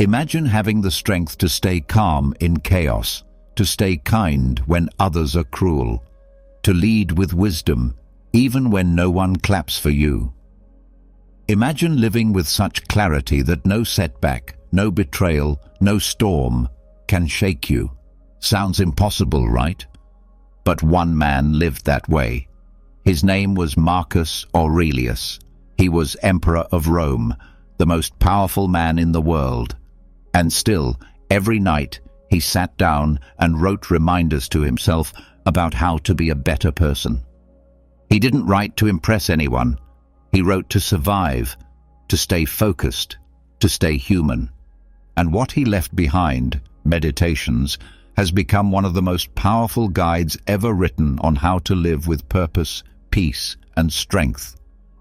Imagine having the strength to stay calm in chaos, to stay kind when others are cruel, to lead with wisdom even when no one claps for you. Imagine living with such clarity that no setback, no betrayal, no storm can shake you. Sounds impossible, right? But one man lived that way. His name was Marcus Aurelius. He was Emperor of Rome, the most powerful man in the world. And still, every night, he sat down and wrote reminders to himself about how to be a better person. He didn't write to impress anyone. He wrote to survive, to stay focused, to stay human. And what he left behind, Meditations, has become one of the most powerful guides ever written on how to live with purpose, peace, and strength,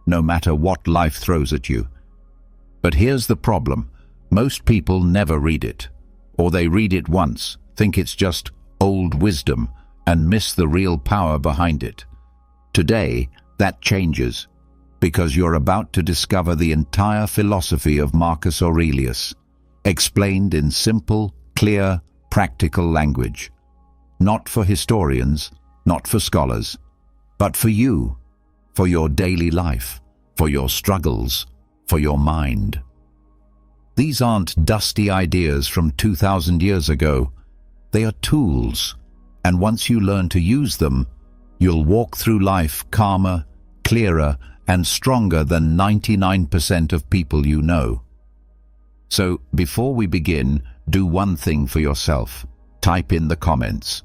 no matter what life throws at you. But here's the problem. Most people never read it, or they read it once, think it's just old wisdom, and miss the real power behind it. Today, that changes, because you're about to discover the entire philosophy of Marcus Aurelius, explained in simple, clear, practical language. Not for historians, not for scholars, but for you, for your daily life, for your struggles, for your mind. These aren't dusty ideas from 2,000 years ago. They are tools, and once you learn to use them, you'll walk through life calmer, clearer, and stronger than 99% of people you know. So, before we begin, do one thing for yourself. Type in the comments,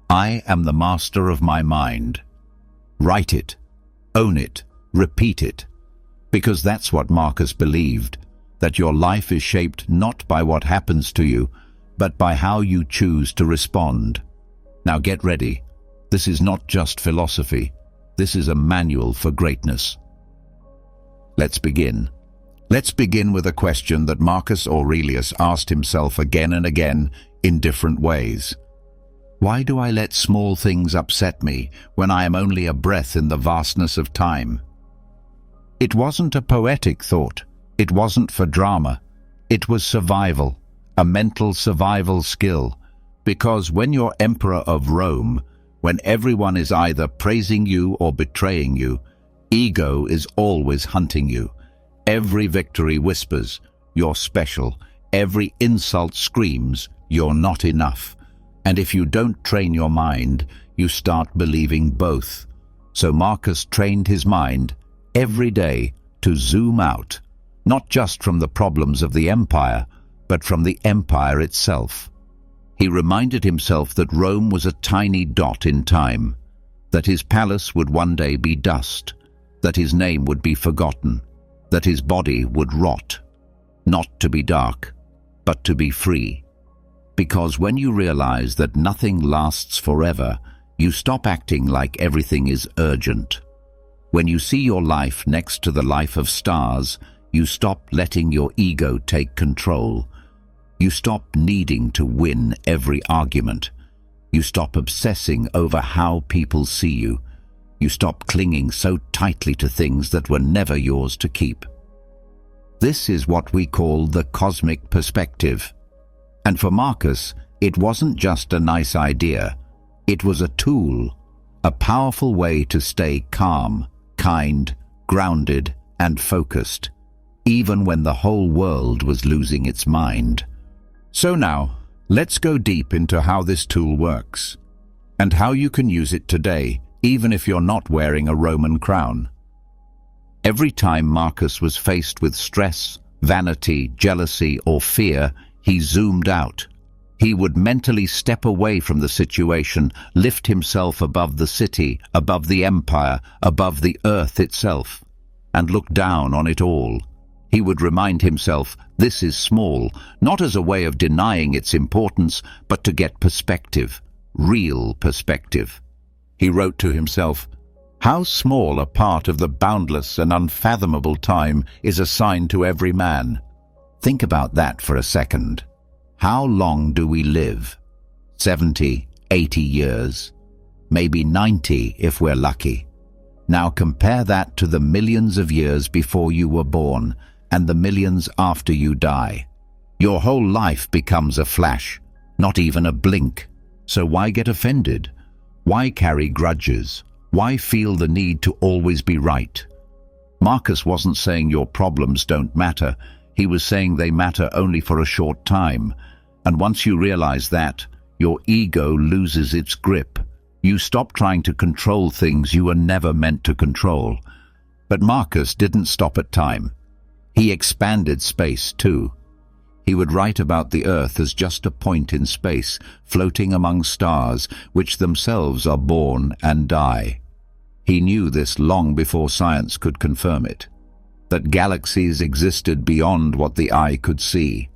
"I am the master of my mind." Write it, own it, repeat it, because that's what Marcus believed, that your life is shaped not by what happens to you, but by how you choose to respond. Now get ready. This is not just philosophy. This is a manual for greatness. Let's begin. Let's begin with a question that Marcus Aurelius asked himself again and again in different ways. Why do I let small things upset me when I am only a breath in the vastness of time? It wasn't a poetic thought. It wasn't for drama. It was survival, a mental survival skill. Because when you're Emperor of Rome, when everyone is either praising you or betraying you, ego is always hunting you. Every victory whispers, "You're special." Every insult screams, "You're not enough." And if you don't train your mind, you start believing both. So Marcus trained his mind every day to zoom out, not just from the problems of the empire, but from the empire itself. He reminded himself that Rome was a tiny dot in time, that his palace would one day be dust, that his name would be forgotten, that his body would rot, not to be dark, but to be free. Because when you realize that nothing lasts forever, you stop acting like everything is urgent. When you see your life next to the life of stars, you stop letting your ego take control. You stop needing to win every argument. You stop obsessing over how people see you. You stop clinging so tightly to things that were never yours to keep. This is what we call the cosmic perspective. And for Marcus, it wasn't just a nice idea. It was a tool, a powerful way to stay calm, kind, grounded, and focused, even when the whole world was losing its mind. So now, let's go deep into how this tool works, and how you can use it today, even if you're not wearing a Roman crown. Every time Marcus was faced with stress, vanity, jealousy, or fear, he zoomed out. He would mentally step away from the situation, lift himself above the city, above the empire, above the earth itself, and look down on it all. He would remind himself, this is small, not as a way of denying its importance, but to get perspective, real perspective. He wrote to himself, "How small a part of the boundless and unfathomable time is assigned to every man." Think about that for a second. How long do we live? 70, 80 years? Maybe 90 if we're lucky. Now compare that to the millions of years before you were born and the millions after you die. Your whole life becomes a flash, not even a blink. So why get offended? Why carry grudges? Why feel the need to always be right? Marcus wasn't saying your problems don't matter. He was saying they matter only for a short time. And once you realize that, your ego loses its grip. You stop trying to control things you were never meant to control. But Marcus didn't stop at time. He expanded space too. He would write about the Earth as just a point in space, floating among stars, which themselves are born and die. He knew this long before science could confirm it, that galaxies existed beyond what the eye could see,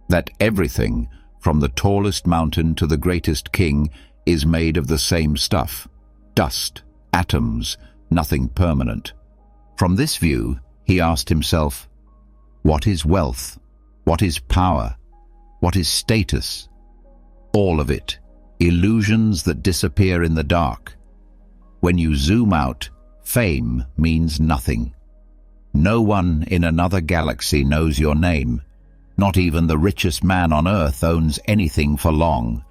that everything, from the tallest mountain to the greatest king, is made of the same stuff, dust, atoms, nothing permanent. From this view, he asked himself, what is wealth? What is power? What is status? All of it, illusions that disappear in the dark. When you zoom out, fame means nothing. No one in another galaxy knows your name. Not even the richest man on Earth owns anything for long.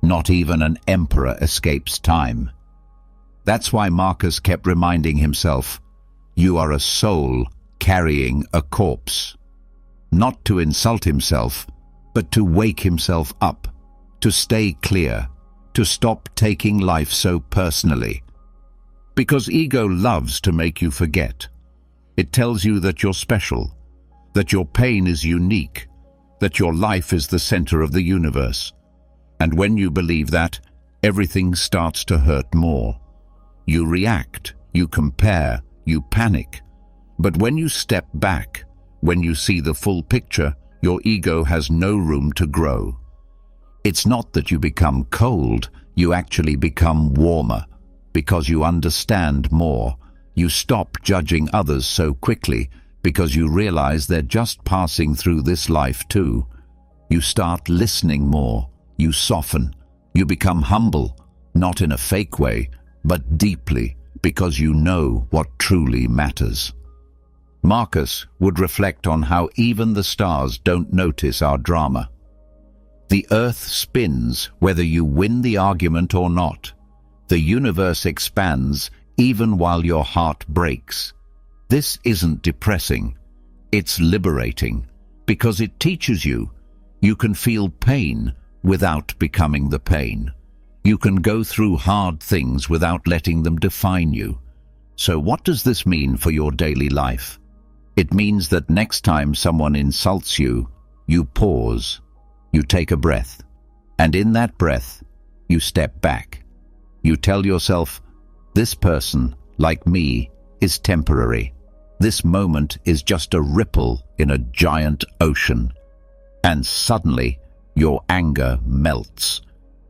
Not even an emperor escapes time. That's why Marcus kept reminding himself, you are a soul carrying a corpse. Not to insult himself, but to wake himself up, to stay clear, to stop taking life so personally. Because ego loves to make you forget. It tells you that you're special, that your pain is unique, that your life is the center of the universe. And when you believe that, everything starts to hurt more. You react, you compare, you panic. But when you step back, when you see the full picture, your ego has no room to grow. It's not that you become cold, you actually become warmer, because you understand more. You stop judging others so quickly, because you realize they're just passing through this life too. You start listening more, you soften, you become humble, not in a fake way, but deeply, because you know what truly matters. Marcus would reflect on how even the stars don't notice our drama. The earth spins whether you win the argument or not. The universe expands even while your heart breaks. This isn't depressing. It's liberating, because it teaches you can feel pain without becoming the pain. You can go through hard things without letting them define you. So what does this mean for your daily life? It means that next time someone insults you, you pause, you take a breath, and in that breath, you step back. You tell yourself, this person, like me, is temporary. This moment is just a ripple in a giant ocean. And suddenly, your anger melts.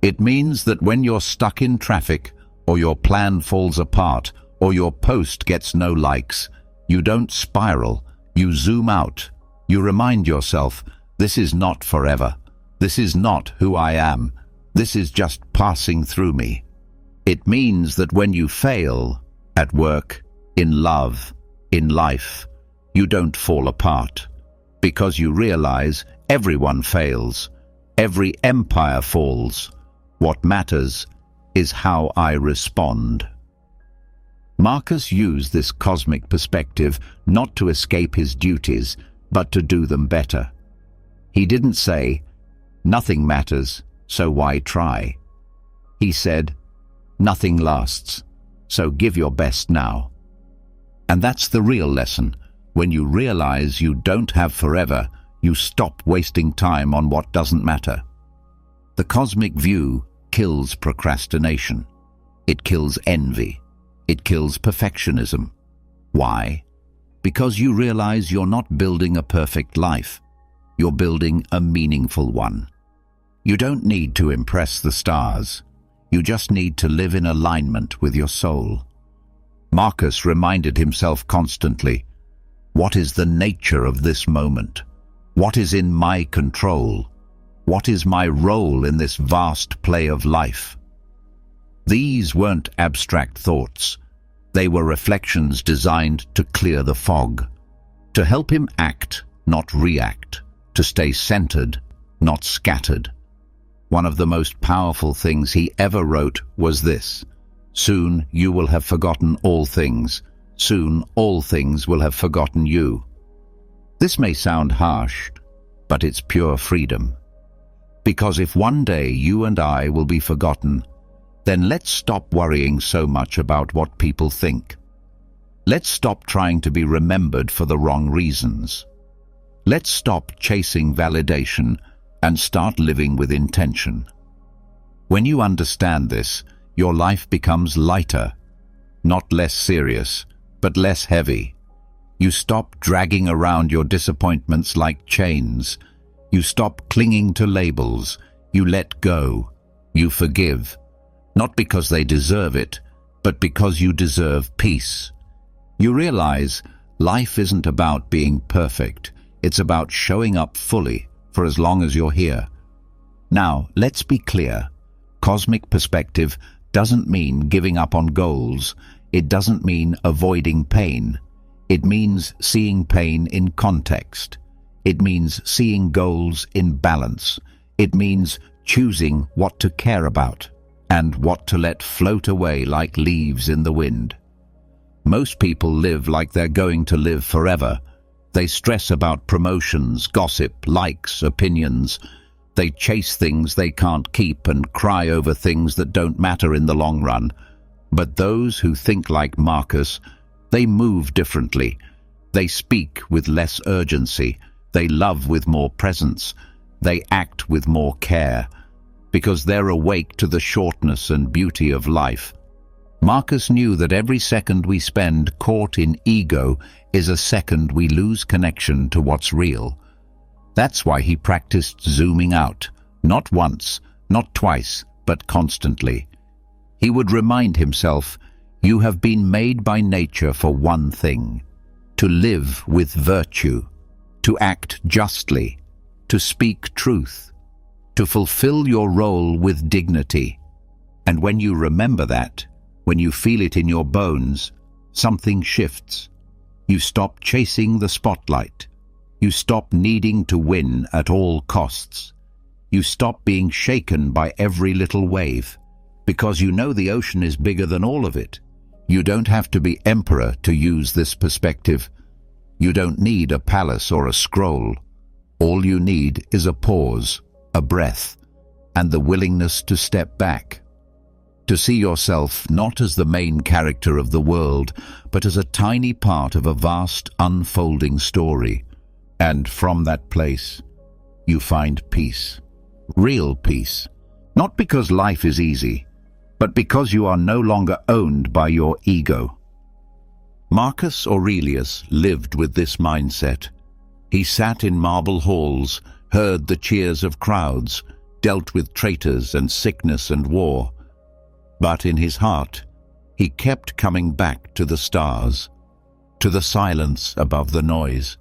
It means that when you're stuck in traffic, or your plan falls apart, or your post gets no likes, you don't spiral, you zoom out. You remind yourself, this is not forever. This is not who I am. This is just passing through me. It means that when you fail, at work, in love, in life, you don't fall apart. Because you realize everyone fails. Every empire falls. What matters is how I respond. Marcus used this cosmic perspective not to escape his duties, but to do them better. He didn't say, nothing matters, so why try? He said, nothing lasts, so give your best now. And that's the real lesson. When you realize you don't have forever, you stop wasting time on what doesn't matter. The cosmic view kills procrastination. It kills envy. It kills perfectionism. Why? Because you realize you're not building a perfect life. You're building a meaningful one. You don't need to impress the stars. You just need to live in alignment with your soul. Marcus reminded himself constantly, what is the nature of this moment? What is in my control? What is my role in this vast play of life? These weren't abstract thoughts. They were reflections designed to clear the fog, to help him act, not react, to stay centered, not scattered. One of the most powerful things he ever wrote was this: "Soon you will have forgotten all things. Soon all things will have forgotten you." This may sound harsh, but it's pure freedom. Because if one day you and I will be forgotten, then let's stop worrying so much about what people think. Let's stop trying to be remembered for the wrong reasons. Let's stop chasing validation and start living with intention. When you understand this, your life becomes lighter, not less serious, but less heavy. You stop dragging around your disappointments like chains. You stop clinging to labels. You let go. You forgive. Not because they deserve it, but because you deserve peace. You realize life isn't about being perfect. It's about showing up fully for as long as you're here. Now, let's be clear. Cosmic perspective doesn't mean giving up on goals. It doesn't mean avoiding pain. It means seeing pain in context. It means seeing goals in balance. It means choosing what to care about and what to let float away like leaves in the wind. Most people live like they're going to live forever. They stress about promotions, gossip, likes, opinions. They chase things they can't keep and cry over things that don't matter in the long run. But those who think like Marcus, they move differently. They speak with less urgency. They love with more presence. They act with more care, because they're awake to the shortness and beauty of life. Marcus knew that every second we spend caught in ego is a second we lose connection to what's real. That's why he practiced zooming out, not once, not twice, but constantly. He would remind himself, "You have been made by nature for one thing: to live with virtue, to act justly, to speak truth, to fulfill your role with dignity." And when you remember that, when you feel it in your bones, something shifts. You stop chasing the spotlight. You stop needing to win at all costs. You stop being shaken by every little wave, because you know the ocean is bigger than all of it. You don't have to be emperor to use this perspective. You don't need a palace or a scroll. All you need is a pause, a breath, and the willingness to step back. To see yourself not as the main character of the world, but as a tiny part of a vast, unfolding story. And from that place, you find peace. Real peace. Not because life is easy, but because you are no longer owned by your ego. Marcus Aurelius lived with this mindset. He sat in marble halls, heard the cheers of crowds, dealt with traitors and sickness and war. But in his heart, he kept coming back to the stars, to the silence above the noise,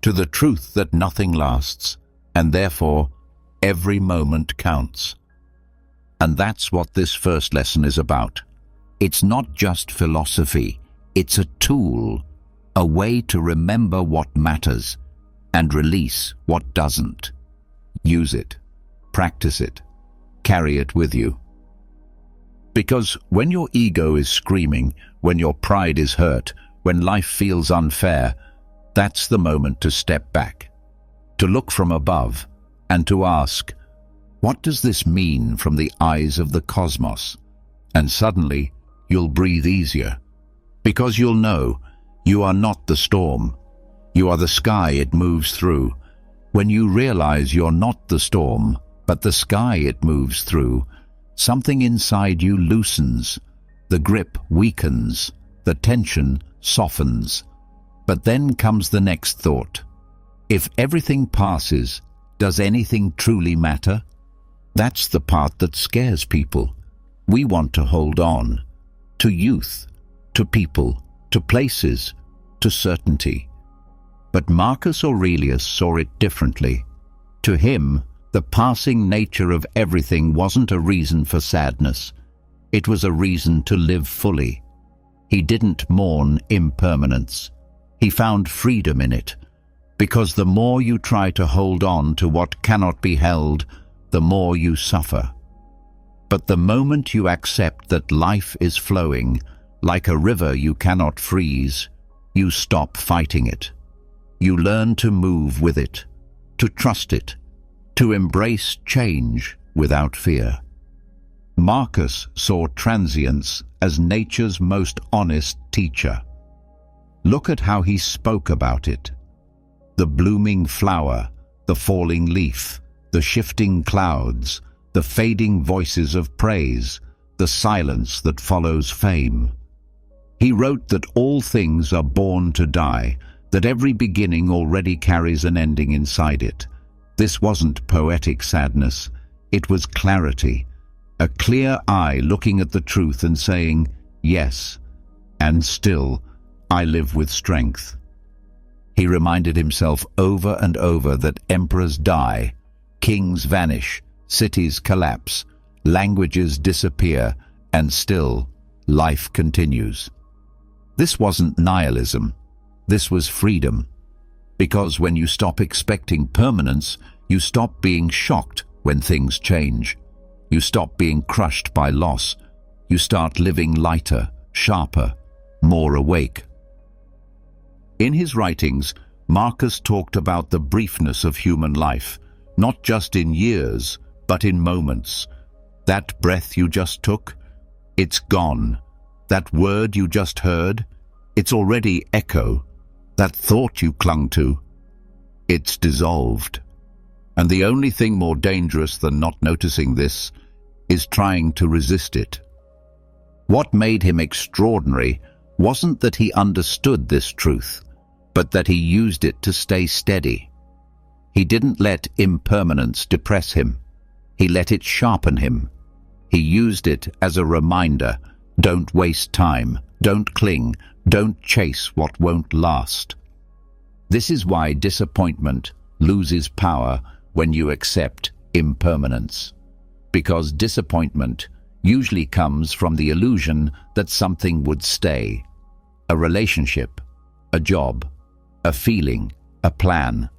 to the truth that nothing lasts, and therefore every moment counts. And that's what this first lesson is about. It's not just philosophy, it's a tool, a way to remember what matters and release what doesn't. Use it, practice it, carry it with you. Because when your ego is screaming, when your pride is hurt, when life feels unfair, that's the moment to step back, to look from above, and to ask, what does this mean from the eyes of the cosmos? And suddenly, you'll breathe easier, because you'll know you are not the storm. You are the sky it moves through. When you realize you're not the storm, but the sky it moves through, something inside you loosens, the grip weakens, the tension softens. But then comes the next thought. If everything passes, does anything truly matter? That's the part that scares people. We want to hold on to youth, to people, to places, to certainty. But Marcus Aurelius saw it differently. To him, the passing nature of everything wasn't a reason for sadness. It was a reason to live fully. He didn't mourn impermanence. He found freedom in it. because the more you try to hold on to what cannot be held, the more you suffer. But the moment you accept that life is flowing, like a river you cannot freeze, you stop fighting it. You learn to move with it, to trust it, to embrace change without fear. Marcus saw transience as nature's most honest teacher. Look at how he spoke about it. The blooming flower, the falling leaf, the shifting clouds, the fading voices of praise, the silence that follows fame. He wrote that all things are born to die, that every beginning already carries an ending inside it. This wasn't poetic sadness, it was clarity, a clear eye looking at the truth and saying, yes, and still, I live with strength. He reminded himself over and over that emperors die, kings vanish, cities collapse, languages disappear, and still, life continues. This wasn't nihilism, this was freedom. Because when you stop expecting permanence, you stop being shocked when things change. You stop being crushed by loss. You start living lighter, sharper, more awake. In his writings, Marcus talked about the briefness of human life, not just in years, but in moments. That breath you just took, it's gone. That word you just heard, it's already echo. That thought you clung to, it's dissolved. And the only thing more dangerous than not noticing this is trying to resist it. What made him extraordinary wasn't that he understood this truth, but that he used it to stay steady. He didn't let impermanence depress him. He let it sharpen him. He used it as a reminder, don't waste time, don't cling, don't chase what won't last. This is why disappointment loses power when you accept impermanence. Because disappointment usually comes from the illusion that something would stay. A relationship, a job, a feeling, a plan.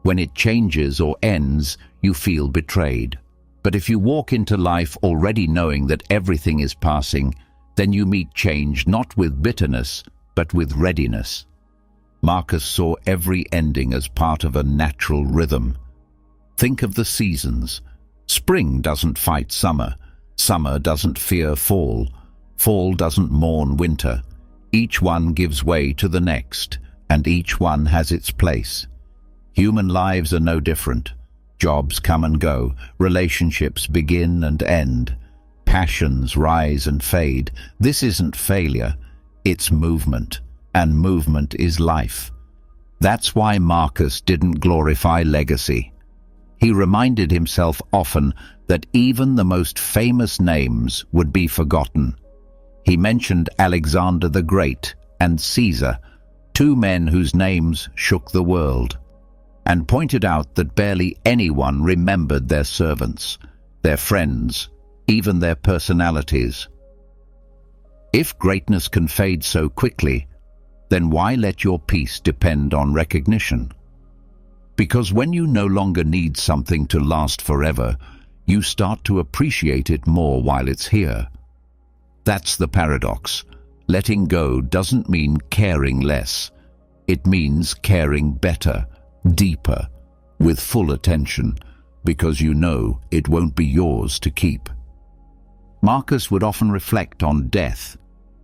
When it changes or ends, you feel betrayed. But if you walk into life already knowing that everything is passing, then you meet change not with bitterness, but with readiness. Marcus saw every ending as part of a natural rhythm. Think of the seasons. Spring doesn't fight summer. Summer doesn't fear fall. Fall doesn't mourn winter. Each one gives way to the next, and each one has its place. Human lives are no different. Jobs come and go. Relationships begin and end. Passions rise and fade. This isn't failure. It's movement. And movement is life. That's why Marcus didn't glorify legacy. He reminded himself often that even the most famous names would be forgotten. He mentioned Alexander the Great and Caesar, two men whose names shook the world, and pointed out that barely anyone remembered their servants, their friends, even their personalities. If greatness can fade so quickly, then why let your peace depend on recognition? Because when you no longer need something to last forever, you start to appreciate it more while it's here. That's the paradox. Letting go doesn't mean caring less. It means caring better, deeper, with full attention, because you know it won't be yours to keep. Marcus would often reflect on death,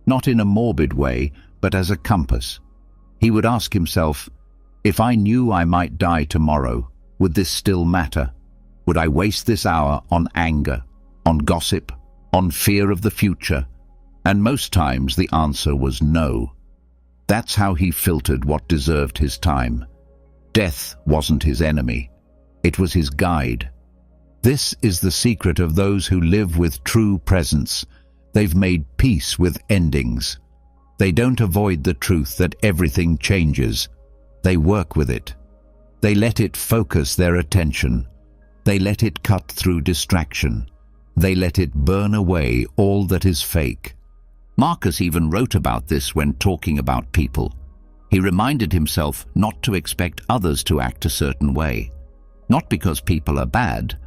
not in a morbid way, but as a compass. He would ask himself, if I knew I might die tomorrow, would this still matter? Would I waste this hour on anger, on gossip, on fear of the future? And most times the answer was no. That's how he filtered what deserved his time. Death wasn't his enemy. It was his guide. This is the secret of those who live with true presence. They've made peace with endings. They don't avoid the truth that everything changes. They work with it. They let it focus their attention. They let it cut through distraction. They let it burn away all that is fake. Marcus even wrote about this when talking about people. He reminded himself not to expect others to act a certain way, not because people are bad,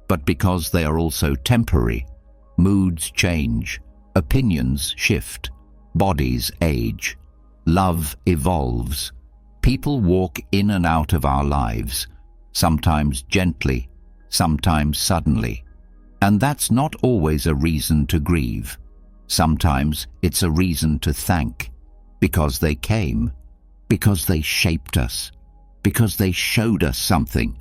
but because they are also temporary. Moods change, opinions shift, bodies age, love evolves. People walk in and out of our lives, sometimes gently, sometimes suddenly. And that's not always a reason to grieve. Sometimes it's a reason to thank, because they came, because they shaped us, because they showed us something.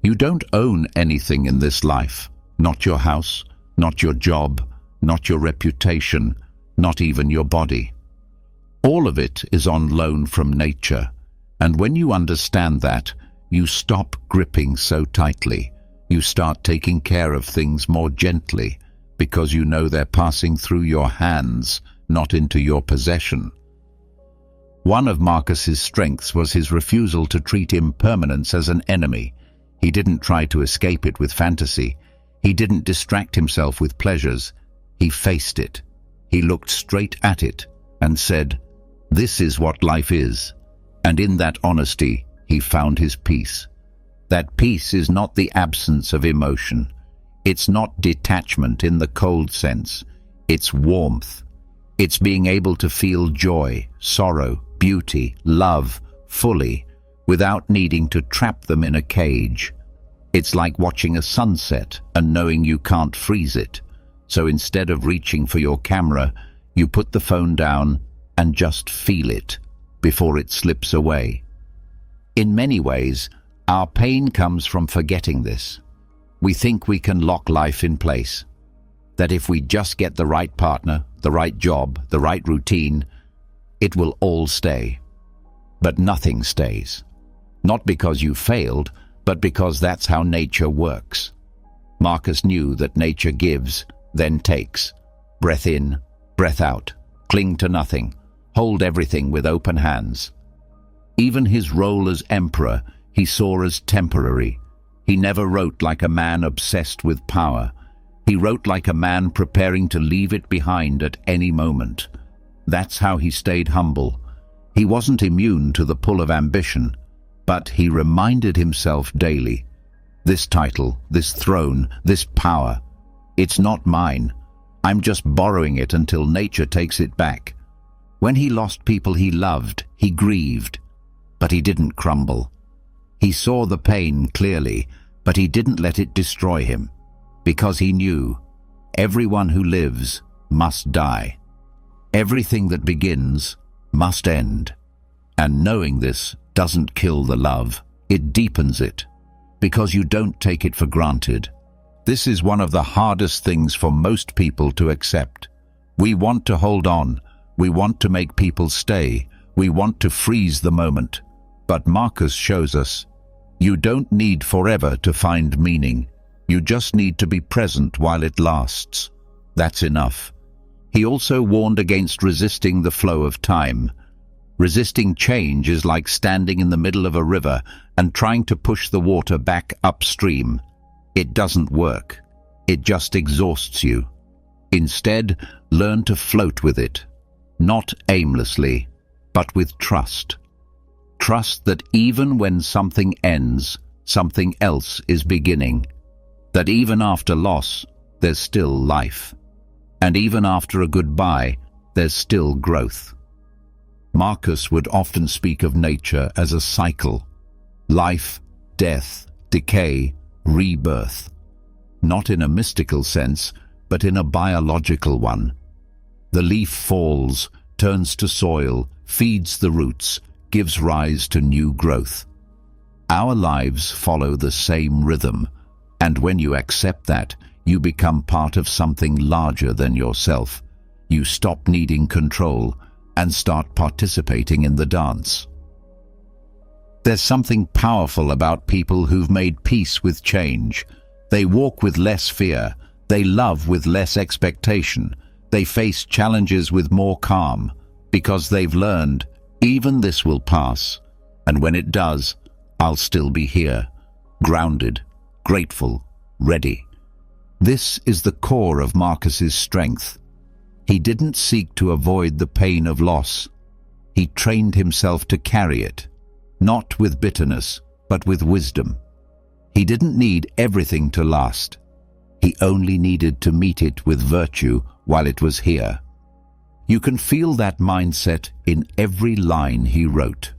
You don't own anything in this life, not your house, not your job, not your reputation, not even your body. All of it is on loan from nature, and when you understand that, you stop gripping so tightly. You start taking care of things more gently, because you know they're passing through your hands, not into your possession. One of Marcus's strengths was his refusal to treat impermanence as an enemy. He didn't try to escape it with fantasy. He didn't distract himself with pleasures. He faced it. He looked straight at it and said, "This is what life is." And in that honesty, he found his peace. That peace is not the absence of emotion. It's not detachment in the cold sense. It's warmth. It's being able to feel joy, sorrow, beauty, love fully, without needing to trap them in a cage. It's like watching a sunset and knowing you can't freeze it. So instead of reaching for your camera, you put the phone down and just feel it before it slips away. In many ways, our pain comes from forgetting this. We think we can lock life in place, that if we just get the right partner, the right job, the right routine, it will all stay. But nothing stays. Not because you failed, but because that's how nature works. Marcus knew that nature gives, then takes. Breath in, breath out. Cling to nothing. Hold everything with open hands. Even his role as emperor he saw as temporary. He never wrote like a man obsessed with power. He wrote like a man preparing to leave it behind at any moment. That's how he stayed humble. He wasn't immune to the pull of ambition, but he reminded himself daily, this title, this throne, this power, it's not mine. I'm just borrowing it until nature takes it back. When he lost people he loved, he grieved, but he didn't crumble. He saw the pain clearly, but he didn't let it destroy him, because he knew everyone who lives must die. Everything that begins must end. And knowing this doesn't kill the love, it deepens it, because you don't take it for granted. This is one of the hardest things for most people to accept. We want to hold on, we want to make people stay, we want to freeze the moment. But Marcus shows us, you don't need forever to find meaning. You just need to be present while it lasts. That's enough. He also warned against resisting the flow of time. Resisting change is like standing in the middle of a river and trying to push the water back upstream. It doesn't work. It just exhausts you. Instead, learn to float with it. Not aimlessly, but with trust. Trust that even when something ends, something else is beginning. That even after loss, there's still life. And even after a goodbye, there's still growth. Marcus would often speak of nature as a cycle. Life, death, decay, rebirth. Not in a mystical sense, but in a biological one. The leaf falls, turns to soil, feeds the roots, gives rise to new growth. Our lives follow the same rhythm, and when you accept that, you become part of something larger than yourself. You stop needing control and start participating in the dance. There's something powerful about people who've made peace with change. They walk with less fear, they love with less expectation, they face challenges with more calm, because they've learned, even this will pass, and when it does, I'll still be here, grounded, grateful, ready. This is the core of Marcus's strength. He didn't seek to avoid the pain of loss. He trained himself to carry it, not with bitterness, but with wisdom. He didn't need everything to last. He only needed to meet it with virtue while it was here. You can feel that mindset in every line he wrote.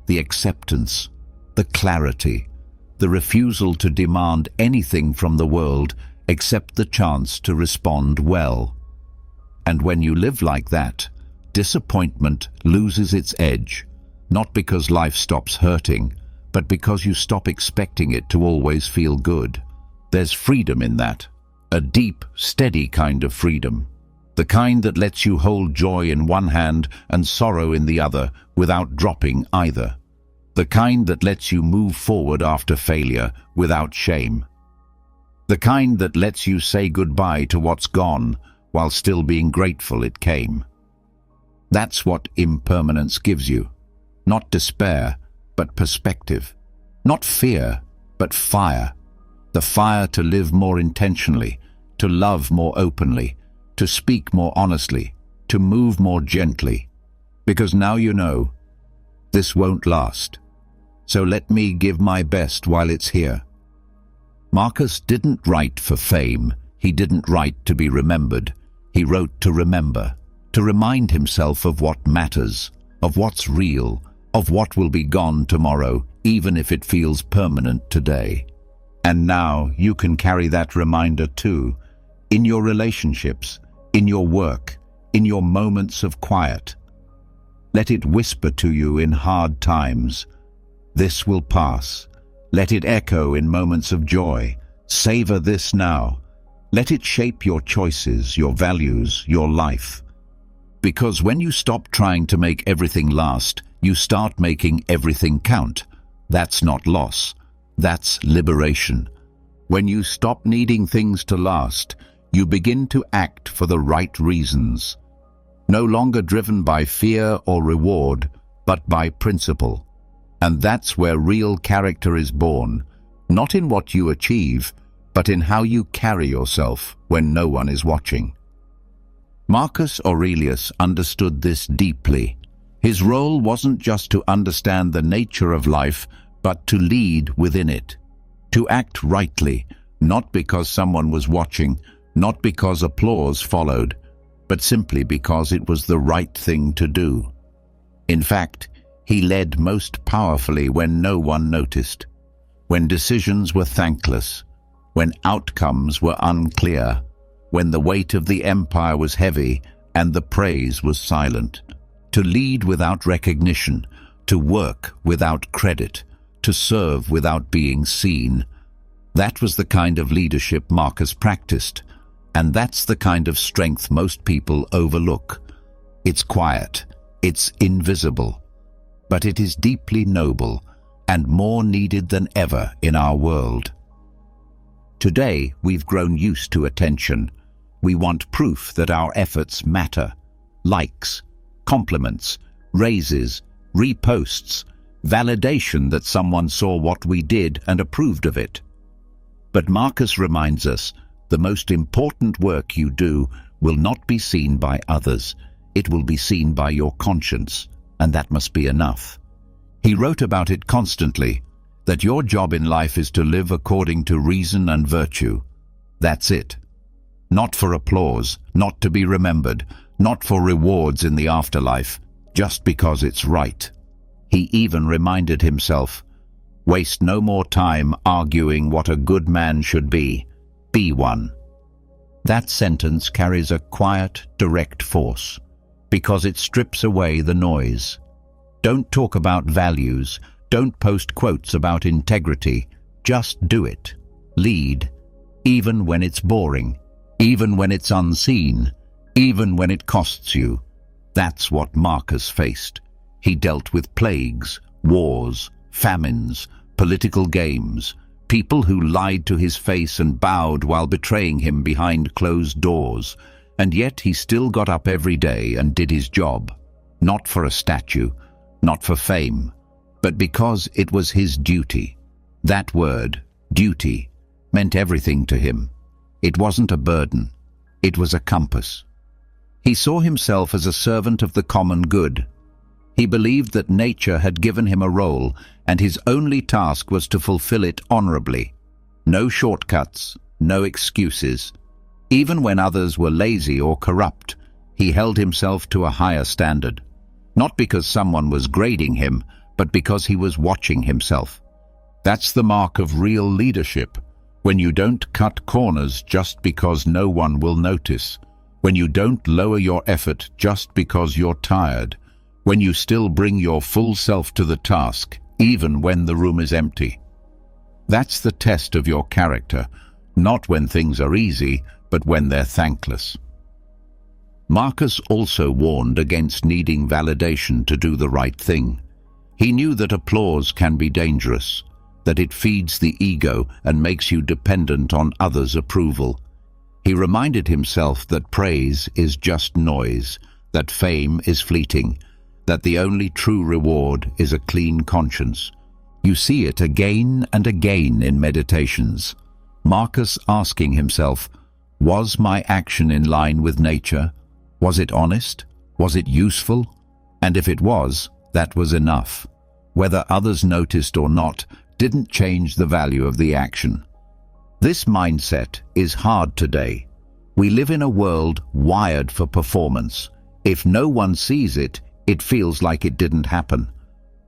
The acceptance, the clarity, the refusal to demand anything from the world except the chance to respond well. And when you live like that, disappointment loses its edge, not because life stops hurting, but because you stop expecting it to always feel good. There's freedom in that, a deep, steady kind of freedom. The kind that lets you hold joy in one hand and sorrow in the other without dropping either. The kind that lets you move forward after failure without shame. The kind that lets you say goodbye to what's gone while still being grateful it came. That's what impermanence gives you. Not despair, but perspective. Not fear, but fire. The fire to live more intentionally, to love more openly, to speak more honestly, to move more gently. Because now you know, this won't last. So let me give my best while it's here. Marcus didn't write for fame. He didn't write to be remembered. He wrote to remember, to remind himself of what matters, of what's real, of what will be gone tomorrow, even if it feels permanent today. And now you can carry that reminder too, in your relationships, in your work, in your moments of quiet. Let it whisper to you in hard times, "This will pass." Let it echo in moments of joy. Savor this now. Let it shape your choices, your values, your life. Because when you stop trying to make everything last, you start making everything count. That's not loss. That's liberation. When you stop needing things to last, you begin to act for the right reasons. No longer driven by fear or reward, but by principle. And that's where real character is born, not in what you achieve, but in how you carry yourself when no one is watching. Marcus Aurelius understood this deeply. His role wasn't just to understand the nature of life, but to lead within it. To act rightly, not because someone was watching, not because applause followed, but simply because it was the right thing to do. In fact, he led most powerfully when no one noticed, when decisions were thankless, when outcomes were unclear, when the weight of the empire was heavy and the praise was silent. To lead without recognition, to work without credit, to serve without being seen. That was the kind of leadership Marcus practiced, and that's the kind of strength most people overlook. It's quiet, it's invisible, but it is deeply noble and more needed than ever in our world. Today, we've grown used to attention. We want proof that our efforts matter. Likes, compliments, raises, reposts, validation that someone saw what we did and approved of it. But Marcus reminds us, the most important work you do will not be seen by others. It will be seen by your conscience. And that must be enough. He wrote about it constantly, that your job in life is to live according to reason and virtue. That's it. Not for applause, not to be remembered, not for rewards in the afterlife, just because it's right. He even reminded himself, waste no more time arguing what a good man should be one. That sentence carries a quiet, direct force, because it strips away the noise. Don't talk about values, don't post quotes about integrity, just do it. Lead, even when it's boring, even when it's unseen, even when it costs you. That's what Marcus faced. He dealt with plagues, wars, famines, political games, people who lied to his face and bowed while betraying him behind closed doors. And yet he still got up every day and did his job, not for a statue, not for fame, but because it was his duty. That word, duty, meant everything to him. It wasn't a burden, it was a compass. He saw himself as a servant of the common good, He believed that nature had given him a role, and his only task was to fulfill it honorably. No shortcuts, no excuses. Even when others were lazy or corrupt, he held himself to a higher standard. Not because someone was grading him, but because he was watching himself. That's the mark of real leadership, when you don't cut corners just because no one will notice, when you don't lower your effort just because you're tired, when you still bring your full self to the task, even when the room is empty. That's the test of your character, not when things are easy, but when they're thankless. Marcus also warned against needing validation to do the right thing. He knew that applause can be dangerous, that it feeds the ego and makes you dependent on others' approval. He reminded himself that praise is just noise, that fame is fleeting, that the only true reward is a clean conscience. You see it again and again in meditations. Marcus asking himself, was my action in line with nature? Was it honest? Was it useful? And if it was, that was enough. Whether others noticed or not didn't change the value of the action. This mindset is hard today. We live in a world wired for performance. If no one sees it, it feels like it didn't happen.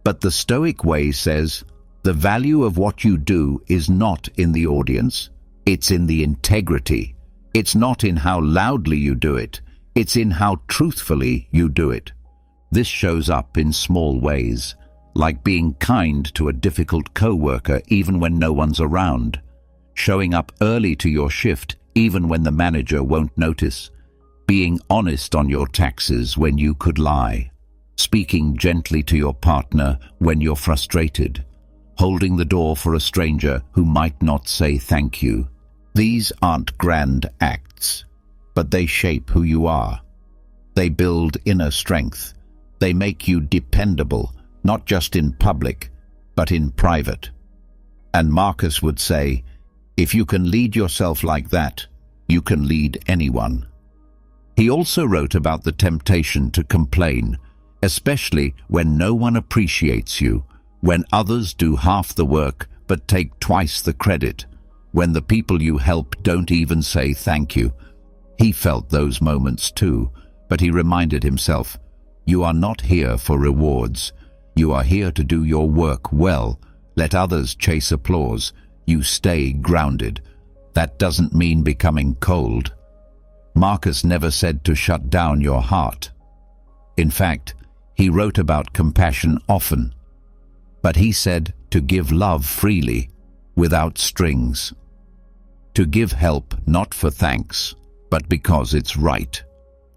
But the Stoic way says, the value of what you do is not in the audience, it's in the integrity. It's not in how loudly you do it, it's in how truthfully you do it. This shows up in small ways, like being kind to a difficult co-worker even when no one's around, showing up early to your shift even when the manager won't notice, being honest on your taxes when you could lie, speaking gently to your partner when you're frustrated, holding the door for a stranger who might not say thank you. These aren't grand acts, but they shape who you are. They build inner strength. They make you dependable, not just in public, but in private. And Marcus would say, if you can lead yourself like that, you can lead anyone. He also wrote about the temptation to complain, especially when no one appreciates you, when others do half the work but take twice the credit, when the people you help don't even say thank you. He felt those moments too, but he reminded himself, you are not here for rewards. You are here to do your work well. Let others chase applause. You stay grounded. That doesn't mean becoming cold. Marcus never said to shut down your heart. In fact, he wrote about compassion often. But he said to give love freely, without strings. To give help not for thanks, but because it's right.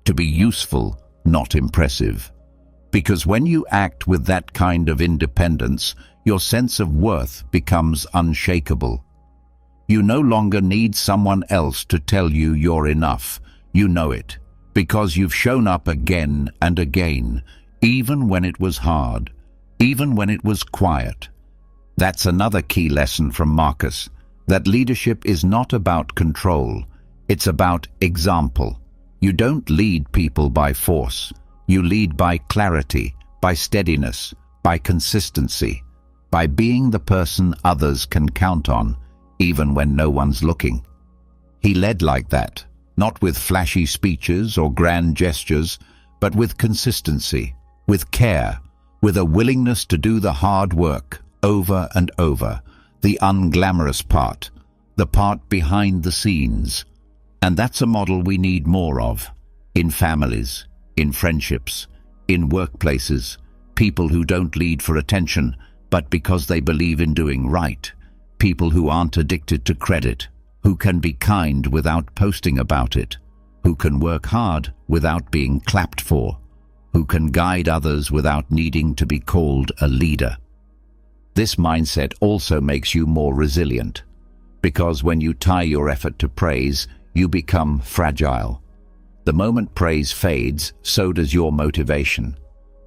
To be useful, not impressive. Because when you act with that kind of independence, your sense of worth becomes unshakable. You no longer need someone else to tell you you're enough. You know it, because you've shown up again and again, even when it was hard, even when it was quiet. That's another key lesson from Marcus, that leadership is not about control, it's about example. You don't lead people by force. You lead by clarity, by steadiness, by consistency, by being the person others can count on, even when no one's looking. He led like that, not with flashy speeches or grand gestures, but with consistency, with care, with a willingness to do the hard work over and over, the unglamorous part, the part behind the scenes. And that's a model we need more of, in families, in friendships, in workplaces, people who don't lead for attention, but because they believe in doing right, people who aren't addicted to credit, who can be kind without posting about it, who can work hard without being clapped for, who can guide others without needing to be called a leader. This mindset also makes you more resilient, because when you tie your effort to praise, you become fragile. The moment praise fades, so does your motivation.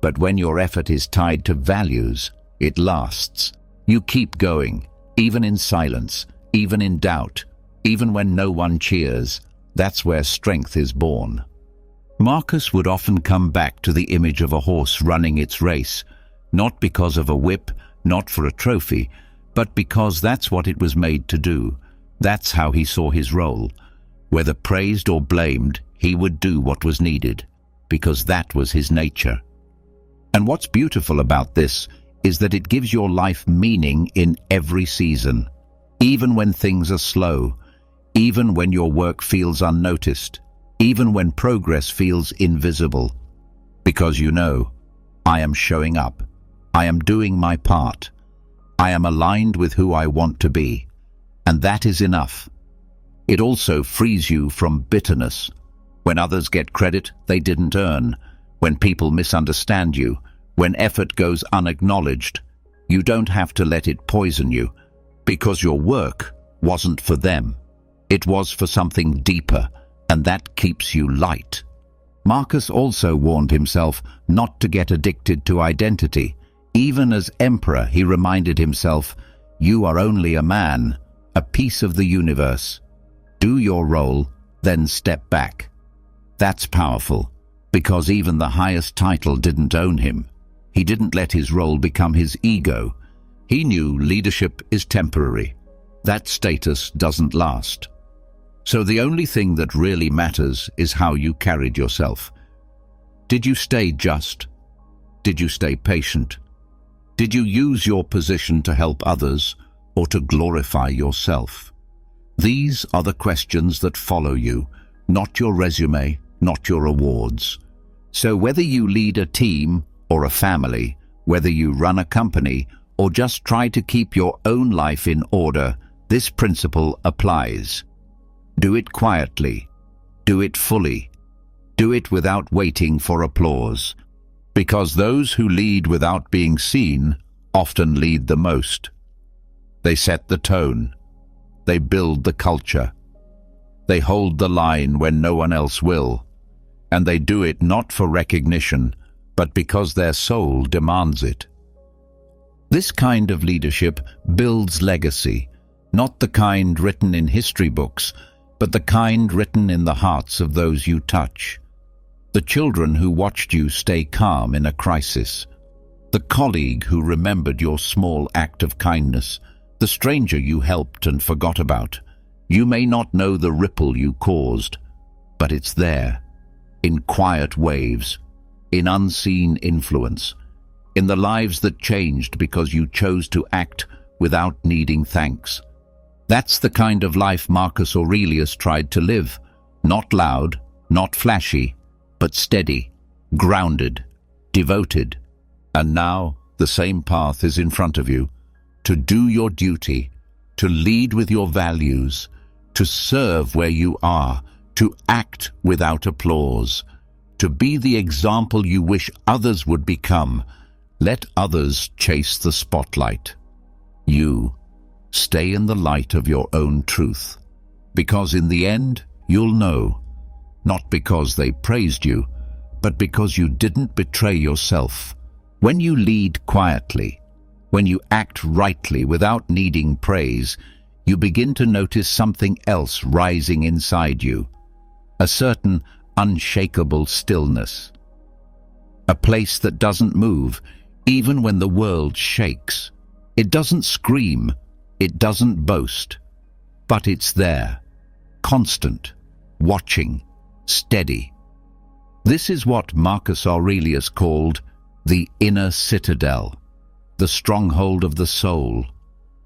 But when your effort is tied to values, it lasts. You keep going, even in silence, even in doubt, even when no one cheers. That's where strength is born. Marcus would often come back to the image of a horse running its race, not because of a whip, not for a trophy, but because that's what it was made to do. That's how he saw his role. Whether praised or blamed, he would do what was needed, because that was his nature. And what's beautiful about this is that it gives your life meaning in every season, even when things are slow, even when your work feels unnoticed, even when progress feels invisible. Because you know, I am showing up. I am doing my part. I am aligned with who I want to be. And that is enough. It also frees you from bitterness. When others get credit they didn't earn, when people misunderstand you, when effort goes unacknowledged, you don't have to let it poison you, because your work wasn't for them. It was for something deeper, and that keeps you light. Marcus also warned himself not to get addicted to identity. Even as emperor, he reminded himself, "You are only a man, a piece of the universe. Do your role, then step back." That's powerful, because even the highest title didn't own him. He didn't let his role become his ego. He knew leadership is temporary. That status doesn't last. So the only thing that really matters is how you carried yourself. Did you stay just? Did you stay patient? Did you use your position to help others or to glorify yourself? These are the questions that follow you, not your resume, not your awards. So whether you lead a team or a family, whether you run a company or just try to keep your own life in order, this principle applies. Do it quietly. Do it fully. Do it without waiting for applause. Because those who lead without being seen often lead the most. They set the tone. They build the culture. They hold the line when no one else will. And they do it not for recognition, but because their soul demands it. This kind of leadership builds legacy, not the kind written in history books, but the kind written in the hearts of those you touch. The children who watched you stay calm in a crisis. The colleague who remembered your small act of kindness. The stranger you helped and forgot about. You may not know the ripple you caused, but it's there, in quiet waves, in unseen influence, in the lives that changed because you chose to act without needing thanks. That's the kind of life Marcus Aurelius tried to live. Not loud, not flashy, but steady, grounded, devoted. And now the same path is in front of you. To do your duty, to lead with your values, to serve where you are, to act without applause, to be the example you wish others would become. Let others chase the spotlight. You stay in the light of your own truth, because in the end you'll know, not because they praised you, but because you didn't betray yourself. When you lead quietly, when you act rightly without needing praise, you begin to notice something else rising inside you, a certain unshakable stillness, a place that doesn't move even when the world shakes. It doesn't scream, it doesn't boast, but it's there, constant, watching, steady. This is what Marcus Aurelius called the inner citadel, the stronghold of the soul,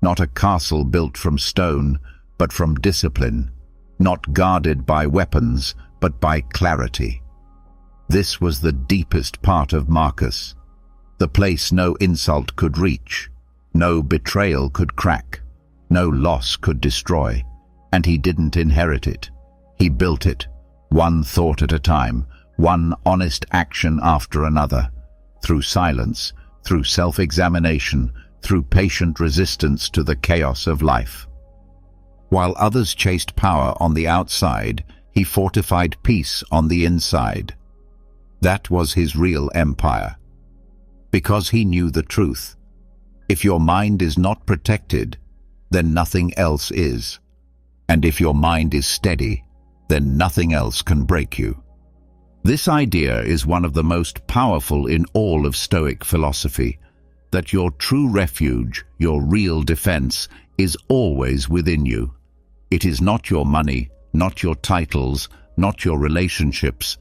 not a castle built from stone, but from discipline, not guarded by weapons, but by clarity. This was the deepest part of Marcus, the place no insult could reach, no betrayal could crack, no loss could destroy, and he didn't inherit it. He built it, one thought at a time, one honest action after another, through silence, through self-examination, through patient resistance to the chaos of life. While others chased power on the outside, he fortified peace on the inside. That was his real empire. Because he knew the truth. If your mind is not protected, then nothing else is. And if your mind is steady, then nothing else can break you. This idea is one of the most powerful in all of Stoic philosophy, that your true refuge, your real defense, is always within you. It is not your money, not your titles, not your relationships.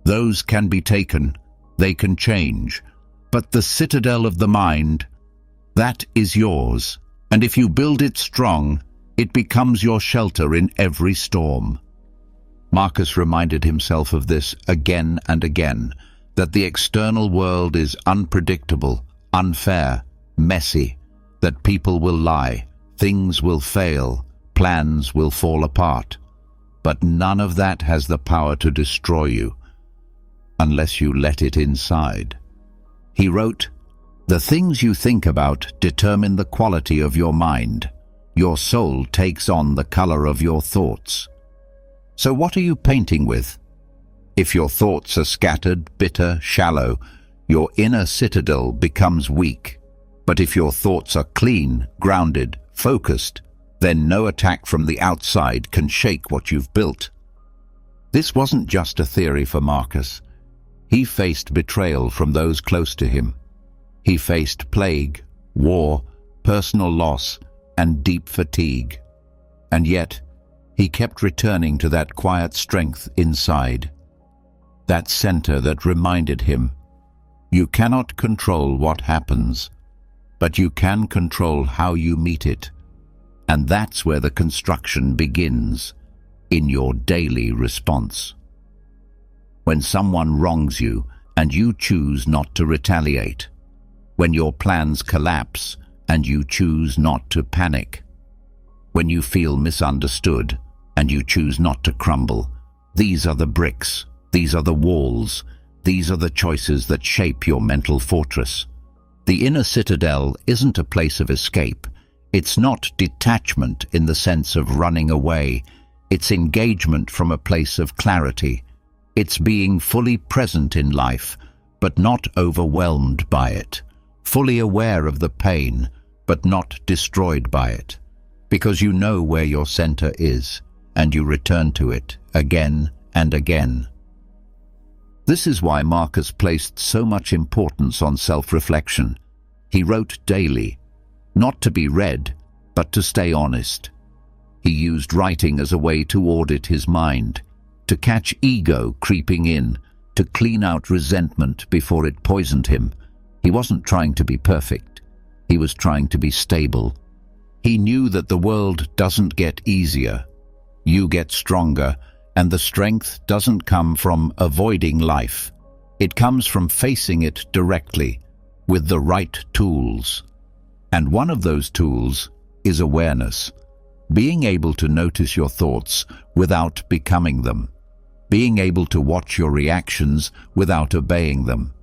Those can be taken, they can change. But the citadel of the mind, that is yours. And if you build it strong, it becomes your shelter in every storm. Marcus reminded himself of this again and again, that the external world is unpredictable, unfair, messy, that people will lie, things will fail, plans will fall apart. But none of that has the power to destroy you, unless you let it inside. He wrote, "The things you think about determine the quality of your mind. Your soul takes on the color of your thoughts." So what are you painting with? If your thoughts are scattered, bitter, shallow, your inner citadel becomes weak. But if your thoughts are clean, grounded, focused, then no attack from the outside can shake what you've built. This wasn't just a theory for Marcus. He faced betrayal from those close to him. He faced plague, war, personal loss, and deep fatigue. And yet, he kept returning to that quiet strength inside, that center that reminded him, you cannot control what happens, but you can control how you meet it. And that's where the construction begins, in your daily response. When someone wrongs you and you choose not to retaliate, when your plans collapse and you choose not to panic, when you feel misunderstood and you choose not to crumble, these are the bricks, these are the walls, these are the choices that shape your mental fortress. The inner citadel isn't a place of escape. It's not detachment in the sense of running away. It's engagement from a place of clarity. It's being fully present in life, but not overwhelmed by it. Fully aware of the pain, but not destroyed by it. Because you know where your center is, and you return to it again and again. This is why Marcus placed so much importance on self-reflection. He wrote daily, not to be read, but to stay honest. He used writing as a way to audit his mind, to catch ego creeping in, to clean out resentment before it poisoned him. He wasn't trying to be perfect. He was trying to be stable. He knew that the world doesn't get easier. You get stronger, and the strength doesn't come from avoiding life. It comes from facing it directly, with the right tools. And one of those tools is awareness. Being able to notice your thoughts without becoming them. Being able to watch your reactions without obeying them.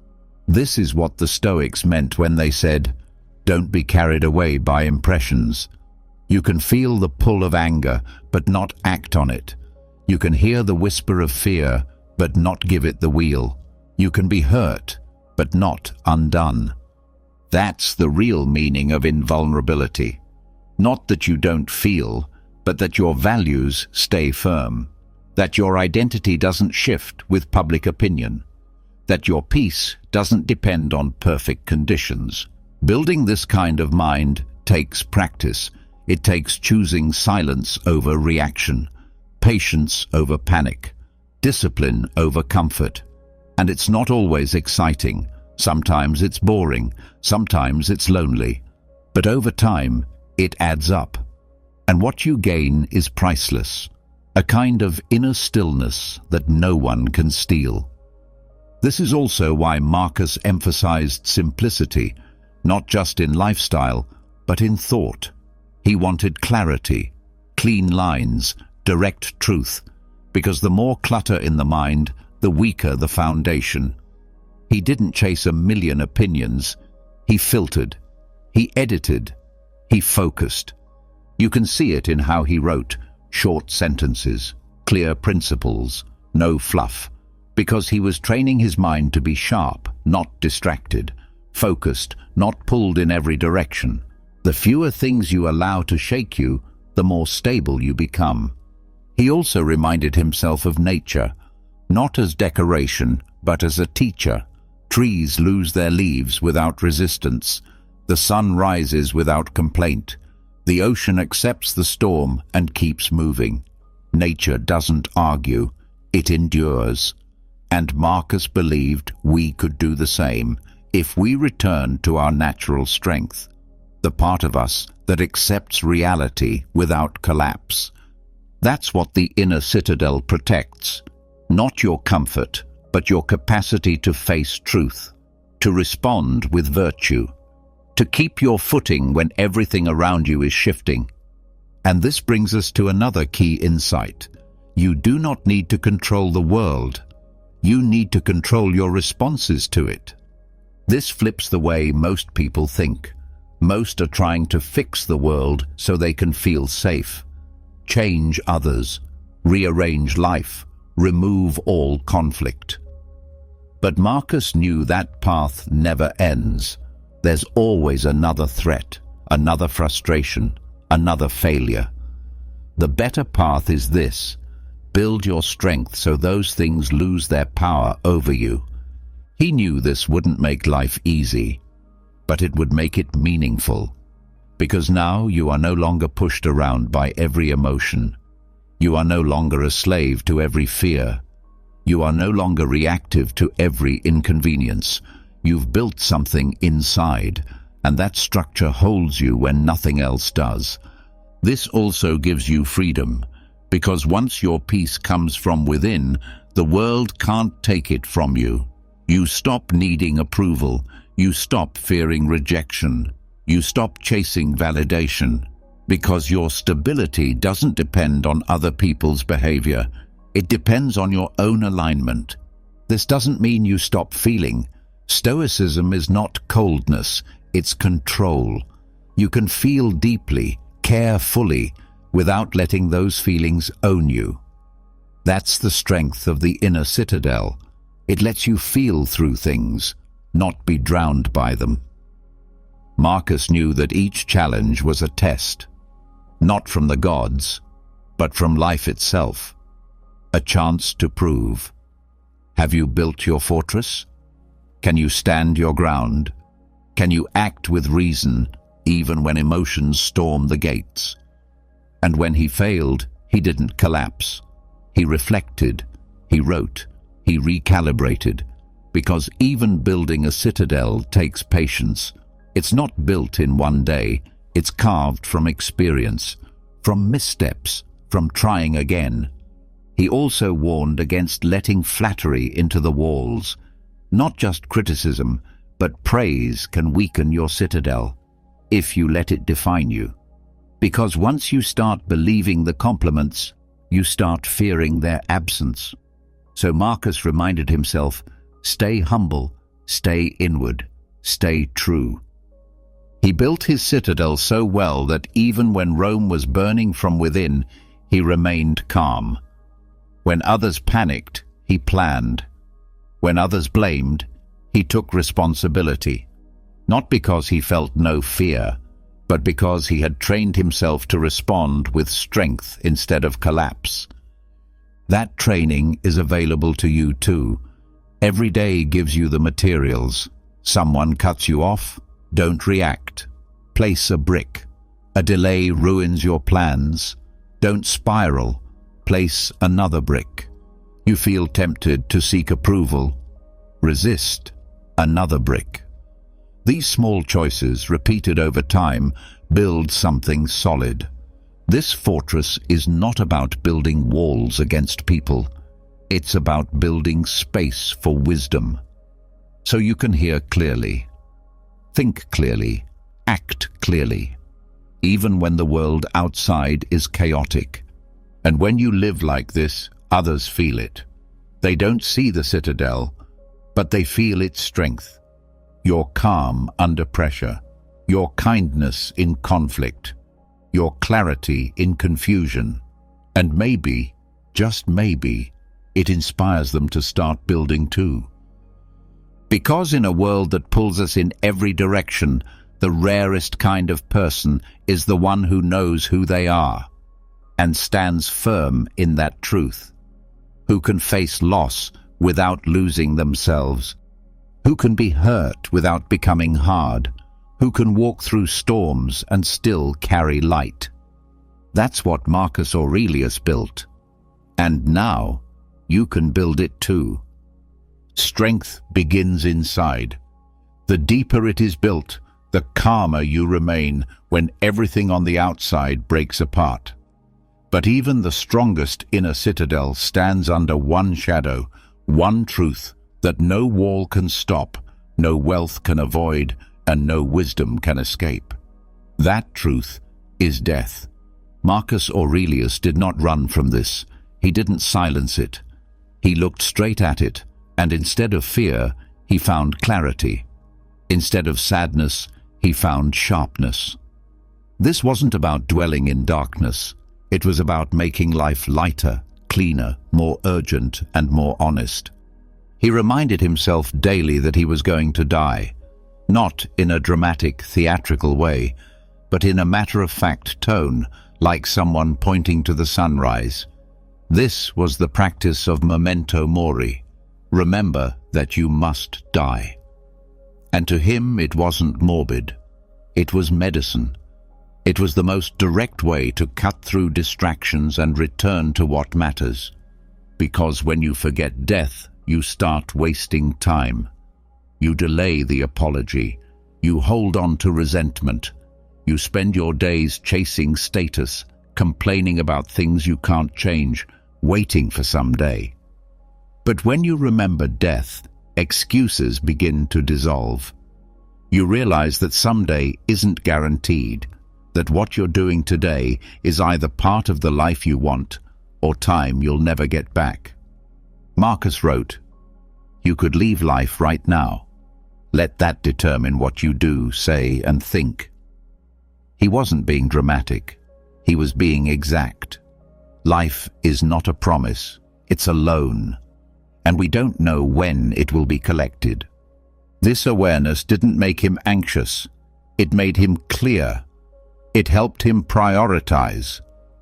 This is what the Stoics meant when they said, "Don't be carried away by impressions." You can feel the pull of anger, but not act on it. You can hear the whisper of fear, but not give it the wheel. You can be hurt, but not undone. That's the real meaning of invulnerability. Not that you don't feel, but that your values stay firm. That your identity doesn't shift with public opinion. That your peace doesn't depend on perfect conditions. Building this kind of mind takes practice. It takes choosing silence over reaction, patience over panic, discipline over comfort. And it's not always exciting. Sometimes it's boring, sometimes it's lonely. But over time, it adds up. And what you gain is priceless. A kind of inner stillness that no one can steal. This is also why Marcus emphasized simplicity, not just in lifestyle, but in thought. He wanted clarity, clean lines, direct truth, because the more clutter in the mind, the weaker the foundation. He didn't chase a million opinions. He filtered. He edited. He focused. You can see it in how he wrote, short sentences, clear principles, no fluff, because he was training his mind to be sharp, not distracted, focused, not pulled in every direction. The fewer things you allow to shake you, the more stable you become. He also reminded himself of nature. not as decoration, but as a teacher. Trees lose their leaves without resistance. The sun rises without complaint. The ocean accepts the storm and keeps moving. Nature doesn't argue, it endures. And Marcus believed we could do the same if we return to our natural strength, the part of us that accepts reality without collapse. That's what the inner citadel protects, not your comfort, but your capacity to face truth, to respond with virtue, to keep your footing when everything around you is shifting. And this brings us to another key insight. You do not need to control the world. You need to control your responses to it. This flips the way most people think. Most are trying to fix the world so they can feel safe, change others, rearrange life, remove all conflict. But Marcus knew that path never ends. There's always another threat, another frustration, another failure. The better path is this: build your strength so those things lose their power over you. He knew this wouldn't make life easy, but it would make it meaningful, because now you are no longer pushed around by every emotion. You are no longer a slave to every fear. You are no longer reactive to every inconvenience. You've built something inside, and that structure holds you when nothing else does. This also gives you freedom, because once your peace comes from within, the world can't take it from you. You stop needing approval. You stop fearing rejection. You stop chasing validation, because your stability doesn't depend on other people's behavior. It depends on your own alignment. This doesn't mean you stop feeling. Stoicism is not coldness, it's control. You can feel deeply, care fully, without letting those feelings own you. That's the strength of the inner citadel. It lets you feel through things, not be drowned by them. Marcus knew that each challenge was a test, not from the gods, but from life itself. A chance to prove. Have you built your fortress? Can you stand your ground? Can you act with reason, even when emotions storm the gates? And when he failed, he didn't collapse. He reflected, he wrote, he recalibrated, because even building a citadel takes patience. It's not built in one day, it's carved from experience, from missteps, from trying again. He also warned against letting flattery into the walls. Not just criticism, but praise can weaken your citadel, if you let it define you. Because once you start believing the compliments, you start fearing their absence. So Marcus reminded himself, stay humble, stay inward, stay true. He built his citadel so well that even when Rome was burning from within, he remained calm. When others panicked, he planned. When others blamed, he took responsibility. Not because he felt no fear, but because he had trained himself to respond with strength instead of collapse. That training is available to you too. Every day gives you the materials. Someone cuts you off, don't react. Place a brick. A delay ruins your plans. Don't spiral. Place another brick. You feel tempted to seek approval. Resist. Another brick. These small choices, repeated over time, build something solid. This fortress is not about building walls against people. It's about building space for wisdom. So you can hear clearly, think clearly, act clearly, even when the world outside is chaotic. And when you live like this, others feel it. They don't see the citadel, but they feel its strength. Your calm under pressure, your kindness in conflict, your clarity in confusion. And maybe, just maybe, it inspires them to start building too. Because in a world that pulls us in every direction, the rarest kind of person is the one who knows who they are and stands firm in that truth. who can face loss without losing themselves, who can be hurt without becoming hard, who can walk through storms and still carry light. That's what Marcus Aurelius built. And now, you can build it too. Strength begins inside. The deeper it is built, the calmer you remain when everything on the outside breaks apart. But even the strongest inner citadel stands under one shadow, one truth that no wall can stop, no wealth can avoid, and no wisdom can escape. That truth is death. Marcus Aurelius did not run from this. He didn't silence it. He looked straight at it, and instead of fear, he found clarity. Instead of sadness, he found sharpness. This wasn't about dwelling in darkness. It was about making life lighter, cleaner, more urgent, and more honest. He reminded himself daily that he was going to die, not in a dramatic, theatrical way, but in a matter-of-fact tone, like someone pointing to the sunrise. This was the practice of memento mori. Remember that you must die. And to him it wasn't morbid. It was medicine. It was the most direct way to cut through distractions and return to what matters. Because when you forget death, you start wasting time. You delay the apology. You hold on to resentment. You spend your days chasing status, complaining about things you can't change, waiting for some day. But when you remember death, excuses begin to dissolve. You realize that someday isn't guaranteed, that what you're doing today is either part of the life you want or time you'll never get back. Marcus wrote, "You could leave life right now. Let that determine what you do, say, and think." He wasn't being dramatic. He was being exact. Life is not a promise, it's a loan, and we don't know when it will be collected. This awareness didn't make him anxious. It made him clear. It helped him prioritize.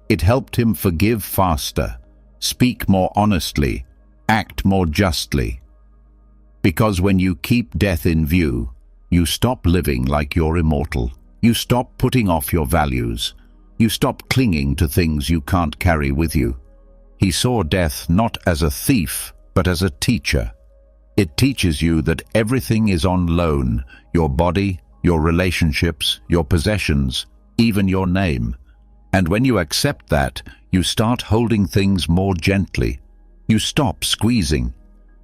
It helped him forgive faster, speak more honestly, act more justly. Because when you keep death in view, you stop living like you're immortal. You stop putting off your values. You stop clinging to things you can't carry with you. He saw death not as a thief, but as a teacher. It teaches you that everything is on loan, your body, your relationships, your possessions, even your name. And when you accept that, you start holding things more gently. You stop squeezing.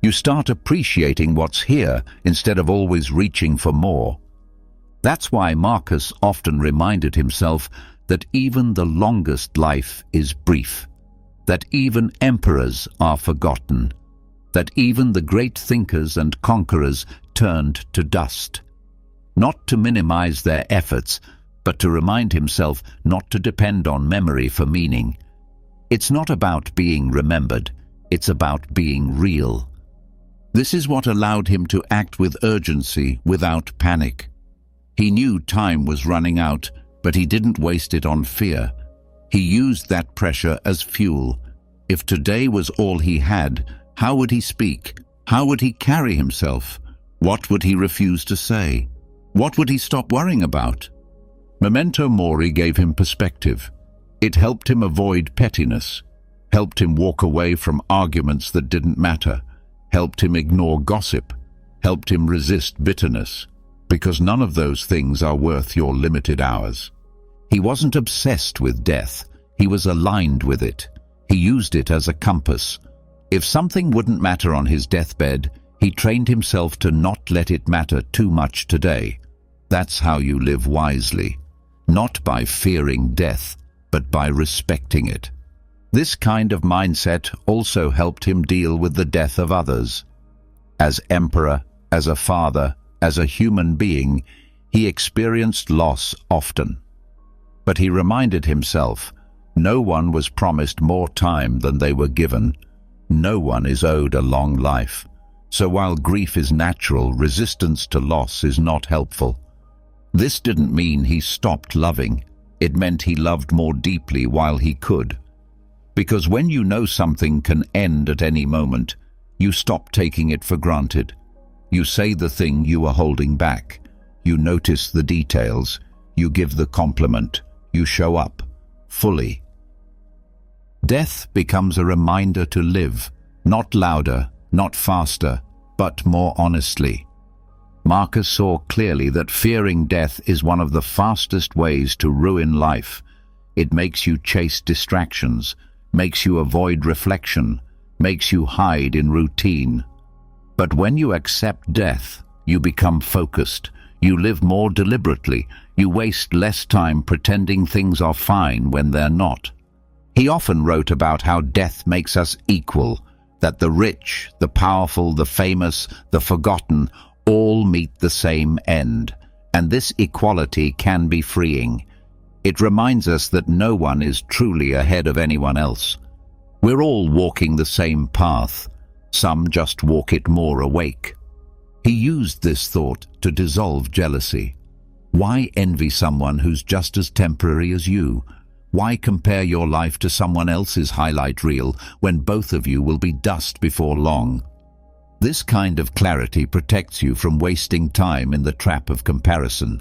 You start appreciating what's here instead of always reaching for more. That's why Marcus often reminded himself that even the longest life is brief, that even emperors are forgotten, that even the great thinkers and conquerors turned to dust. Not to minimize their efforts, but to remind himself not to depend on memory for meaning. It's not about being remembered, it's about being real. This is what allowed him to act with urgency without panic. He knew time was running out, but he didn't waste it on fear. He used that pressure as fuel. If today was all he had, how would he speak? How would he carry himself? What would he refuse to say? What would he stop worrying about? Memento mori gave him perspective. It helped him avoid pettiness, helped him walk away from arguments that didn't matter, helped him ignore gossip, helped him resist bitterness, because none of those things are worth your limited hours. He wasn't obsessed with death. He was aligned with it. He used it as a compass. If something wouldn't matter on his deathbed, he trained himself to not let it matter too much today. That's how you live wisely, not by fearing death, but by respecting it. This kind of mindset also helped him deal with the death of others. As emperor, as a father, as a human being, he experienced loss often. But he reminded himself, no one was promised more time than they were given. No one is owed a long life. So while grief is natural, resistance to loss is not helpful. This didn't mean he stopped loving. It meant he loved more deeply while he could. Because when you know something can end at any moment, you stop taking it for granted. You say the thing you are holding back. You notice the details. You give the compliment. You show up fully. Death becomes a reminder to live, not louder, not faster, but more honestly. Marcus saw clearly that fearing death is one of the fastest ways to ruin life. It makes you chase distractions, makes you avoid reflection, makes you hide in routine. But when you accept death, you become focused. You live more deliberately. You waste less time pretending things are fine when they're not. He often wrote about how death makes us equal, that the rich, the powerful, the famous, the forgotten, all meet the same end. And this equality can be freeing. It reminds us that no one is truly ahead of anyone else. We're all walking the same path. Some just walk it more awake. He used this thought to dissolve jealousy. Why envy someone who's just as temporary as you? Why compare your life to someone else's highlight reel when both of you will be dust before long? This kind of clarity protects you from wasting time in the trap of comparison.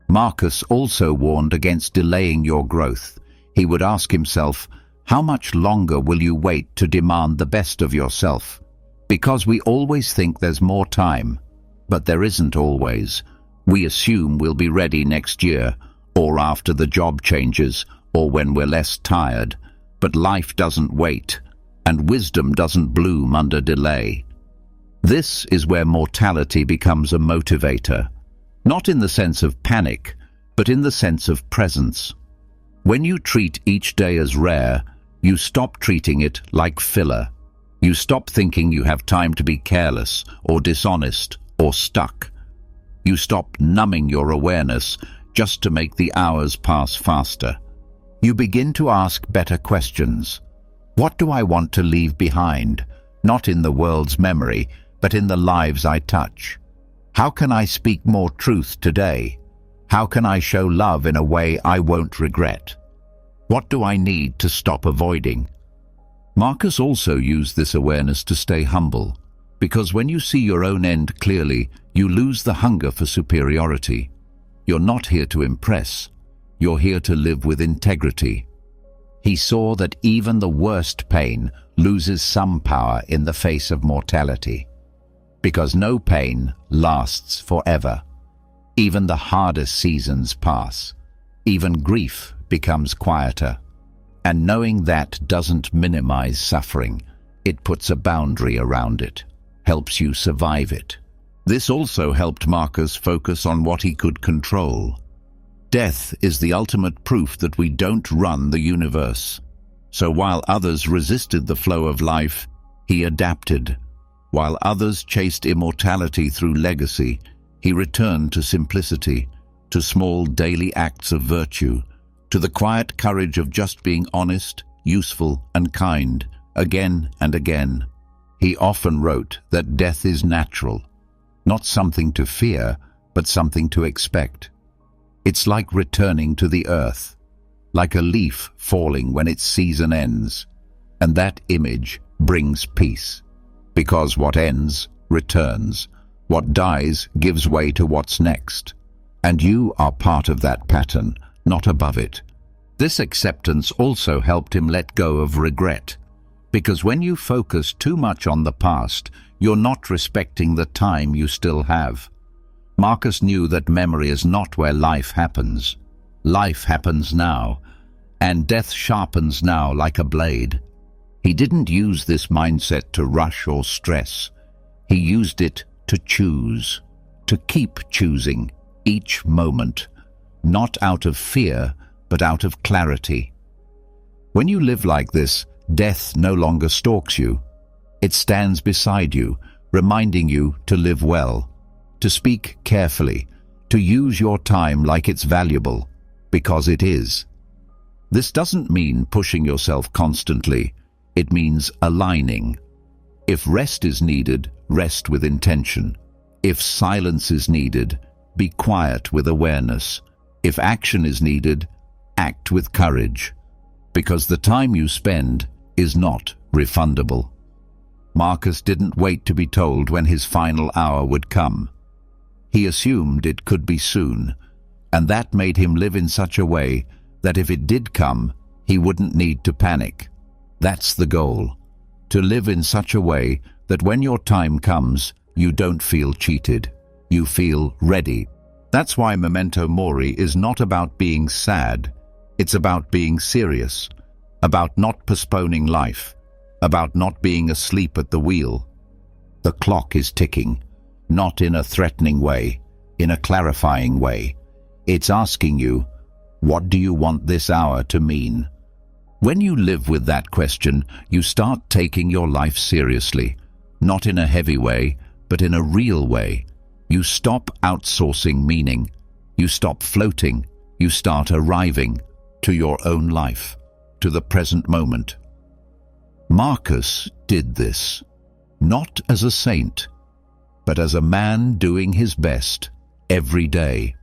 Marcus also warned against delaying your growth. He would ask himself, how much longer will you wait to demand the best of yourself? Because we always think there's more time, but there isn't always. We assume we'll be ready next year, or after the job changes, or when we're less tired. But life doesn't wait, and wisdom doesn't bloom under delay. This is where mortality becomes a motivator, not in the sense of panic, but in the sense of presence. When you treat each day as rare, you stop treating it like filler. You stop thinking you have time to be careless or dishonest or stuck. You stop numbing your awareness just to make the hours pass faster. You begin to ask better questions. What do I want to leave behind? Not in the world's memory, but in the lives I touch. How can I speak more truth today? How can I show love in a way I won't regret? What do I need to stop avoiding? Marcus also used this awareness to stay humble, because when you see your own end clearly, you lose the hunger for superiority. You're not here to impress. You're here to live with integrity. He saw that even the worst pain loses some power in the face of mortality, because no pain lasts forever. Even the hardest seasons pass. Even grief becomes quieter. And knowing that doesn't minimize suffering. It puts a boundary around it, helps you survive it. This also helped Marcus focus on what he could control. Death is the ultimate proof that we don't run the universe. So while others resisted the flow of life, he adapted. While others chased immortality through legacy, he returned to simplicity, to small daily acts of virtue, to the quiet courage of just being honest, useful, and kind, again and again. He often wrote that death is natural, not something to fear, but something to expect. It's like returning to the earth, like a leaf falling when its season ends, and that image brings peace. Because what ends returns, what dies gives way to what's next, and you are part of that pattern, not above it. This acceptance also helped him let go of regret, because when you focus too much on the past, you're not respecting the time you still have. Marcus knew that memory is not where life happens. Life happens now, and death sharpens now like a blade. He didn't use this mindset to rush or stress. He used it to choose, to keep choosing each moment, not out of fear, but out of clarity. When you live like this, death no longer stalks you. It stands beside you, reminding you to live well, to speak carefully, to use your time like it's valuable, because it is. This doesn't mean pushing yourself constantly. It means aligning. If rest is needed, rest with intention. If silence is needed, be quiet with awareness. If action is needed, act with courage. Because the time you spend is not refundable. Marcus didn't wait to be told when his final hour would come. He assumed it could be soon, and that made him live in such a way that if it did come, he wouldn't need to panic. That's the goal, to live in such a way that when your time comes, you don't feel cheated. You feel ready. That's why Memento Mori is not about being sad. It's about being serious, about not postponing life, about not being asleep at the wheel. The clock is ticking, not in a threatening way, in a clarifying way. It's asking you, what do you want this hour to mean? When you live with that question, you start taking your life seriously, not in a heavy way, but in a real way. You stop outsourcing meaning. You stop floating. You start arriving to your own life, to the present moment. Marcus did this, not as a saint, but as a man doing his best every day,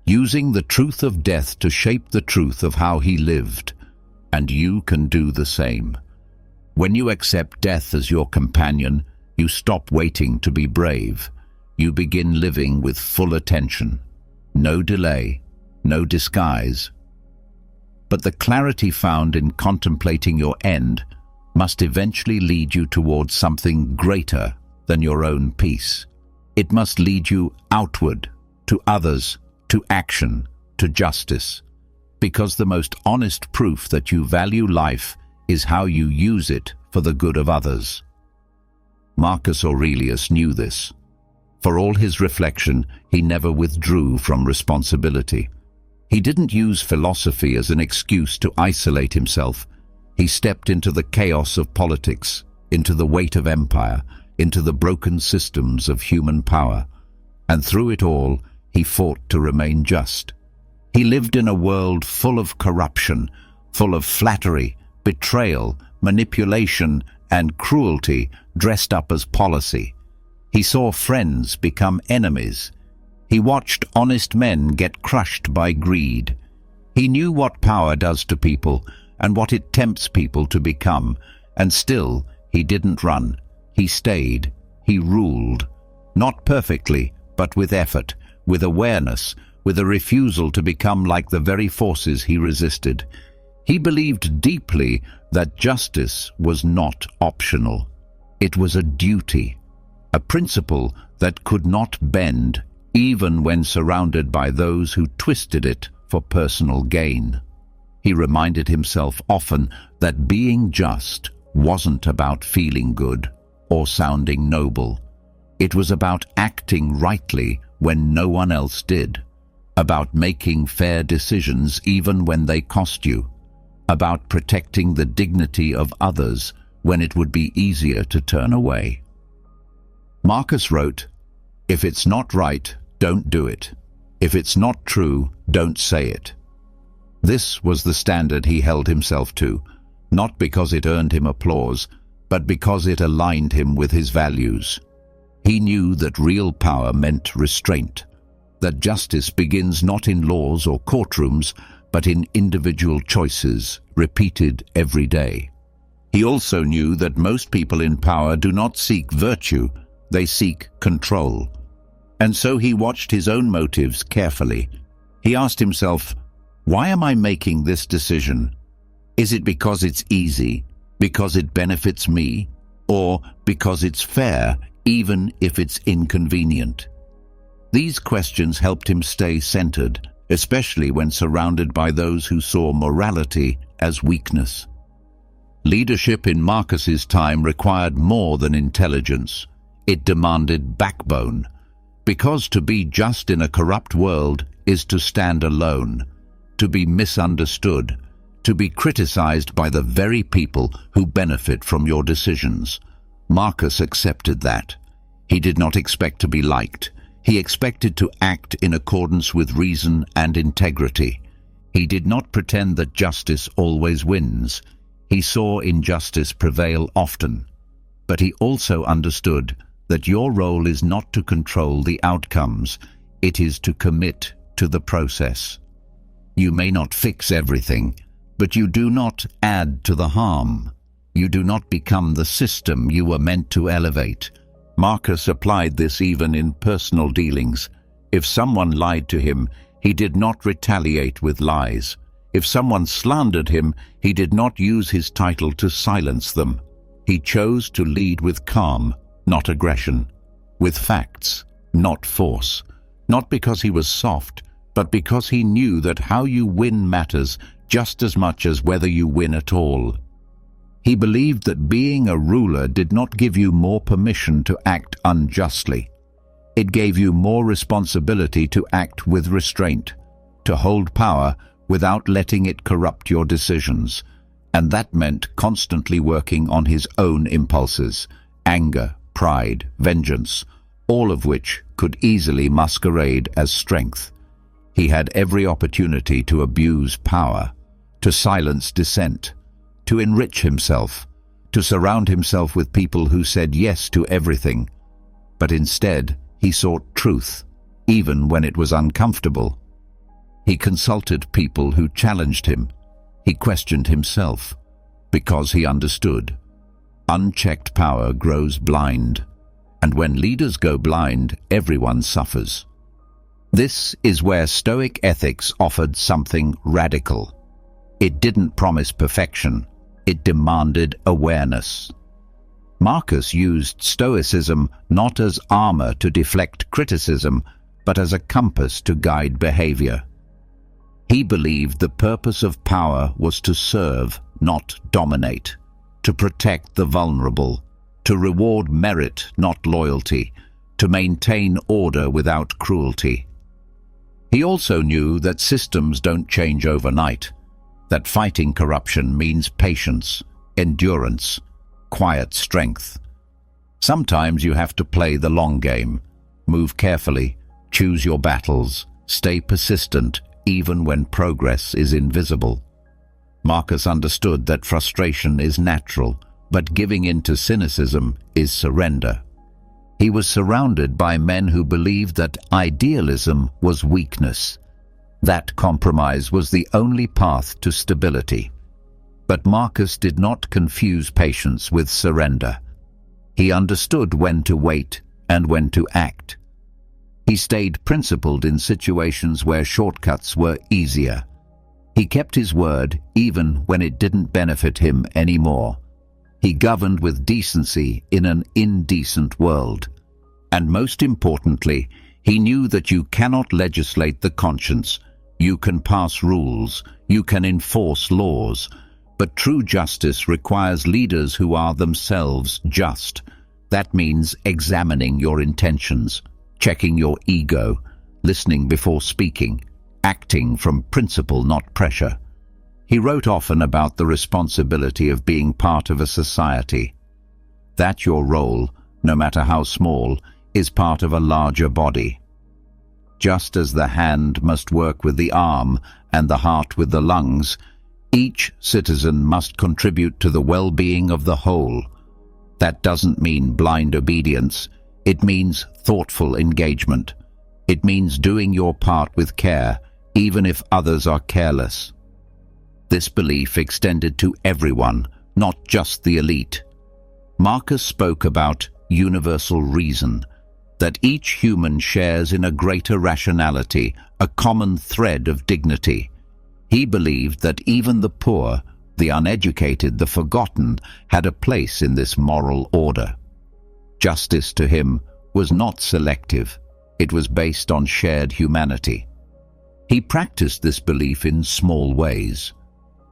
using the truth of death to shape the truth of how he lived. And you can do the same. When you accept death as your companion, you stop waiting to be brave. You begin living with full attention. No delay, no disguise. But the clarity found in contemplating your end must eventually lead you towards something greater than your own peace. It must lead you outward, to others, to action, to justice. Because the most honest proof that you value life is how you use it for the good of others. Marcus Aurelius knew this. For all his reflection, he never withdrew from responsibility. He didn't use philosophy as an excuse to isolate himself. He stepped into the chaos of politics, into the weight of empire, into the broken systems of human power. And through it all, he fought to remain just. He lived in a world full of corruption, full of flattery, betrayal, manipulation, and cruelty dressed up as policy. He saw friends become enemies. He watched honest men get crushed by greed. He knew what power does to people and what it tempts people to become, and still he didn't run. He stayed. He ruled. Not perfectly, but with effort, with awareness, with a refusal to become like the very forces he resisted. He believed deeply that justice was not optional. It was a duty, a principle that could not bend even when surrounded by those who twisted it for personal gain. He reminded himself often that being just wasn't about feeling good or sounding noble. It was about acting rightly when no one else did, about making fair decisions even when they cost you, about protecting the dignity of others when it would be easier to turn away. Marcus wrote, "If it's not right, don't do it. If it's not true, don't say it." This was the standard he held himself to, not because it earned him applause, but because it aligned him with his values. He knew that real power meant restraint, that justice begins not in laws or courtrooms, but in individual choices, repeated every day. He also knew that most people in power do not seek virtue, they seek control. And so he watched his own motives carefully. He asked himself, why am I making this decision? Is it because it's easy, because it benefits me, or because it's fair, even if it's inconvenient? These questions helped him stay centered, especially when surrounded by those who saw morality as weakness. Leadership in Marcus's time required more than intelligence. It demanded backbone, because to be just in a corrupt world is to stand alone, to be misunderstood, to be criticized by the very people who benefit from your decisions. Marcus accepted that. He did not expect to be liked. He expected to act in accordance with reason and integrity. He did not pretend that justice always wins. He saw injustice prevail often. But he also understood that your role is not to control the outcomes, it is to commit to the process. You may not fix everything, but you do not add to the harm. You do not become the system you were meant to elevate. Marcus applied this even in personal dealings. If someone lied to him, he did not retaliate with lies. If someone slandered him, he did not use his title to silence them. He chose to lead with calm, not aggression, with facts, not force. Not because he was soft, but because he knew that how you win matters just as much as whether you win at all. He believed that being a ruler did not give you more permission to act unjustly. It gave you more responsibility to act with restraint, to hold power without letting it corrupt your decisions. And that meant constantly working on his own impulses, anger, pride, vengeance, all of which could easily masquerade as strength. He had every opportunity to abuse power, to silence dissent, to enrich himself, to surround himself with people who said yes to everything. But instead, he sought truth, even when it was uncomfortable. He consulted people who challenged him. He questioned himself, because he understood. Unchecked power grows blind, and when leaders go blind, everyone suffers. This is where Stoic ethics offered something radical. It didn't promise perfection, it demanded awareness. Marcus used Stoicism not as armor to deflect criticism, but as a compass to guide behavior. He believed the purpose of power was to serve, not dominate, to protect the vulnerable, to reward merit, not loyalty, to maintain order without cruelty. He also knew that systems don't change overnight, that fighting corruption means patience, endurance, quiet strength. Sometimes you have to play the long game, move carefully, choose your battles, stay persistent, even when progress is invisible. Marcus understood that frustration is natural, but giving in to cynicism is surrender. He was surrounded by men who believed that idealism was weakness. That compromise was the only path to stability. But Marcus did not confuse patience with surrender. He understood when to wait and when to act. He stayed principled in situations where shortcuts were easier. He kept his word even when it didn't benefit him anymore. He governed with decency in an indecent world. And most importantly, he knew that you cannot legislate the conscience. You can pass rules, you can enforce laws, but true justice requires leaders who are themselves just. That means examining your intentions, checking your ego, listening before speaking, acting from principle, not pressure. He wrote often about the responsibility of being part of a society. That your role, no matter how small, is part of a larger body. Just as the hand must work with the arm and the heart with the lungs, each citizen must contribute to the well-being of the whole. That doesn't mean blind obedience. It means thoughtful engagement. It means doing your part with care, even if others are careless. This belief extended to everyone, not just the elite. Marcus spoke about universal reason, that each human shares in a greater rationality, a common thread of dignity. He believed that even the poor, the uneducated, the forgotten, had a place in this moral order. Justice to him was not selective. It was based on shared humanity. He practiced this belief in small ways.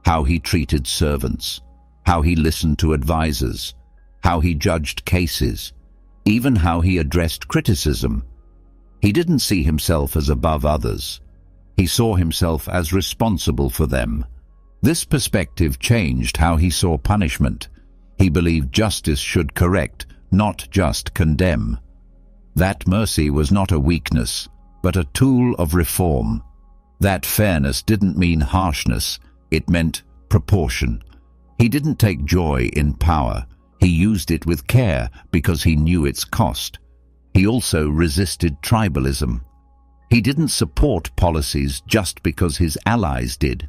How he treated servants, how he listened to advisors, how he judged cases, even how he addressed criticism. He didn't see himself as above others. He saw himself as responsible for them. This perspective changed how he saw punishment. He believed justice should correct, not just condemn. That mercy was not a weakness, but a tool of reform. That fairness didn't mean harshness, it meant proportion. He didn't take joy in power. He used it with care because he knew its cost. He also resisted tribalism. He didn't support policies just because his allies did.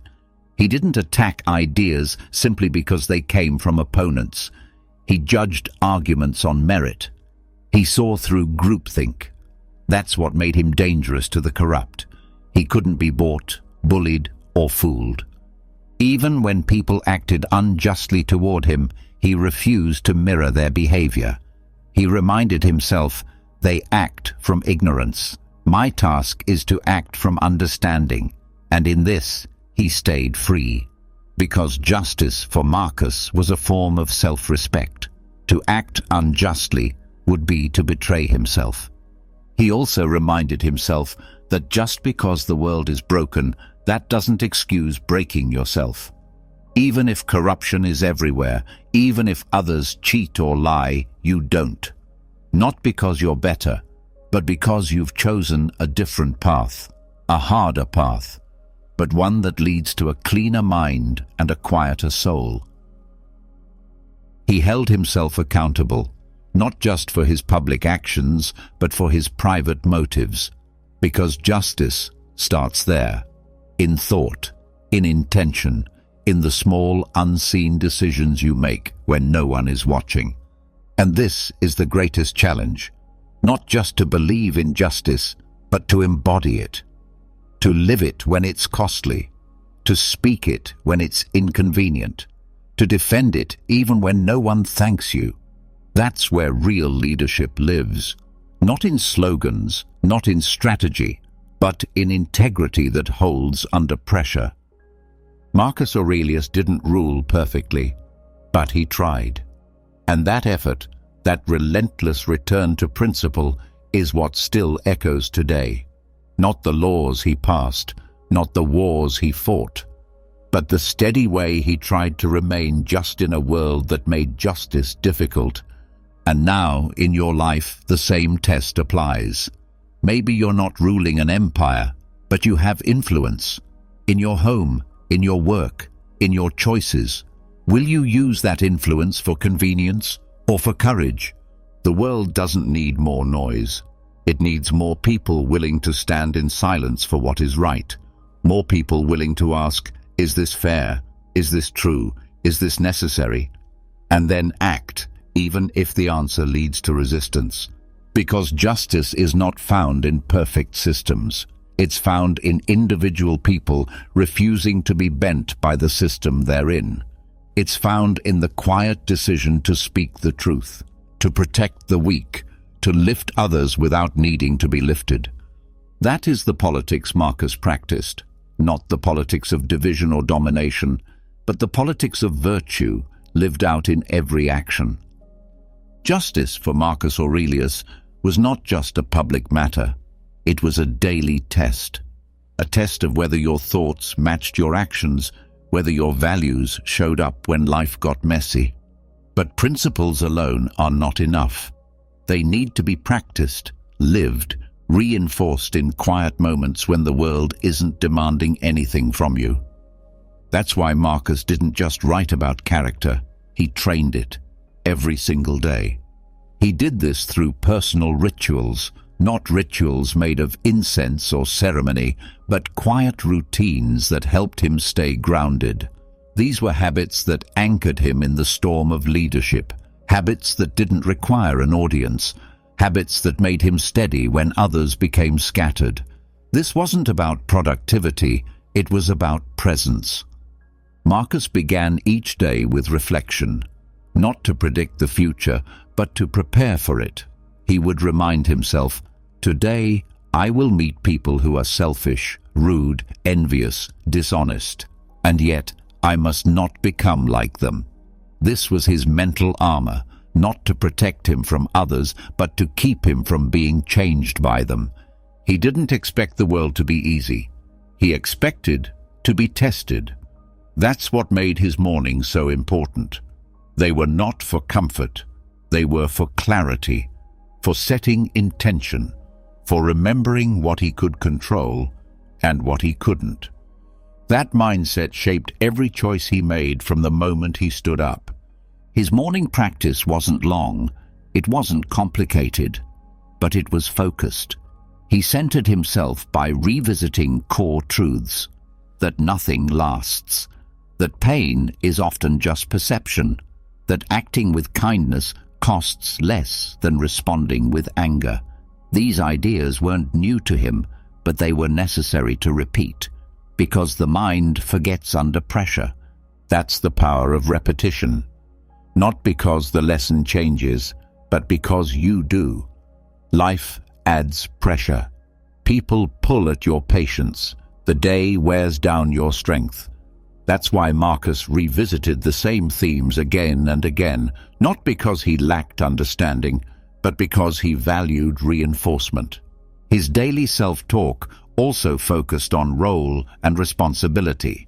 He didn't attack ideas simply because they came from opponents. He judged arguments on merit. He saw through groupthink. That's what made him dangerous to the corrupt. He couldn't be bought, bullied, or fooled. Even when people acted unjustly toward him, he refused to mirror their behavior. He reminded himself, they act from ignorance. My task is to act from understanding, and in this, he stayed free. Because justice for Marcus was a form of self-respect. To act unjustly would be to betray himself. He also reminded himself that just because the world is broken, that doesn't excuse breaking yourself. Even if corruption is everywhere, even if others cheat or lie, you don't. Not because you're better, but because you've chosen a different path, a harder path, but one that leads to a cleaner mind and a quieter soul. He held himself accountable, not just for his public actions, but for his private motives, because justice starts there, in thought, in intention, in the small, unseen decisions you make when no one is watching. And this is the greatest challenge, not just to believe in justice, but to embody it, to live it when it's costly, to speak it when it's inconvenient, to defend it even when no one thanks you. That's where real leadership lives, not in slogans, not in strategy, but in integrity that holds under pressure. Marcus Aurelius didn't rule perfectly, but he tried. And that effort, that relentless return to principle, is what still echoes today. Not the laws he passed, not the wars he fought, but the steady way he tried to remain just in a world that made justice difficult. And now, in your life, the same test applies. Maybe you're not ruling an empire, but you have influence. In your home, in your work, in your choices. Will you use that influence for convenience or for courage? The world doesn't need more noise. It needs more people willing to stand in silence for what is right. More people willing to ask, is this fair? Is this true? Is this necessary? And then act, even if the answer leads to resistance. Because justice is not found in perfect systems. It's found in individual people refusing to be bent by the system they're in. It's found in the quiet decision to speak the truth, to protect the weak, to lift others without needing to be lifted. That is the politics Marcus practiced, not the politics of division or domination, but the politics of virtue lived out in every action. Justice for Marcus Aurelius was not just a public matter. It was a daily test, a test of whether your thoughts matched your actions, whether your values showed up when life got messy. But principles alone are not enough. They need to be practiced, lived, reinforced in quiet moments when the world isn't demanding anything from you. That's why Marcus didn't just write about character, he trained it every single day. He did this through personal rituals, not rituals made of incense or ceremony, but quiet routines that helped him stay grounded. These were habits that anchored him in the storm of leadership, habits that didn't require an audience, habits that made him steady when others became scattered. This wasn't about productivity, it was about presence. Marcus began each day with reflection, not to predict the future, but to prepare for it. He would remind himself, today I will meet people who are selfish, rude, envious, dishonest, and yet I must not become like them. This was his mental armor, not to protect him from others, but to keep him from being changed by them. He didn't expect the world to be easy. He expected to be tested. That's what made his mornings so important. They were not for comfort. They were for clarity, for setting intention, for remembering what he could control and what he couldn't. That mindset shaped every choice he made from the moment he stood up. His morning practice wasn't long, it wasn't complicated, but it was focused. He centered himself by revisiting core truths. that nothing lasts, that pain is often just perception, that acting with kindness costs less than responding with anger. These ideas weren't new to him, but they were necessary to repeat, because the mind forgets under pressure. That's the power of repetition. Not because the lesson changes, but because you do. Life adds pressure. People pull at your patience. The day wears down your strength. That's why Marcus revisited the same themes again and again, not because he lacked understanding, but because he valued reinforcement. His daily self-talk also focused on role and responsibility.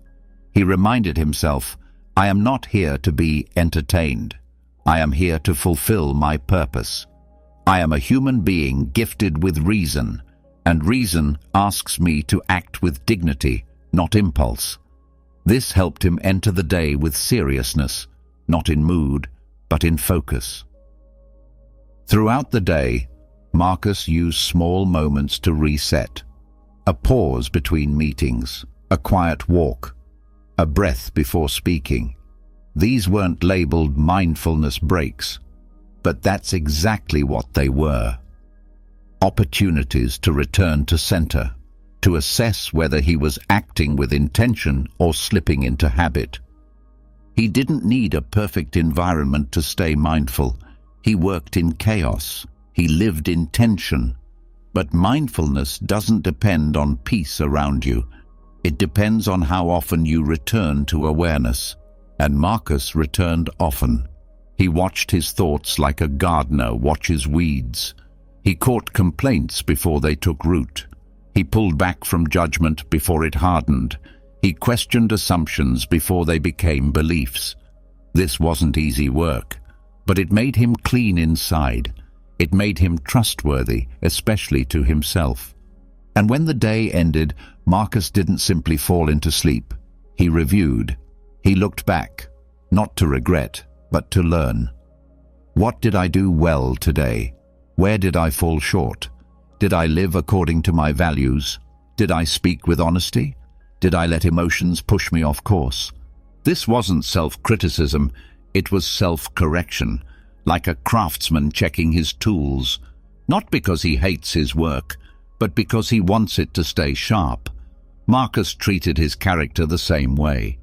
He reminded himself, "I am not here to be entertained. I am here to fulfill my purpose. I am a human being gifted with reason, and reason asks me to act with dignity, not impulse." This helped him enter the day with seriousness, not in mood, but in focus. Throughout the day, Marcus used small moments to reset. A pause between meetings, a quiet walk, a breath before speaking. These weren't labeled mindfulness breaks, but that's exactly what they were. Opportunities to return to center, to assess whether he was acting with intention or slipping into habit. He didn't need a perfect environment to stay mindful. He worked in chaos. He lived in tension. But mindfulness doesn't depend on peace around you. It depends on how often you return to awareness. And Marcus returned often. He watched his thoughts like a gardener watches weeds. He caught complaints before they took root. He pulled back from judgment before it hardened. He questioned assumptions before they became beliefs. This wasn't easy work, but it made him clean inside. It made him trustworthy, especially to himself. And when the day ended, Marcus didn't simply fall into sleep. He reviewed. He looked back, not to regret, but to learn. What did I do well today? Where did I fall short? Did I live according to my values? Did I speak with honesty? Did I let emotions push me off course? This wasn't self-criticism, it was self-correction, like a craftsman checking his tools, not because he hates his work, but because he wants it to stay sharp. Marcus treated his character the same way,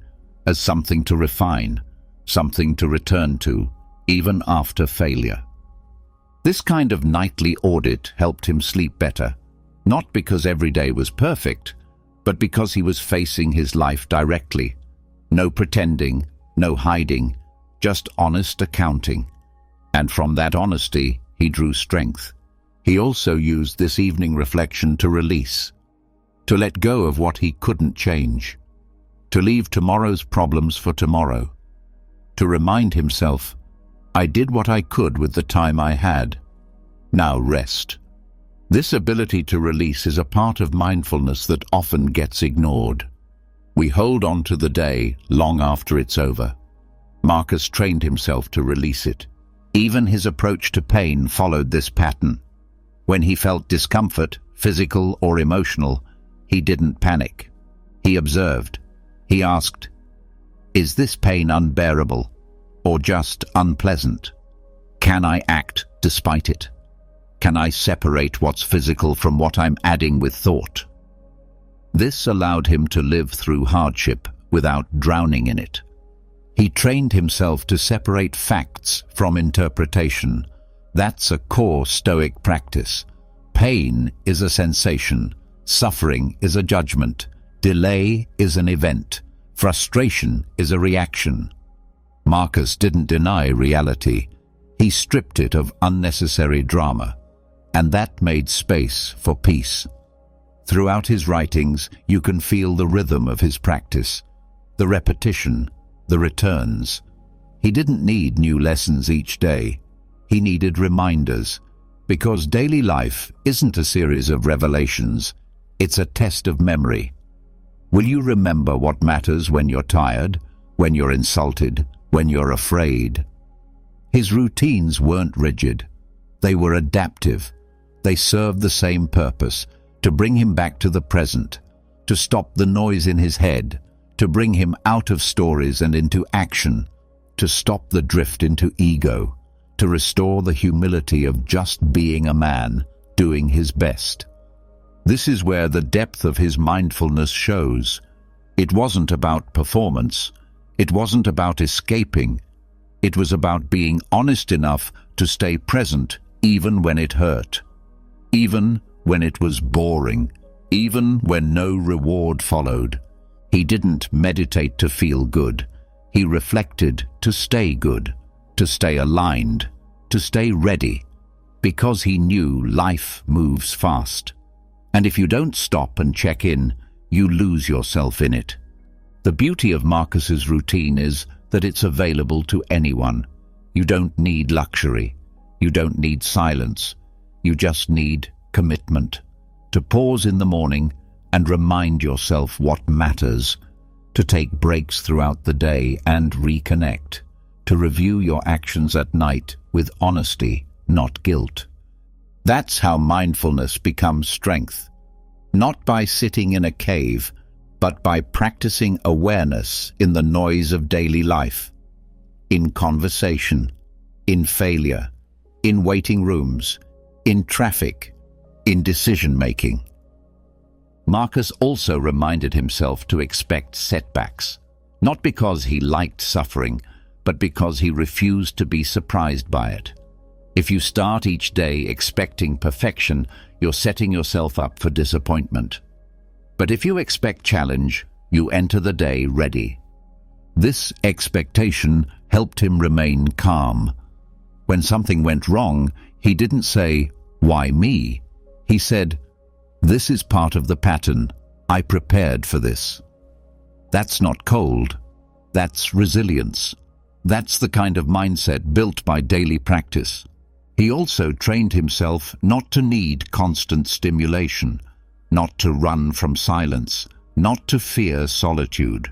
as something to refine, something to return to, even after failure. This kind of nightly audit helped him sleep better, not because every day was perfect, but because he was facing his life directly. No pretending, no hiding, just honest accounting. And from that honesty, he drew strength. He also used this evening reflection to release, to let go of what he couldn't change, to leave tomorrow's problems for tomorrow, to remind himself, "I did what I could with the time I had. Now rest." This ability to release is a part of mindfulness that often gets ignored. We hold on to the day long after it's over. Marcus trained himself to release it. Even his approach to pain followed this pattern. When he felt discomfort, physical or emotional, he didn't panic. He observed. He asked, "Is this pain unbearable or just unpleasant? Can I act despite it? Can I separate what's physical from what I'm adding with thought?" This allowed him to live through hardship without drowning in it. He trained himself to separate facts from interpretation. That's a core Stoic practice. Pain is a sensation. Suffering is a judgment. Delay is an event. Frustration is a reaction. Marcus didn't deny reality. He stripped it of unnecessary drama, and that made space for peace. Throughout his writings, you can feel the rhythm of his practice, the repetition, the returns. He didn't need new lessons each day. He needed reminders, because daily life isn't a series of revelations. It's a test of memory. Will you remember what matters when you're tired, when you're insulted, when you're afraid? His routines weren't rigid. They were adaptive. They served the same purpose, to bring him back to the present, to stop the noise in his head, to bring him out of stories and into action, to stop the drift into ego, to restore the humility of just being a man, doing his best. This is where the depth of his mindfulness shows. It wasn't about performance. It wasn't about escaping. It was about being honest enough to stay present even when it hurt, even when it was boring, even when no reward followed. He didn't meditate to feel good. He reflected to stay good, to stay aligned, to stay ready, because he knew life moves fast. And if you don't stop and check in, you lose yourself in it. The beauty of Marcus's routine is that it's available to anyone. You don't need luxury. You don't need silence. You just need commitment. To pause in the morning and remind yourself what matters. To take breaks throughout the day and reconnect. To review your actions at night with honesty, not guilt. That's how mindfulness becomes strength. Not by sitting in a cave, but by practicing awareness in the noise of daily life. In conversation, in failure, in waiting rooms, in traffic, in decision-making. Marcus also reminded himself to expect setbacks, not because he liked suffering, but because he refused to be surprised by it. If you start each day expecting perfection, you're setting yourself up for disappointment. But if you expect challenge, you enter the day ready. This expectation helped him remain calm. When something went wrong, he didn't say, "Why me?" He said, "This is part of the pattern. I prepared for this." That's not cold. That's resilience. That's the kind of mindset built by daily practice. He also trained himself not to need constant stimulation, not to run from silence, not to fear solitude.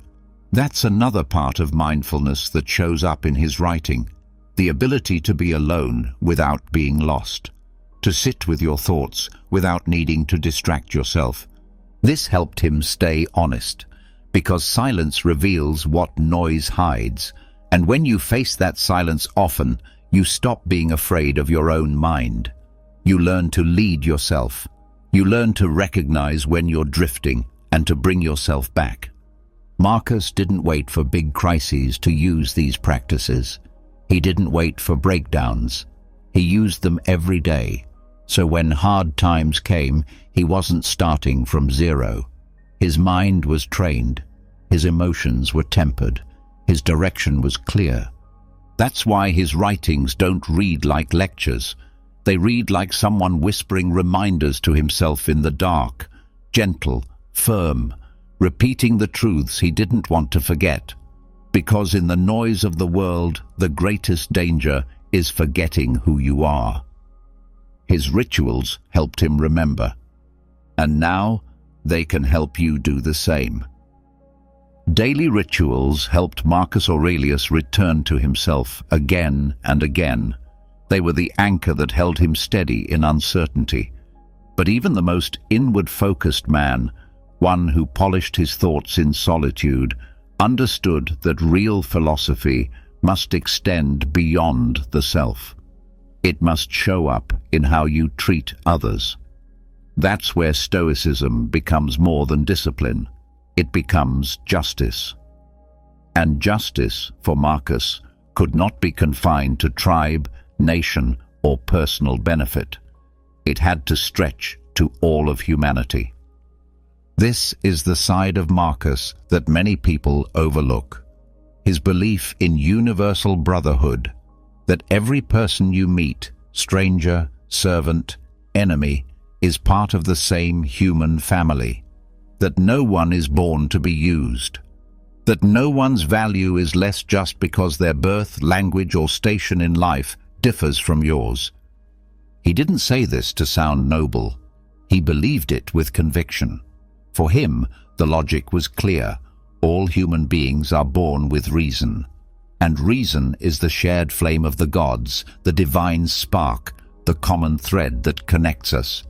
That's another part of mindfulness that shows up in his writing, the ability to be alone without being lost, to sit with your thoughts without needing to distract yourself. This helped him stay honest, because silence reveals what noise hides, and when you face that silence often, you stop being afraid of your own mind. You learn to lead yourself. You learn to recognize when you're drifting and to bring yourself back. Marcus didn't wait for big crises to use these practices. He didn't wait for breakdowns. He used them every day. So when hard times came, he wasn't starting from zero. His mind was trained. His emotions were tempered. His direction was clear. That's why his writings don't read like lectures. They read like someone whispering reminders to himself in the dark, gentle, firm, repeating the truths he didn't want to forget. Because in the noise of the world, the greatest danger is forgetting who you are. His rituals helped him remember. And now, they can help you do the same. Daily rituals helped Marcus Aurelius return to himself again and again. They were the anchor that held him steady in uncertainty. But even the most inward-focused man, one who polished his thoughts in solitude, understood that real philosophy must extend beyond the self. It must show up in how you treat others. That's where Stoicism becomes more than discipline. It becomes justice. And justice, for Marcus, could not be confined to tribe, nation, or personal benefit. It had to stretch to all of humanity. This is the side of Marcus that many people overlook. His belief in universal brotherhood, that every person you meet, stranger, servant, enemy, is part of the same human family. That no one is born to be used, that no one's value is less just because their birth, language, or station in life differs from yours. He didn't say this to sound noble. He believed it with conviction. For him, the logic was clear. All human beings are born with reason. And reason is the shared flame of the gods, the divine spark, the common thread that connects us.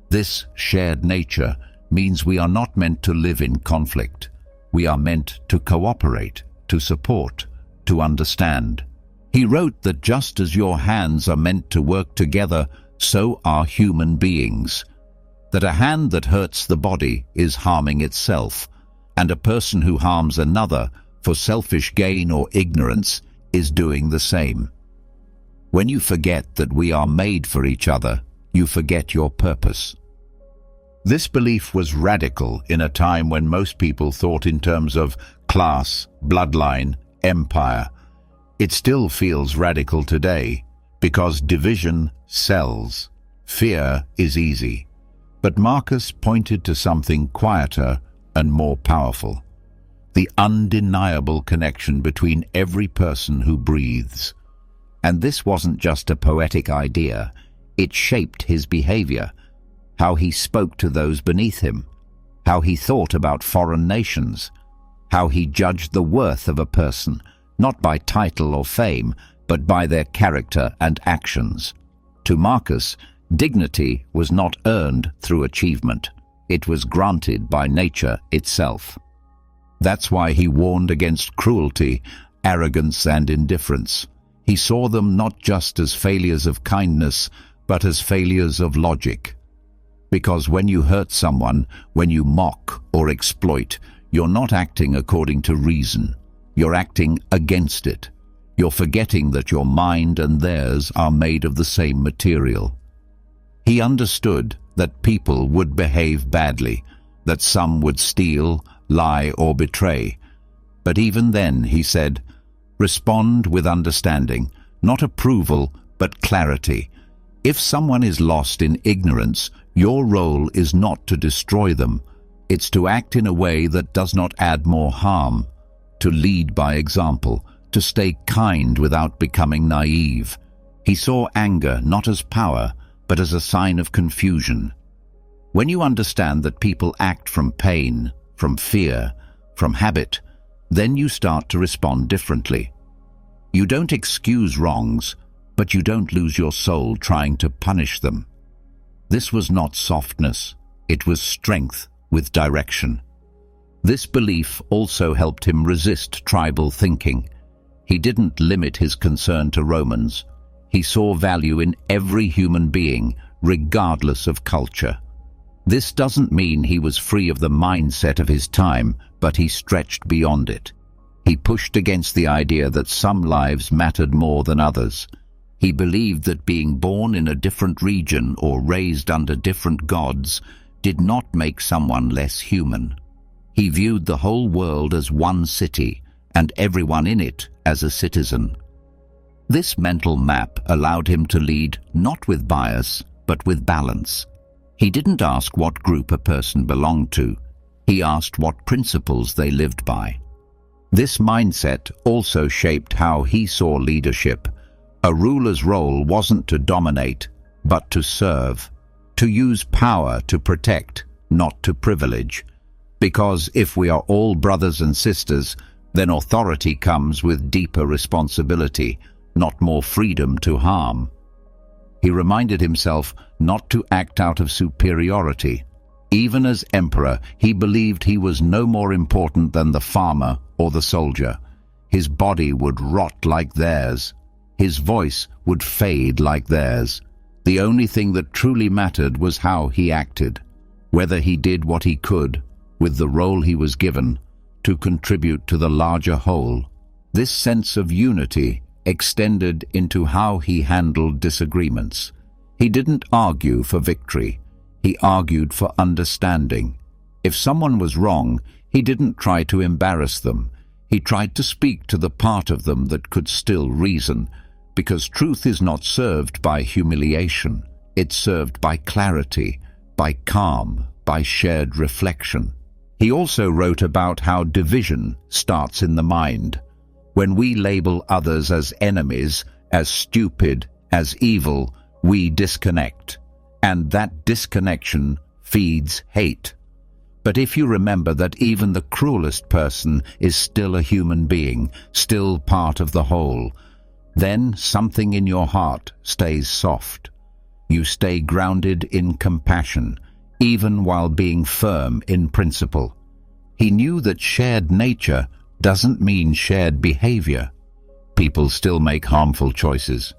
This shared nature means we are not meant to live in conflict. We are meant to cooperate, to support, to understand. He wrote that just as your hands are meant to work together, so are human beings. That a hand that hurts the body is harming itself, and a person who harms another for selfish gain or ignorance is doing the same. When you forget that we are made for each other, you forget your purpose. This belief was radical in a time when most people thought in terms of class, bloodline, empire. It still feels radical today because division sells. Fear is easy. But Marcus pointed to something quieter and more powerful. The undeniable connection between every person who breathes. And this wasn't just a poetic idea. It shaped his behavior, how he spoke to those beneath him, how he thought about foreign nations, how he judged the worth of a person, not by title or fame, but by their character and actions. To Marcus, dignity was not earned through achievement. It was granted by nature itself. That's why he warned against cruelty, arrogance, and indifference. He saw them not just as failures of kindness, but as failures of logic. Because when you hurt someone, when you mock or exploit, you're not acting according to reason. You're acting against it. You're forgetting that your mind and theirs are made of the same material. He understood that people would behave badly, that some would steal, lie, or betray. But even then, he said, respond with understanding, not approval, but clarity. If someone is lost in ignorance, your role is not to destroy them. It's to act in a way that does not add more harm, to lead by example, to stay kind without becoming naive. He saw anger not as power, but as a sign of confusion. When you understand that people act from pain, from fear, from habit, then you start to respond differently. You don't excuse wrongs, but you don't lose your soul trying to punish them. This was not softness, it was strength with direction. This belief also helped him resist tribal thinking. He didn't limit his concern to Romans. He saw value in every human being, regardless of culture. This doesn't mean he was free of the mindset of his time, but he stretched beyond it. He pushed against the idea that some lives mattered more than others. He believed that being born in a different region or raised under different gods did not make someone less human. He viewed the whole world as one city, and everyone in it as a citizen. This mental map allowed him to lead not with bias, but with balance. He didn't ask what group a person belonged to. He asked what principles they lived by. This mindset also shaped how he saw leadership. A ruler's role wasn't to dominate, but to serve, to use power to protect, not to privilege. Because if we are all brothers and sisters, then authority comes with deeper responsibility, not more freedom to harm. He reminded himself not to act out of superiority. Even as emperor, he believed he was no more important than the farmer or the soldier. His body would rot like theirs. His voice would fade like theirs. The only thing that truly mattered was how he acted, whether he did what he could, with the role he was given, to contribute to the larger whole. This sense of unity extended into how he handled disagreements. He didn't argue for victory. He argued for understanding. If someone was wrong, he didn't try to embarrass them. He tried to speak to the part of them that could still reason, because truth is not served by humiliation. It's served by clarity, by calm, by shared reflection. He also wrote about how division starts in the mind. When we label others as enemies, as stupid, as evil, we disconnect. And that disconnection feeds hate. But if you remember that even the cruelest person is still a human being, still part of the whole, then something in your heart stays soft. You stay grounded in compassion, even while being firm in principle. He knew that shared nature doesn't mean shared behavior. People still make harmful choices,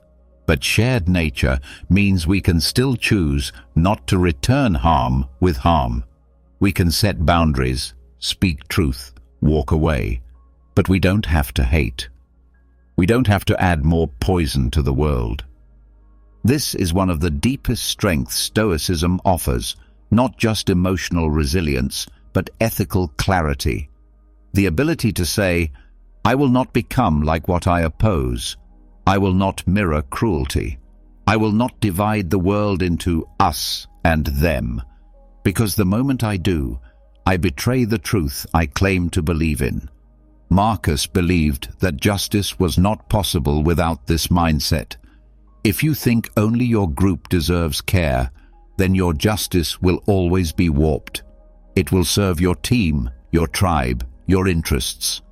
but shared nature means we can still choose not to return harm with harm. We can set boundaries, speak truth, walk away, but we don't have to hate. We don't have to add more poison to the world. This is one of the deepest strengths Stoicism offers, not just emotional resilience, but ethical clarity. The ability to say, I will not become like what I oppose. I will not mirror cruelty. I will not divide the world into us and them, because the moment I do, I betray the truth I claim to believe in. Marcus believed that justice was not possible without this mindset. If you think only your group deserves care, then your justice will always be warped. It will serve your team, your tribe, your interests,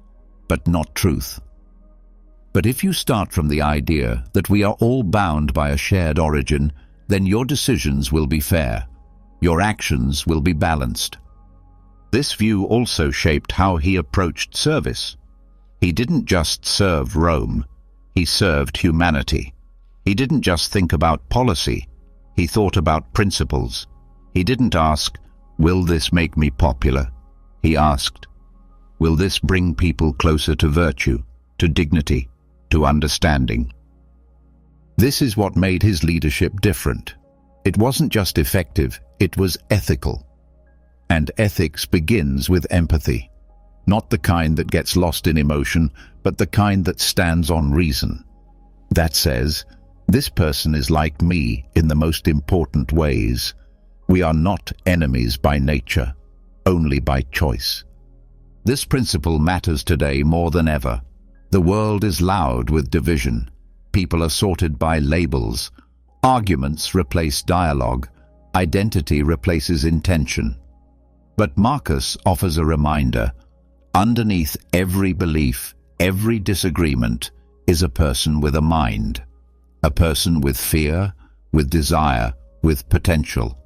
but not truth. But if you start from the idea that we are all bound by a shared origin, then your decisions will be fair. Your actions will be balanced. This view also shaped how he approached service. He didn't just serve Rome, he served humanity. He didn't just think about policy, he thought about principles. He didn't ask, will this make me popular? He asked, will this bring people closer to virtue, to dignity, to understanding? This is what made his leadership different. It wasn't just effective, it was ethical. And ethics begins with empathy. Not the kind that gets lost in emotion, but the kind that stands on reason. That says, this person is like me in the most important ways. We are not enemies by nature, only by choice. This principle matters today more than ever. The world is loud with division. People are sorted by labels. Arguments replace dialogue. Identity replaces intention. But Marcus offers a reminder. Underneath every belief, every disagreement, is a person with a mind. A person with fear, with desire, with potential.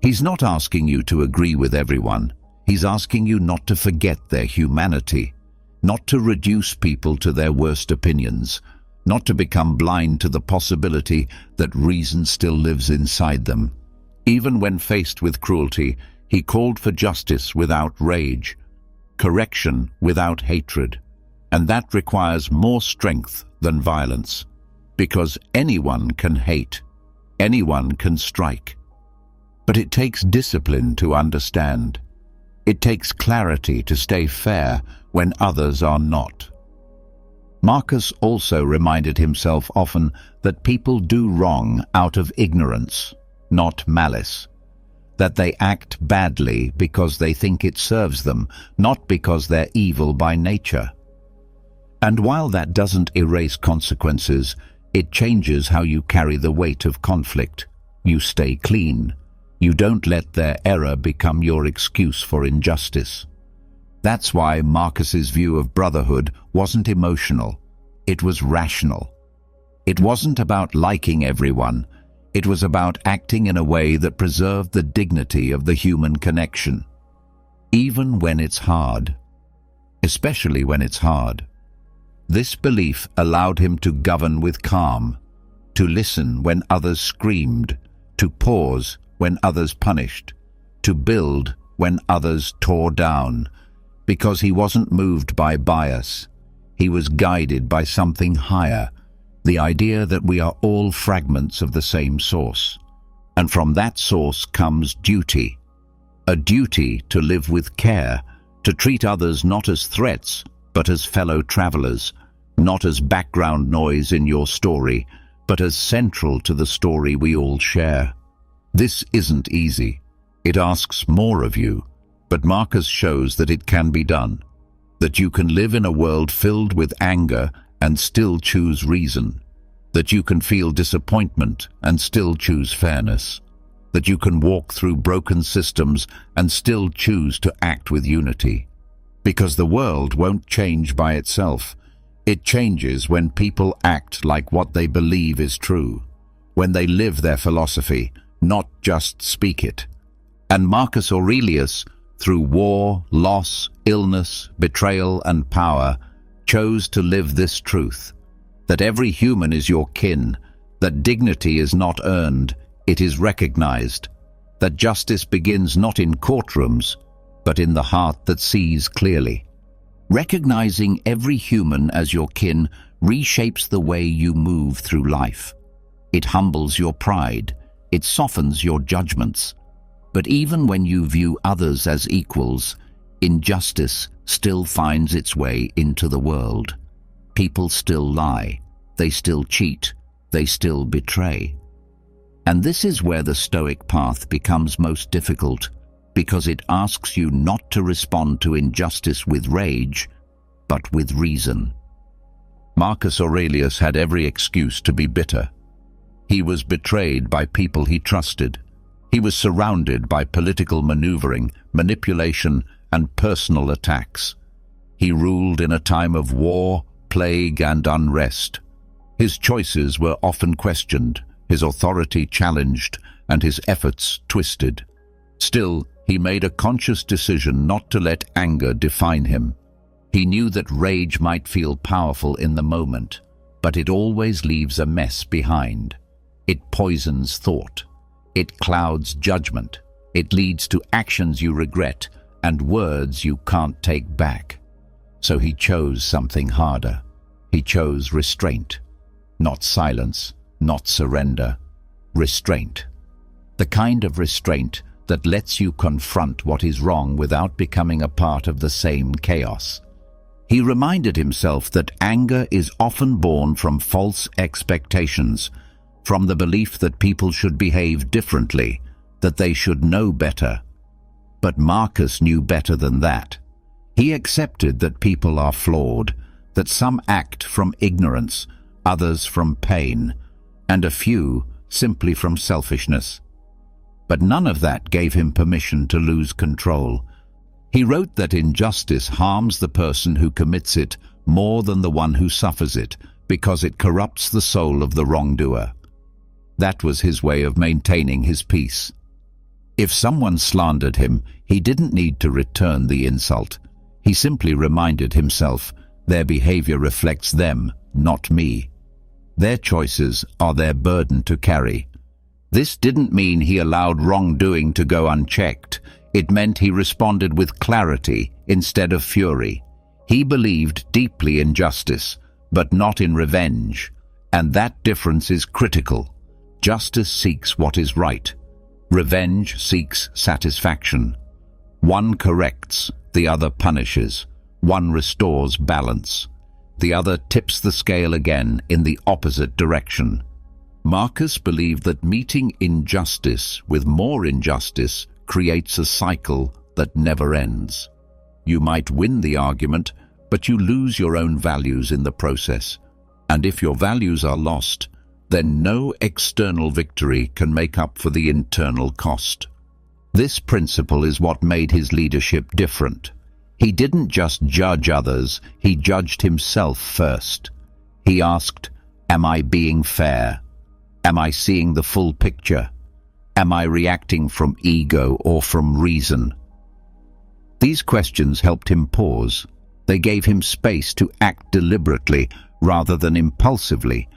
He's not asking you to agree with everyone. He's asking you not to forget their humanity, not to reduce people to their worst opinions, not to become blind to the possibility that reason still lives inside them. Even when faced with cruelty, he called for justice without rage, correction without hatred, and that requires more strength than violence, because anyone can hate, anyone can strike. But it takes discipline to understand. It takes clarity to stay fair when others are not. Marcus also reminded himself often that people do wrong out of ignorance, not malice. That they act badly because they think it serves them, not because they're evil by nature. And while that doesn't erase consequences, it changes how you carry the weight of conflict. You stay clean. You don't let their error become your excuse for injustice. That's why Marcus's view of brotherhood wasn't emotional. It was rational. It wasn't about liking everyone. It was about acting in a way that preserved the dignity of the human connection. Even when it's hard. Especially when it's hard. This belief allowed him to govern with calm, to listen when others screamed, to pause when others punished, to build when others tore down, because he wasn't moved by bias. He was guided by something higher, the idea that we are all fragments of the same source. And from that source comes duty. A duty to live with care, to treat others not as threats, but as fellow travelers, not as background noise in your story, but as central to the story we all share. This isn't easy. It asks more of you, but Marcus shows that it can be done, that you can live in a world filled with anger and still choose reason, that you can feel disappointment and still choose fairness, that you can walk through broken systems and still choose to act with unity. Because the world won't change by itself. It changes when people act like what they believe is true, when they live their philosophy, not just speak it. And Marcus Aurelius, through war, loss, illness, betrayal, and power, chose to live this truth, that every human is your kin, that dignity is not earned, it is recognized, that justice begins not in courtrooms, but in the heart that sees clearly. Recognizing every human as your kin reshapes the way you move through life. It humbles your pride, it softens your judgments. But even when you view others as equals, injustice still finds its way into the world. People still lie, they still cheat, they still betray. And this is where the Stoic path becomes most difficult, because it asks you not to respond to injustice with rage, but with reason. Marcus Aurelius had every excuse to be bitter. He was betrayed by people he trusted. He was surrounded by political maneuvering, manipulation, and personal attacks. He ruled in a time of war, plague, and unrest. His choices were often questioned, his authority challenged, and his efforts twisted. Still, he made a conscious decision not to let anger define him. He knew that rage might feel powerful in the moment, but it always leaves a mess behind. It poisons thought. It clouds judgment. It leads to actions you regret and words you can't take back. So he chose something harder. He chose restraint. Not silence, not surrender. Restraint. The kind of restraint that lets you confront what is wrong without becoming a part of the same chaos. He reminded himself that anger is often born from false expectations, from the belief that people should behave differently, that they should know better. But Marcus knew better than that. He accepted that people are flawed, that some act from ignorance, others from pain, and a few simply from selfishness. But none of that gave him permission to lose control. He wrote that injustice harms the person who commits it more than the one who suffers it, because it corrupts the soul of the wrongdoer. That was his way of maintaining his peace. If someone slandered him, he didn't need to return the insult. He simply reminded himself, their behavior reflects them, not me. Their choices are their burden to carry. This didn't mean he allowed wrongdoing to go unchecked. It meant he responded with clarity instead of fury. He believed deeply in justice, but not in revenge. And that difference is critical. Justice seeks what is right. Revenge seeks satisfaction. One corrects, the other punishes. One restores balance. The other tips the scale again in the opposite direction. Marcus believed that meeting injustice with more injustice creates a cycle that never ends. You might win the argument, but you lose your own values in the process. And if your values are lost, then no external victory can make up for the internal cost. This principle is what made his leadership different. He didn't just judge others, he judged himself first. He asked, "Am I being fair? Am I seeing the full picture? Am I reacting from ego or from reason?" These questions helped him pause. They gave him space to act deliberately rather than impulsively.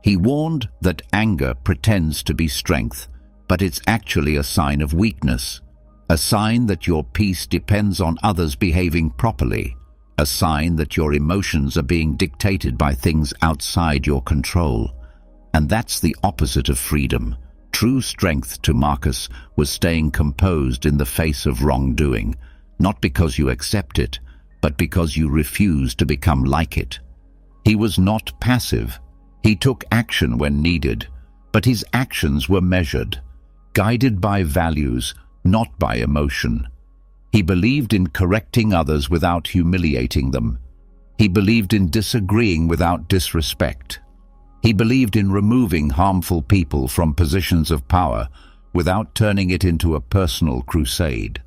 He warned that anger pretends to be strength, but it's actually a sign of weakness, a sign that your peace depends on others behaving properly, a sign that your emotions are being dictated by things outside your control. And that's the opposite of freedom. True strength to Marcus was staying composed in the face of wrongdoing, not because you accept it, but because you refuse to become like it. He was not passive. He took action when needed, but his actions were measured, guided by values, not by emotion. He believed in correcting others without humiliating them. He believed in disagreeing without disrespect. He believed in removing harmful people from positions of power without turning it into a personal crusade.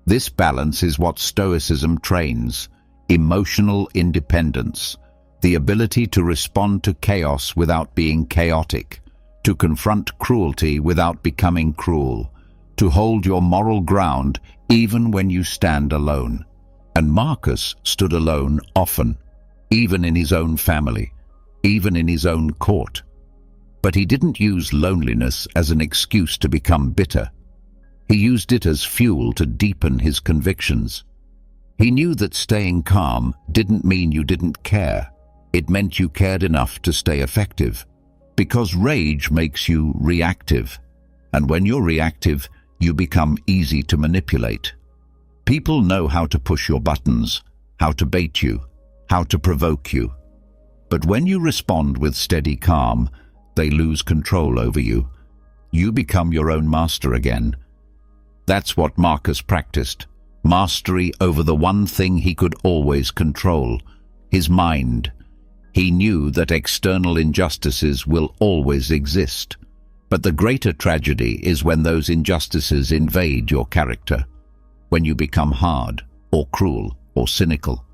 This balance is what Stoicism trains: emotional independence, the ability to respond to chaos without being chaotic, to confront cruelty without becoming cruel, to hold your moral ground even when you stand alone. And Marcus stood alone often, even in his own family, even in his own court. But he didn't use loneliness as an excuse to become bitter. He used it as fuel to deepen his convictions. He knew that staying calm didn't mean you didn't care. It meant you cared enough to stay effective. Because rage makes you reactive. And when you're reactive, you become easy to manipulate. People know how to push your buttons, how to bait you, how to provoke you. But when you respond with steady calm, they lose control over you. You become your own master again. That's what Marcus practiced. Mastery over the one thing he could always control, his mind. He knew that external injustices will always exist. But the greater tragedy is when those injustices invade your character, when you become hard, or cruel, or cynical.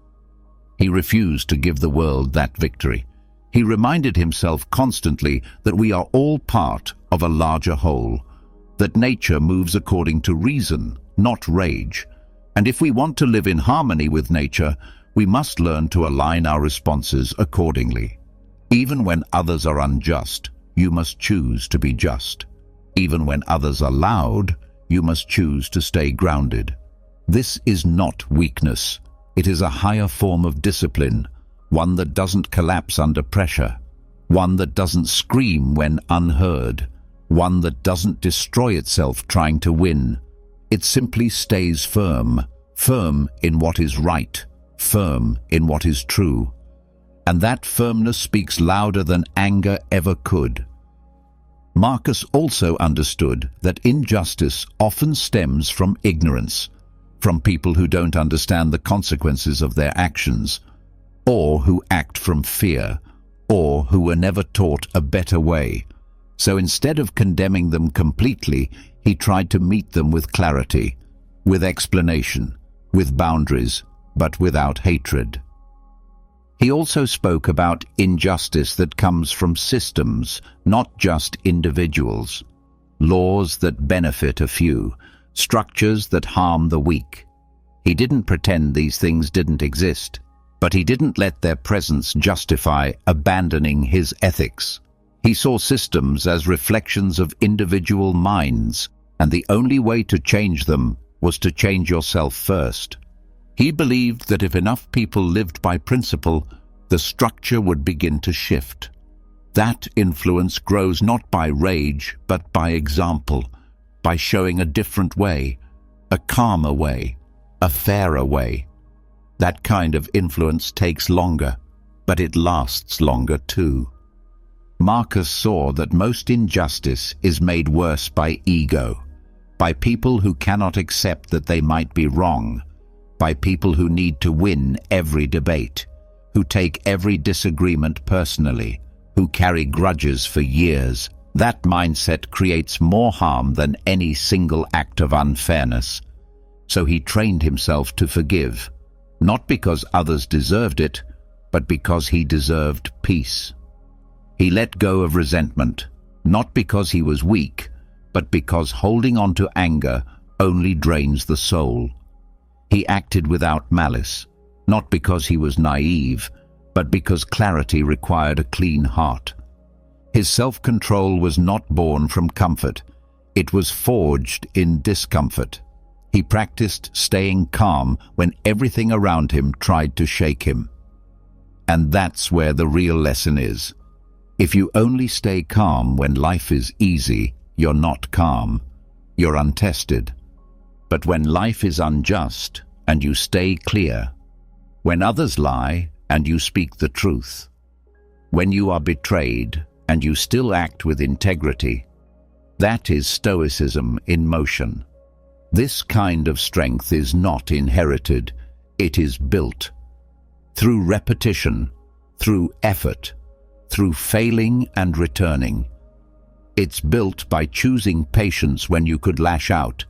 He refused to give the world that victory. He reminded himself constantly that we are all part of a larger whole, that nature moves according to reason, not rage. And if we want to live in harmony with nature, we must learn to align our responses accordingly. Even when others are unjust, you must choose to be just. Even when others are loud, you must choose to stay grounded. This is not weakness. It is a higher form of discipline, one that doesn't collapse under pressure, one that doesn't scream when unheard, one that doesn't destroy itself trying to win. It simply stays firm, firm in what is right, firm in what is true. And that firmness speaks louder than anger ever could. Marcus also understood that injustice often stems from ignorance, from people who don't understand the consequences of their actions, or who act from fear, or who were never taught a better way. So instead of condemning them completely, he tried to meet them with clarity, with explanation, with boundaries, but without hatred. He also spoke about injustice that comes from systems, not just individuals. Laws that benefit a few, structures that harm the weak. He didn't pretend these things didn't exist, but he didn't let their presence justify abandoning his ethics. He saw systems as reflections of individual minds, and the only way to change them was to change yourself first. He believed that if enough people lived by principle, the structure would begin to shift. That influence grows not by rage, but by example, by showing a different way, a calmer way, a fairer way. That kind of influence takes longer, but it lasts longer too. Marcus saw that most injustice is made worse by ego, by people who cannot accept that they might be wrong, by people who need to win every debate, who take every disagreement personally, who carry grudges for years. That mindset creates more harm than any single act of unfairness. So he trained himself to forgive, not because others deserved it, but because he deserved peace. He let go of resentment, not because he was weak, but because holding on to anger only drains the soul. He acted without malice, not because he was naive, but because clarity required a clean heart. His self-control was not born from comfort. It was forged in discomfort. He practiced staying calm when everything around him tried to shake him. And that's where the real lesson is. If you only stay calm when life is easy, you're not calm. You're untested. But when life is unjust and you stay clear, when others lie and you speak the truth, when you are betrayed and you still act with integrity, that is Stoicism in motion. This kind of strength is not inherited, it is built. Through repetition, through effort, through failing and returning. It's built by choosing patience when you could lash out,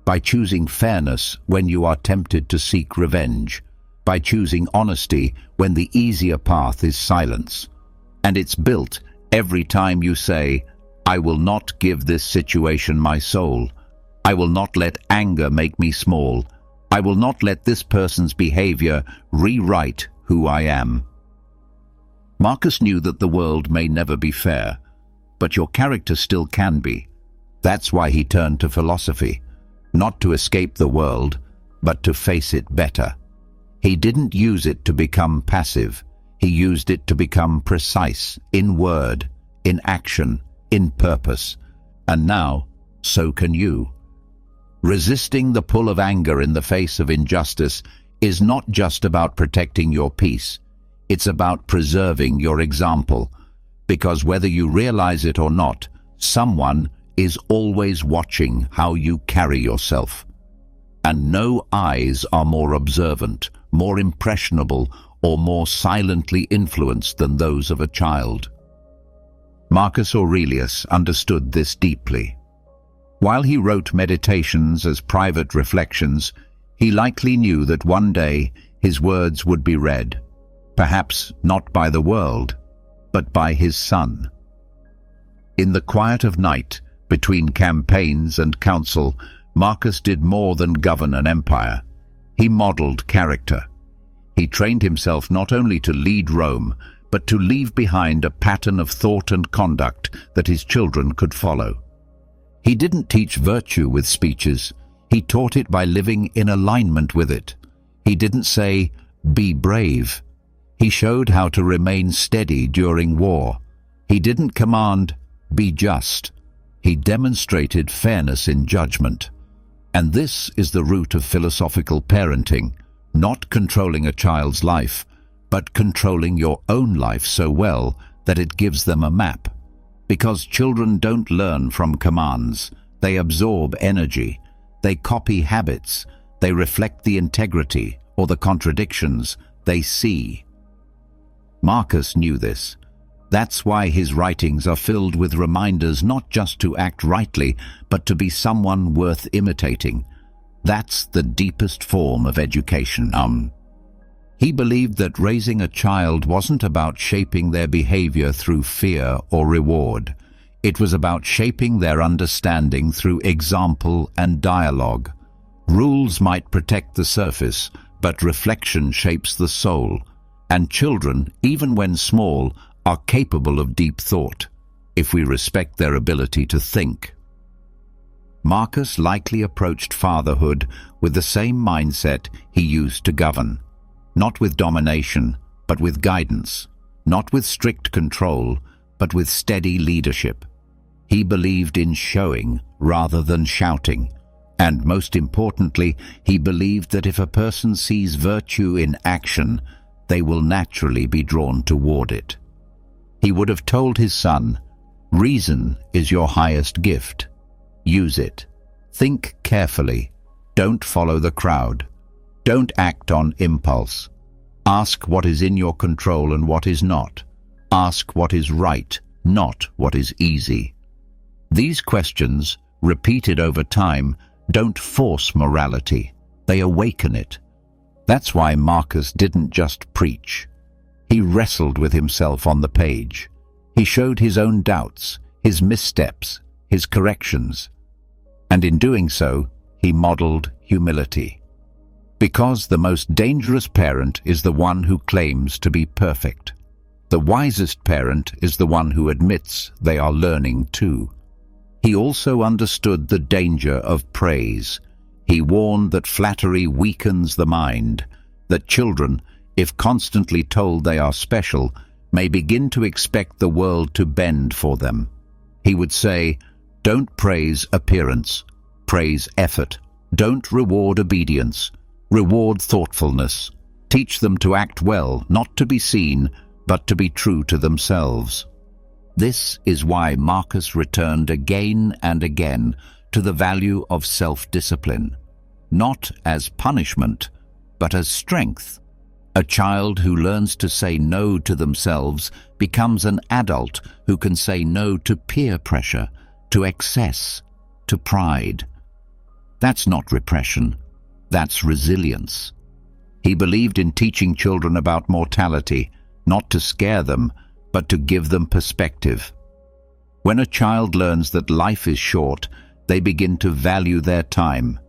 by choosing fairness when you are tempted to seek revenge, by choosing honesty when the easier path is silence. And it's built every time you say, "I will not give this situation my soul. I will not let anger make me small. I will not let this person's behavior rewrite who I am. Marcus knew that the world may never be fair, but your character still can be. That's why he turned to philosophy, not to escape the world, but to face it better. He didn't use it to become passive. He used it to become precise, in word, in action, in purpose. And now, so can you. Resisting the pull of anger in the face of injustice is not just about protecting your peace. It's about preserving your example, because whether you realize it or not, someone is always watching how you carry yourself. And no eyes are more observant, more impressionable, or more silently influenced than those of a child. Marcus Aurelius understood this deeply. While he wrote meditations as private reflections, he likely knew that one day his words would be read, perhaps not by the world, but by his son. In the quiet of night, between campaigns and counsel, Marcus did more than govern an empire. He modeled character. He trained himself not only to lead Rome, but to leave behind a pattern of thought and conduct that his children could follow. He didn't teach virtue with speeches. He taught it by living in alignment with it. He didn't say, "Be brave." He showed how to remain steady during war. He didn't command, "Be just." He demonstrated fairness in judgment. And this is the root of philosophical parenting, not controlling a child's life, but controlling your own life so well that it gives them a map. Because children don't learn from commands. They absorb energy. They copy habits. They reflect the integrity or the contradictions they see. Marcus knew this. That's why his writings are filled with reminders not just to act rightly, but to be someone worth imitating. That's the deepest form of education. He believed that raising a child wasn't about shaping their behavior through fear or reward. It was about shaping their understanding through example and dialogue. Rules might protect the surface, but reflection shapes the soul. And children, even when small, are capable of deep thought, if we respect their ability to think. Marcus likely approached fatherhood with the same mindset he used to govern. Not with domination, but with guidance. Not with strict control, but with steady leadership. He believed in showing rather than shouting. And most importantly, he believed that if a person sees virtue in action, they will naturally be drawn toward it. He would have told his son, "Reason is your highest gift. Use it. Think carefully. Don't follow the crowd. Don't act on impulse. Ask what is in your control and what is not. Ask what is right, not what is easy." These questions, repeated over time, don't force morality. They awaken it. That's why Marcus didn't just preach. He wrestled with himself on the page. He showed his own doubts, his missteps, his corrections. And in doing so, he modeled humility. Because the most dangerous parent is the one who claims to be perfect. The wisest parent is the one who admits they are learning too. He also understood the danger of praise. He warned that flattery weakens the mind, that children, if constantly told they are special, may begin to expect the world to bend for them. He would say, "Don't praise appearance, praise effort. Don't reward obedience, reward thoughtfulness. Teach them to act well, not to be seen, but to be true to themselves." This is why Marcus returned again and again to the value of self-discipline, not as punishment, but as strength. A child who learns to say no to themselves becomes an adult who can say no to peer pressure, to excess, to pride. That's not repression, that's resilience. He believed in teaching children about mortality, not to scare them, but to give them perspective. When a child learns that life is short, They begin to value their time.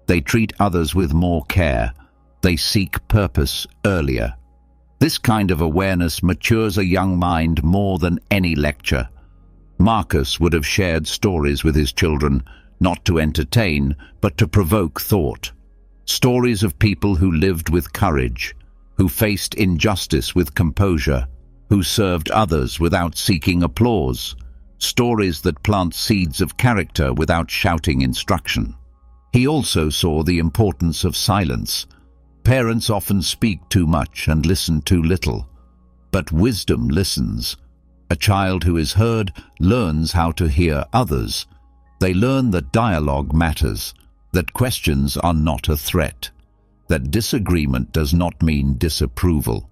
They treat others with more care. They seek purpose earlier. This kind of awareness matures a young mind more than any lecture. Marcus would have shared stories with his children, not to entertain, but to provoke thought. Stories of people who lived with courage, who faced injustice with composure, who served others without seeking applause. Stories that plant seeds of character without shouting instruction. He also saw the importance of silence. Parents often speak too much and listen too little. But wisdom listens. A child who is heard learns how to hear others. They learn that dialogue matters, that questions are not a threat, that disagreement does not mean disapproval.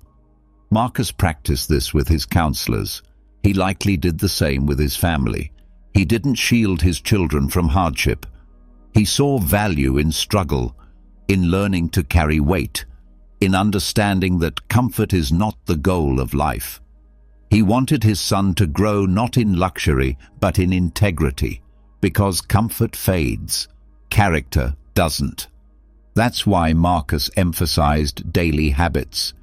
Marcus practiced this with his counselors. He likely did the same with his family. He didn't shield his children from hardship. He saw value in struggle, in learning to carry weight, in understanding that comfort is not the goal of life. He wanted his son to grow not in luxury, but in integrity, because comfort fades, character doesn't. That's why Marcus emphasized daily habits.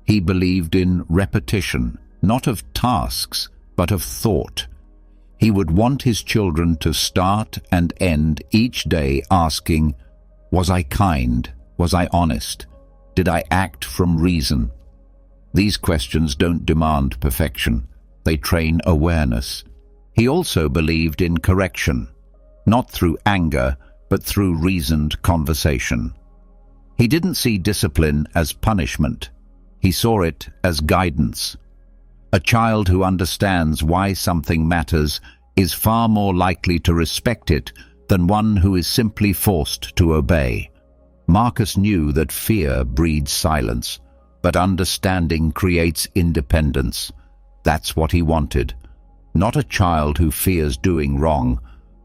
He believed in repetition, not of tasks, but of thought. He would want his children to start and end each day asking, "Was I kind? Was I honest? Did I act from reason?" These questions don't demand perfection. They train awareness. He also believed in correction, not through anger, but through reasoned conversation. He didn't see discipline as punishment. He saw it as guidance. A child who understands why something matters is far more likely to respect it than one who is simply forced to obey. Marcus knew that fear breeds silence, but understanding creates independence. That's what he wanted. Not a child who fears doing wrong,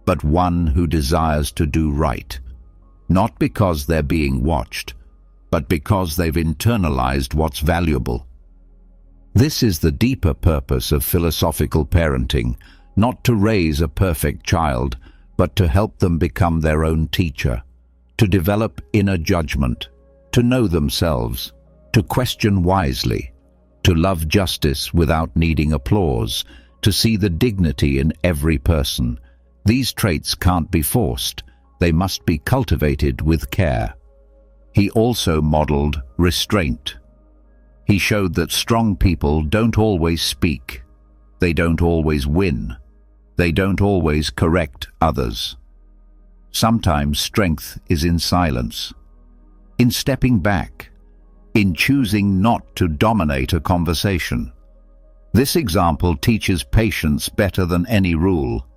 but one who desires to do right. Not because they're being watched, but because they've internalized what's valuable. This is the deeper purpose of philosophical parenting, not to raise a perfect child, but to help them become their own teacher, to develop inner judgment, to know themselves, to question wisely, to love justice without needing applause, to see the dignity in every person. These traits can't be forced. They must be cultivated with care. He also modeled restraint. He showed that strong people don't always speak. They don't always win. They don't always correct others. Sometimes strength is in silence, in stepping back, in choosing not to dominate a conversation. This example teaches patience better than any rule.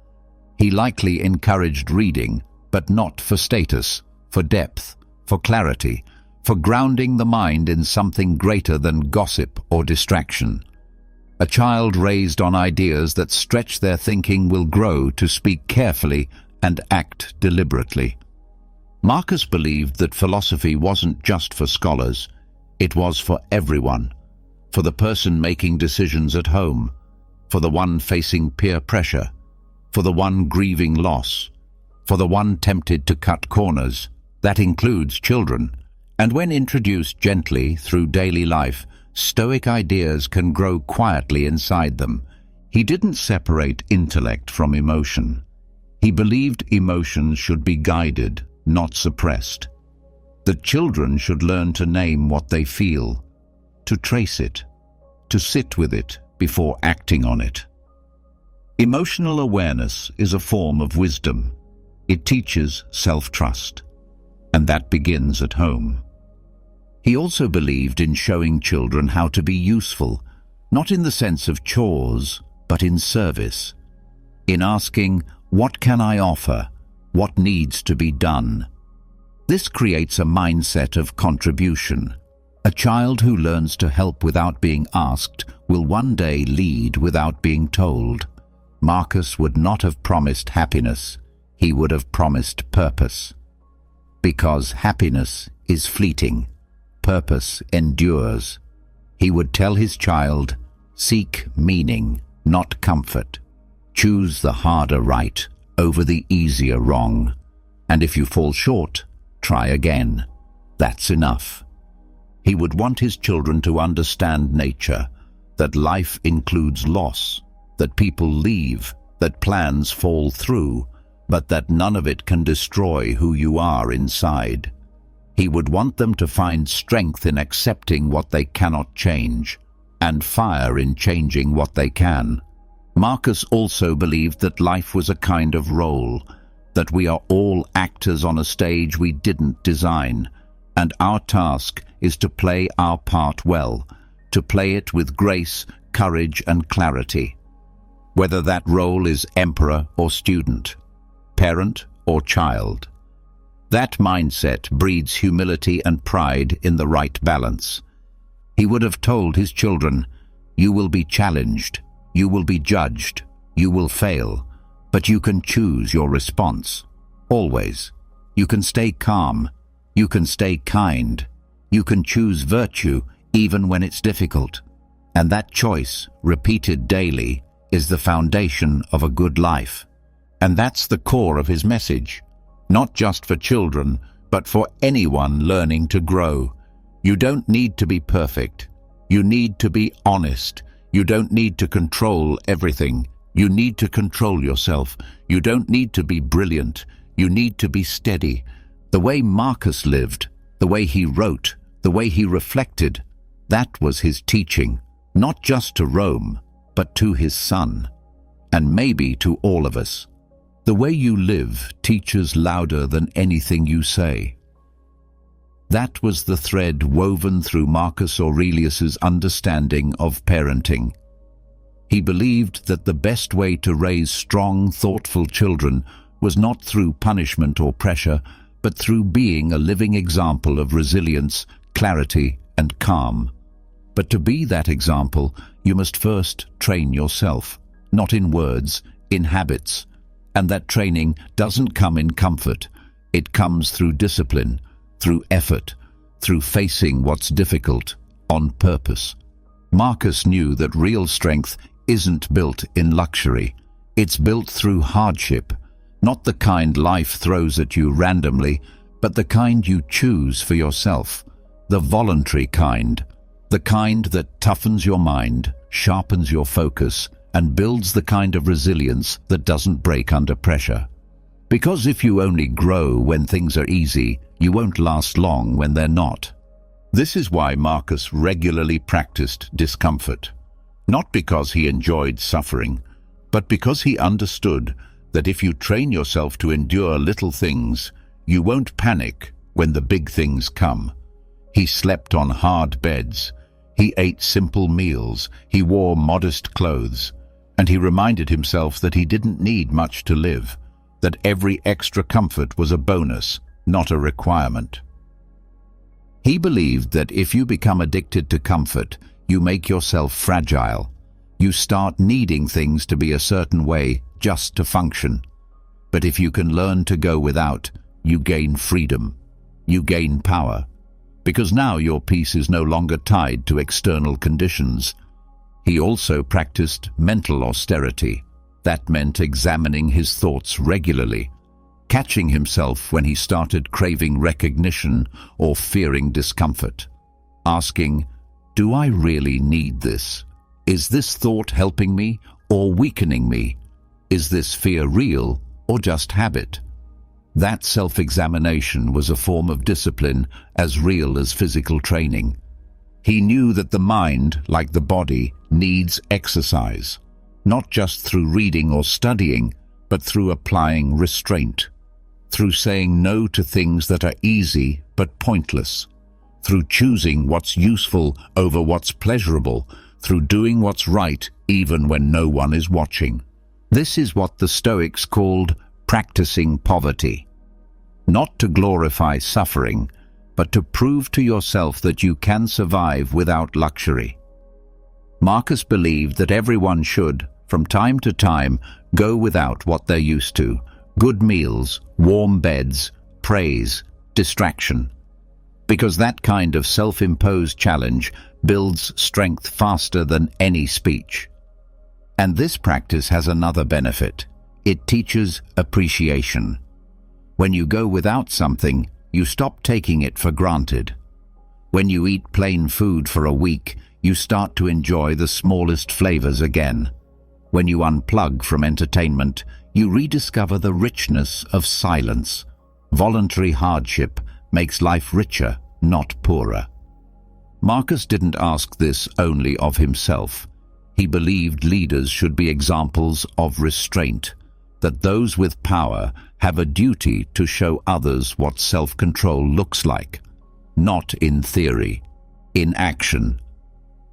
He likely encouraged reading, but not for status, for depth, for clarity, for grounding the mind in something greater than gossip or distraction. A child raised on ideas that stretch their thinking will grow to speak carefully and act deliberately. Marcus believed that philosophy wasn't just for scholars. It was for everyone, for the person making decisions at home, for the one facing peer pressure, for the one grieving loss, for the one tempted to cut corners. That includes children. And when introduced gently through daily life, Stoic ideas can grow quietly inside them. He didn't separate intellect from emotion. He believed emotions should be guided, not suppressed. That children should learn to name what they feel, to trace it, to sit with it before acting on it. Emotional awareness is a form of wisdom. It teaches self-trust, and that begins at home. He also believed in showing children how to be useful, not in the sense of chores, but in service. In asking, "What can I offer? What needs to be done?" This creates a mindset of contribution. A child who learns to help without being asked will one day lead without being told. Marcus would not have promised happiness. He would have promised purpose. Because happiness is fleeting. Purpose endures. He would tell his child, "Seek meaning, not comfort. Choose the harder right over the easier wrong. And if you fall short, try again. That's enough. He would want his children to understand nature, that life includes loss, that people leave, that plans fall through, but that none of it can destroy who you are inside. He would want them to find strength in accepting what they cannot change, and fire in changing what they can. Marcus also believed that life was a kind of role, that we are all actors on a stage we didn't design, and our task is to play our part well, to play it with grace, courage, and clarity. Whether that role is emperor or student, parent or child. That mindset breeds humility and pride in the right balance. He would have told his children, "You will be challenged, you will be judged, you will fail, but you can choose your response. Always. You can stay calm, you can stay kind, you can choose virtue even when it's difficult. And that choice, repeated daily, is the foundation of a good life." And that's the core of his message, not just for children, but for anyone learning to grow. You don't need to be perfect. You need to be honest. You don't need to control everything. You need to control yourself. You don't need to be brilliant. You need to be steady. The way Marcus lived, the way he wrote, the way he reflected, that was his teaching, not just to Rome, but to his son, and maybe to all of us. The way you live teaches louder than anything you say. That was the thread woven through Marcus Aurelius's understanding of parenting. He believed that the best way to raise strong, thoughtful children was not through punishment or pressure, but through being a living example of resilience, clarity, and calm. But to be that example, you must first train yourself, not in words, in habits. And that training doesn't come in comfort. It comes through discipline, through effort, through facing what's difficult, on purpose. Marcus knew that real strength isn't built in luxury. It's built through hardship, not the kind life throws at you randomly, but the kind you choose for yourself, the voluntary kind, the kind that toughens your mind, sharpens your focus, and builds the kind of resilience that doesn't break under pressure. Because if you only grow when things are easy, you won't last long when they're not. This is why Marcus regularly practiced discomfort, not because he enjoyed suffering, but because he understood that if you train yourself to endure little things, you won't panic when the big things come. He slept on hard beds, he ate simple meals, he wore modest clothes, and he reminded himself that he didn't need much to live, that every extra comfort was a bonus, not a requirement. He believed that if you become addicted to comfort, you make yourself fragile. You start needing things to be a certain way just to function. But if you can learn to go without, you gain freedom. You gain power. Because now your peace is no longer tied to external conditions. He also practiced mental austerity. That meant examining his thoughts regularly, catching himself when he started craving recognition or fearing discomfort, asking, "Do I really need this? Is this thought helping me or weakening me? Is this fear real or just habit?" That self-examination was a form of discipline as real as physical training. He knew that the mind, like the body, needs exercise, not just through reading or studying, but through applying restraint, through saying no to things that are easy but pointless, through choosing what's useful over what's pleasurable, through doing what's right even when no one is watching. This is what the Stoics called practicing poverty. Not to glorify suffering, but to prove to yourself that you can survive without luxury. Marcus believed that everyone should, from time to time, go without what they're used to: good meals, warm beds, praise, distraction. Because that kind of self-imposed challenge builds strength faster than any speech. And this practice has another benefit. It teaches appreciation. When you go without something, you stop taking it for granted. When you eat plain food for a week, you start to enjoy the smallest flavors again. When you unplug from entertainment, you rediscover the richness of silence. Voluntary hardship makes life richer, not poorer. Marcus didn't ask this only of himself. He believed leaders should be examples of restraint, that those with power have a duty to show others what self-control looks like, not in theory, in action.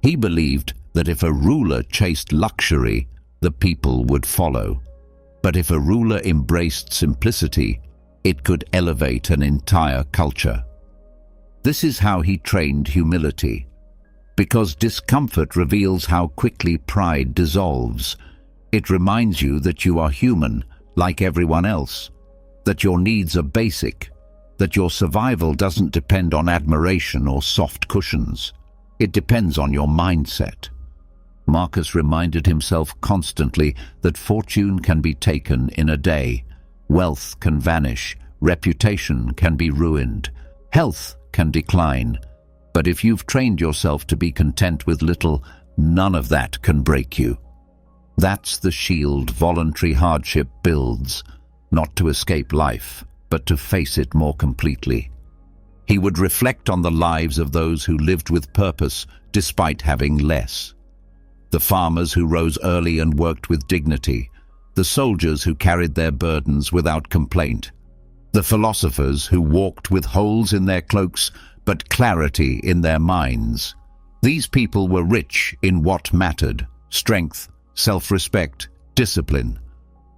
He believed that if a ruler chased luxury, the people would follow. But if a ruler embraced simplicity, it could elevate an entire culture. This is how he trained humility, because discomfort reveals how quickly pride dissolves. It reminds you that you are human, like everyone else, that your needs are basic, that your survival doesn't depend on admiration or soft cushions. It depends on your mindset. Marcus reminded himself constantly that fortune can be taken in a day, wealth can vanish, reputation can be ruined, health can decline. But if you've trained yourself to be content with little, none of that can break you. That's the shield voluntary hardship builds, not to escape life, but to face it more completely. He would reflect on the lives of those who lived with purpose despite having less. The farmers who rose early and worked with dignity, the soldiers who carried their burdens without complaint, the philosophers who walked with holes in their cloaks but clarity in their minds. These people were rich in what mattered: strength, self-respect, discipline.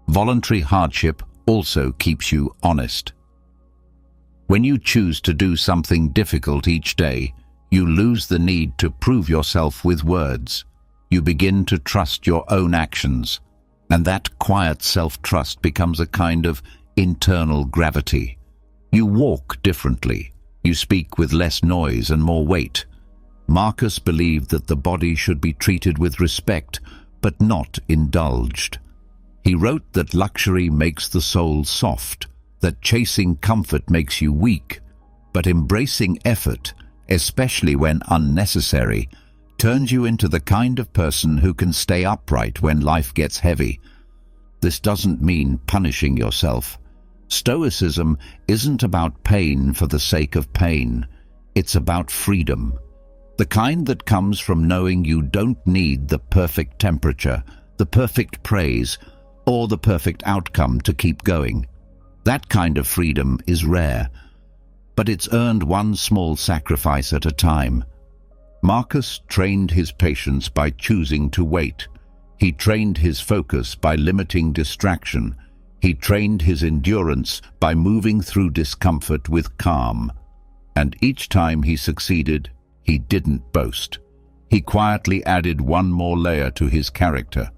Voluntary hardship also keeps you honest. When you choose to do something difficult each day, you lose the need to prove yourself with words. You begin to trust your own actions, and that quiet self-trust becomes a kind of internal gravity. You walk differently. You speak with less noise and more weight. Marcus believed that the body should be treated with respect, but not indulged. He wrote that luxury makes the soul soft, that chasing comfort makes you weak, but embracing effort, especially when unnecessary, turns you into the kind of person who can stay upright when life gets heavy. This doesn't mean punishing yourself. Stoicism isn't about pain for the sake of pain. It's about freedom, the kind that comes from knowing you don't need the perfect temperature, the perfect praise, or the perfect outcome to keep going. That kind of freedom is rare, but it's earned one small sacrifice at a time. Marcus trained his patience by choosing to wait. He trained his focus by limiting distraction. He trained his endurance by moving through discomfort with calm. And each time he succeeded, he didn't boast. He quietly added one more layer to his character,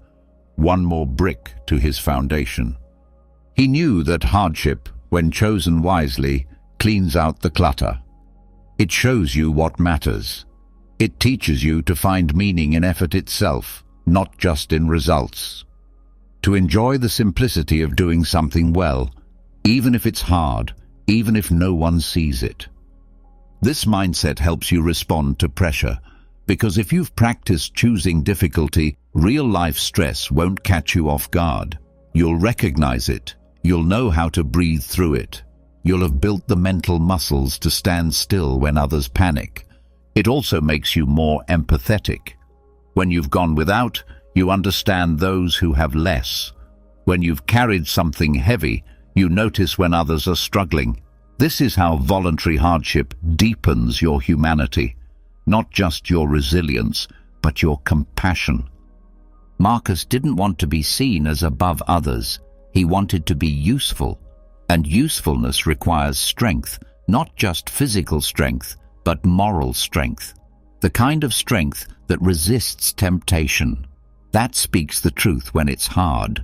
one more brick to his foundation. He knew that hardship, when chosen wisely, cleans out the clutter. It shows you what matters. It teaches you to find meaning in effort itself, not just in results. To enjoy the simplicity of doing something well, even if it's hard, even if no one sees it. This mindset helps you respond to pressure, because if you've practiced choosing difficulty, real-life stress won't catch you off guard. You'll recognize it. You'll know how to breathe through it. You'll have built the mental muscles to stand still when others panic. It also makes you more empathetic. When you've gone without, you understand those who have less. When you've carried something heavy, you notice when others are struggling. This is how voluntary hardship deepens your humanity, not just your resilience, but your compassion. Marcus didn't want to be seen as above others. He wanted to be useful, and usefulness requires strength, not just physical strength, but moral strength. The kind of strength that resists temptation. That speaks the truth when it's hard.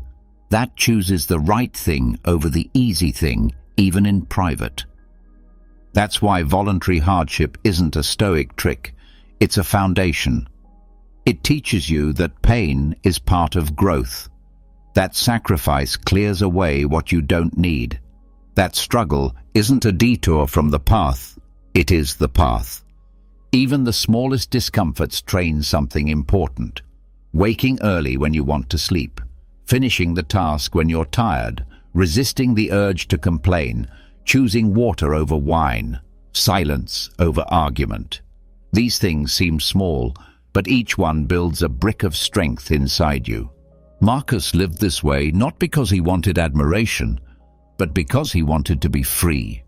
That chooses the right thing over the easy thing, even in private. That's why voluntary hardship isn't a Stoic trick. It's a foundation. It teaches you that pain is part of growth. That sacrifice clears away what you don't need. That struggle isn't a detour from the path, it is the path. Even the smallest discomforts train something important. Waking early when you want to sleep, finishing the task when you're tired, resisting the urge to complain, choosing water over wine, silence over argument. These things seem small, but each one builds a brick of strength inside you. Marcus lived this way not because he wanted admiration, but because he wanted to be free.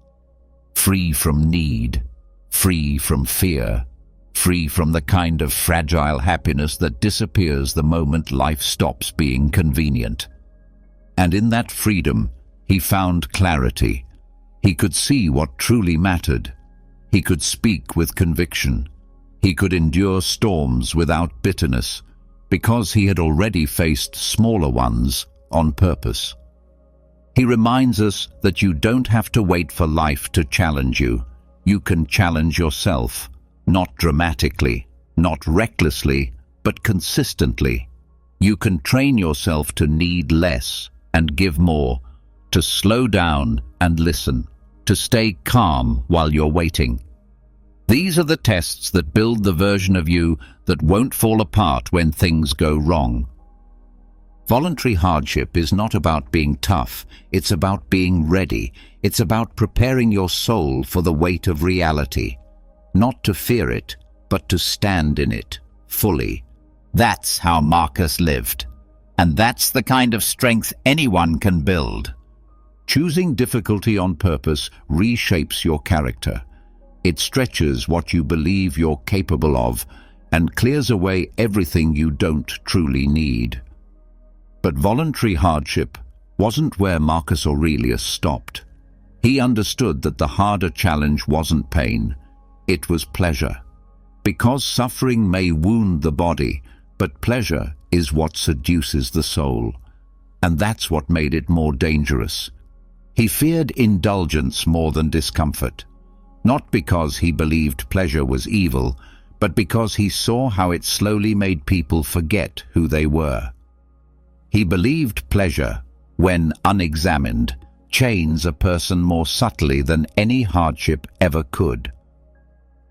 Free from need, free from fear, free from the kind of fragile happiness that disappears the moment life stops being convenient. And in that freedom, he found clarity. He could see what truly mattered. He could speak with conviction. He could endure storms without bitterness, because he had already faced smaller ones on purpose. He reminds us that you don't have to wait for life to challenge you. You can challenge yourself, not dramatically, not recklessly, but consistently. You can train yourself to need less and give more, to slow down and listen, to stay calm while you're waiting. These are the tests that build the version of you that won't fall apart when things go wrong. Voluntary hardship is not about being tough, it's about being ready. It's about preparing your soul for the weight of reality. Not to fear it, but to stand in it, fully. That's how Marcus lived. And that's the kind of strength anyone can build. Choosing difficulty on purpose reshapes your character. It stretches what you believe you're capable of and clears away everything you don't truly need. But voluntary hardship wasn't where Marcus Aurelius stopped. He understood that the harder challenge wasn't pain, it was pleasure. Because suffering may wound the body, but pleasure is what seduces the soul. And that's what made it more dangerous. He feared indulgence more than discomfort. Not because he believed pleasure was evil, but because he saw how it slowly made people forget who they were. He believed pleasure, when unexamined, chains a person more subtly than any hardship ever could.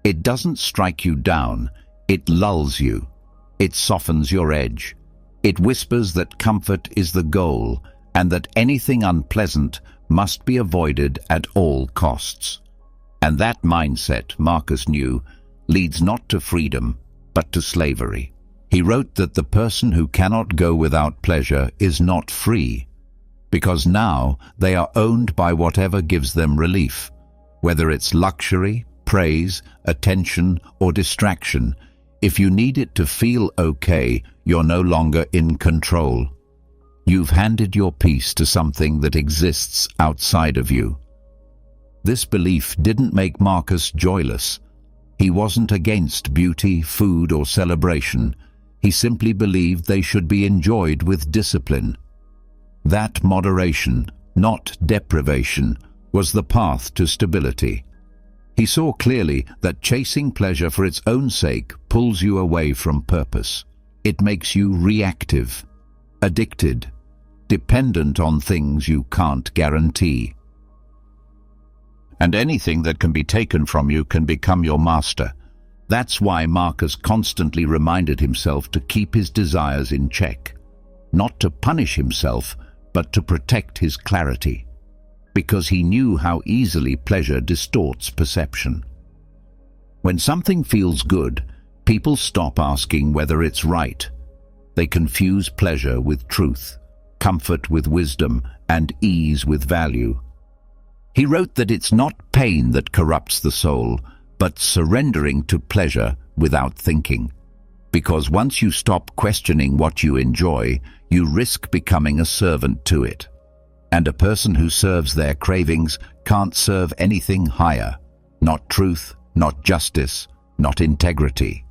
It doesn't strike you down, it lulls you. It softens your edge. It whispers that comfort is the goal and that anything unpleasant must be avoided at all costs. And that mindset, Marcus knew, leads not to freedom, but to slavery. He wrote that the person who cannot go without pleasure is not free, because now they are owned by whatever gives them relief, whether it's luxury, praise, attention, or distraction. If you need it to feel okay, you're no longer in control. You've handed your peace to something that exists outside of you. This belief didn't make Marcus joyless. He wasn't against beauty, food, or celebration. He simply believed they should be enjoyed with discipline. That moderation, not deprivation, was the path to stability. He saw clearly that chasing pleasure for its own sake pulls you away from purpose. It makes you reactive, addicted, dependent on things you can't guarantee. And anything that can be taken from you can become your master. That's why Marcus constantly reminded himself to keep his desires in check, not to punish himself, but to protect his clarity, because he knew how easily pleasure distorts perception. When something feels good, people stop asking whether it's right. They confuse pleasure with truth, comfort with wisdom, and ease with value. He wrote that it's not pain that corrupts the soul, but surrendering to pleasure without thinking. Because once you stop questioning what you enjoy, you risk becoming a servant to it. And a person who serves their cravings can't serve anything higher. Not truth, not justice, not integrity.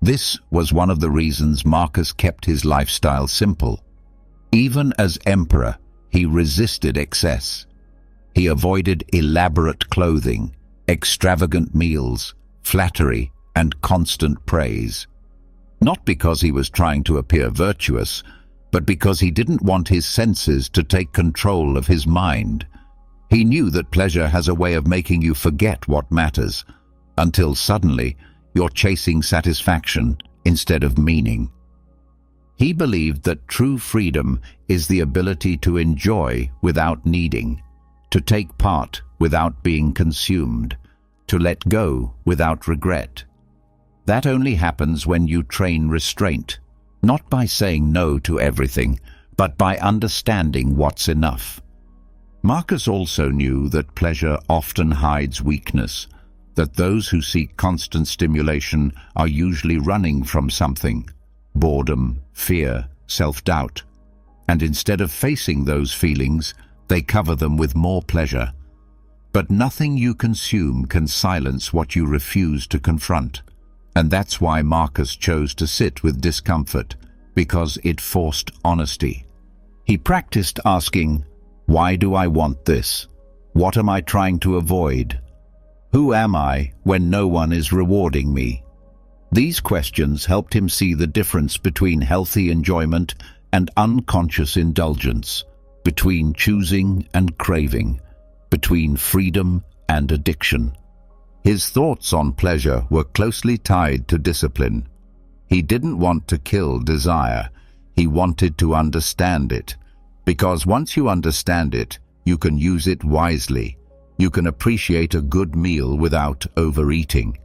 This was one of the reasons Marcus kept his lifestyle simple. Even as emperor, he resisted excess. He avoided elaborate clothing, extravagant meals, flattery, and constant praise. Not because he was trying to appear virtuous, but because he didn't want his senses to take control of his mind. He knew that pleasure has a way of making you forget what matters, until suddenly you're chasing satisfaction instead of meaning. He believed that true freedom is the ability to enjoy without needing, to take part without being consumed, to let go without regret. That only happens when you train restraint, not by saying no to everything, but by understanding what's enough. Marcus also knew that pleasure often hides weakness, that those who seek constant stimulation are usually running from something: boredom, fear, self-doubt. And instead of facing those feelings, they cover them with more pleasure. But nothing you consume can silence what you refuse to confront. And that's why Marcus chose to sit with discomfort, because it forced honesty. He practiced asking, "Why do I want this? What am I trying to avoid? Who am I when no one is rewarding me?" These questions helped him see the difference between healthy enjoyment and unconscious indulgence, between choosing and craving, between freedom and addiction. His thoughts on pleasure were closely tied to discipline. He didn't want to kill desire. He wanted to understand it. Because once you understand it, you can use it wisely. You can appreciate a good meal without overeating.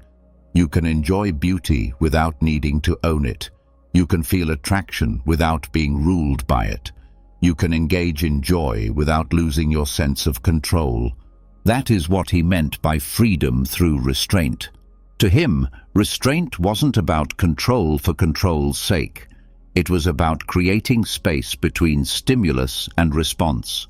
You can enjoy beauty without needing to own it. You can feel attraction without being ruled by it. You can engage in joy without losing your sense of control. That is what he meant by freedom through restraint. To him, restraint wasn't about control for control's sake. It was about creating space between stimulus and response.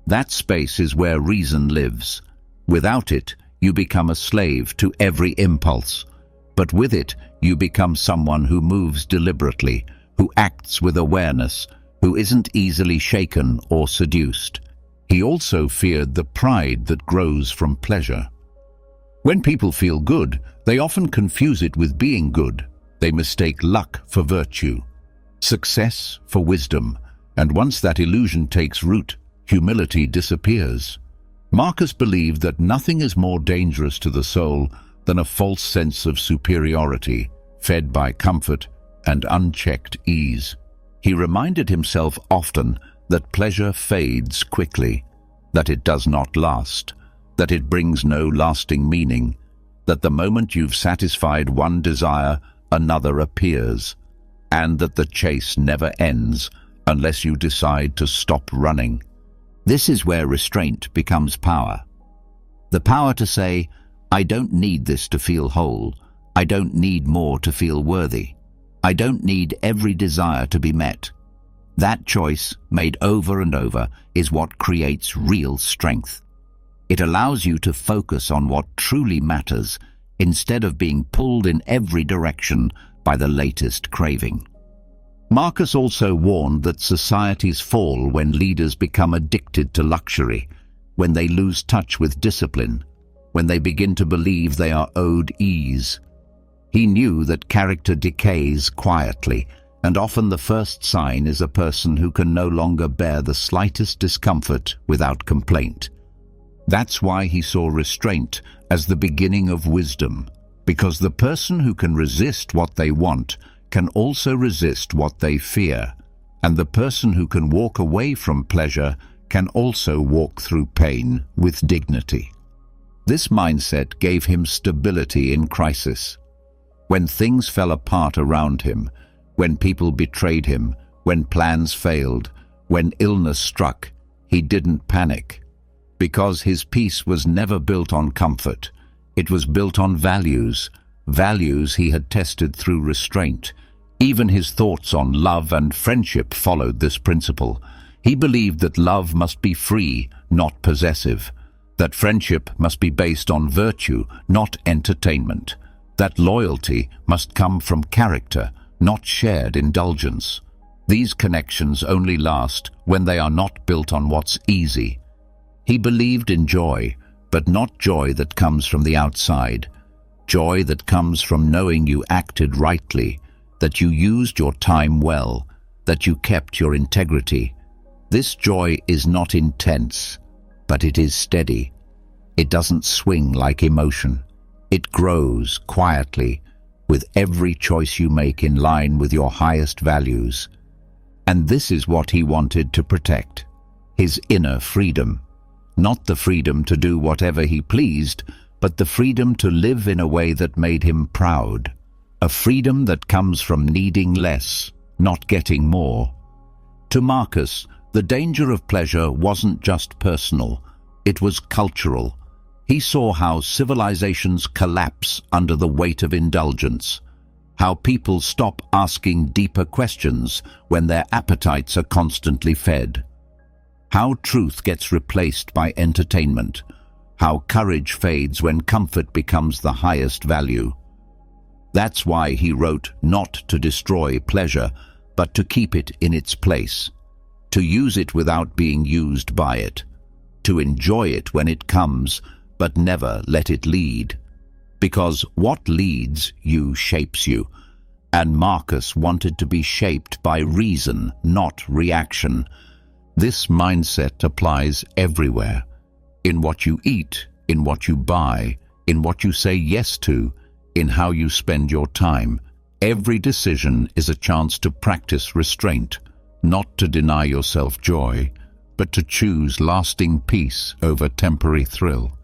That space is where reason lives. Without it, you become a slave to every impulse. But with it, you become someone who moves deliberately, who acts with awareness, who isn't easily shaken or seduced. He also feared the pride that grows from pleasure. When people feel good, they often confuse it with being good. They mistake luck for virtue, success for wisdom, and once that illusion takes root, humility disappears. Marcus believed that nothing is more dangerous to the soul than a false sense of superiority, fed by comfort and unchecked ease. He reminded himself often that pleasure fades quickly, that it does not last, that it brings no lasting meaning, that the moment you've satisfied one desire, another appears, and that the chase never ends unless you decide to stop running. This is where restraint becomes power. The power to say, "I don't need this to feel whole. I don't need more to feel worthy. I don't need every desire to be met." That choice, made over and over, is what creates real strength. It allows you to focus on what truly matters instead of being pulled in every direction by the latest craving. Marcus also warned that societies fall when leaders become addicted to luxury, when they lose touch with discipline, when they begin to believe they are owed ease. He knew that character decays quietly, and often the first sign is a person who can no longer bear the slightest discomfort without complaint. That's why he saw restraint as the beginning of wisdom, because the person who can resist what they want can also resist what they fear, and the person who can walk away from pleasure can also walk through pain with dignity. This mindset gave him stability in crisis. When things fell apart around him, when people betrayed him, when plans failed, when illness struck, he didn't panic. Because his peace was never built on comfort. It was built on values, values he had tested through restraint. Even his thoughts on love and friendship followed this principle. He believed that love must be free, not possessive. That friendship must be based on virtue, not entertainment. That loyalty must come from character, not shared indulgence. These connections only last when they are not built on what's easy. He believed in joy, but not joy that comes from the outside. Joy that comes from knowing you acted rightly, that you used your time well, that you kept your integrity. This joy is not intense, but it is steady. It doesn't swing like emotion. It grows quietly with every choice you make in line with your highest values. And this is what he wanted to protect: his inner freedom. Not the freedom to do whatever he pleased, but the freedom to live in a way that made him proud. A freedom that comes from needing less, not getting more. To Marcus, the danger of pleasure wasn't just personal, it was cultural. He saw how civilizations collapse under the weight of indulgence, how people stop asking deeper questions when their appetites are constantly fed, how truth gets replaced by entertainment, how courage fades when comfort becomes the highest value. That's why he wrote not to destroy pleasure, but to keep it in its place, to use it without being used by it, to enjoy it when it comes, but never let it lead. Because what leads you shapes you, and Marcus wanted to be shaped by reason, not reaction. This mindset applies everywhere. In what you eat, in what you buy, in what you say yes to, in how you spend your time. Every decision is a chance to practice restraint, not to deny yourself joy, but to choose lasting peace over temporary thrill.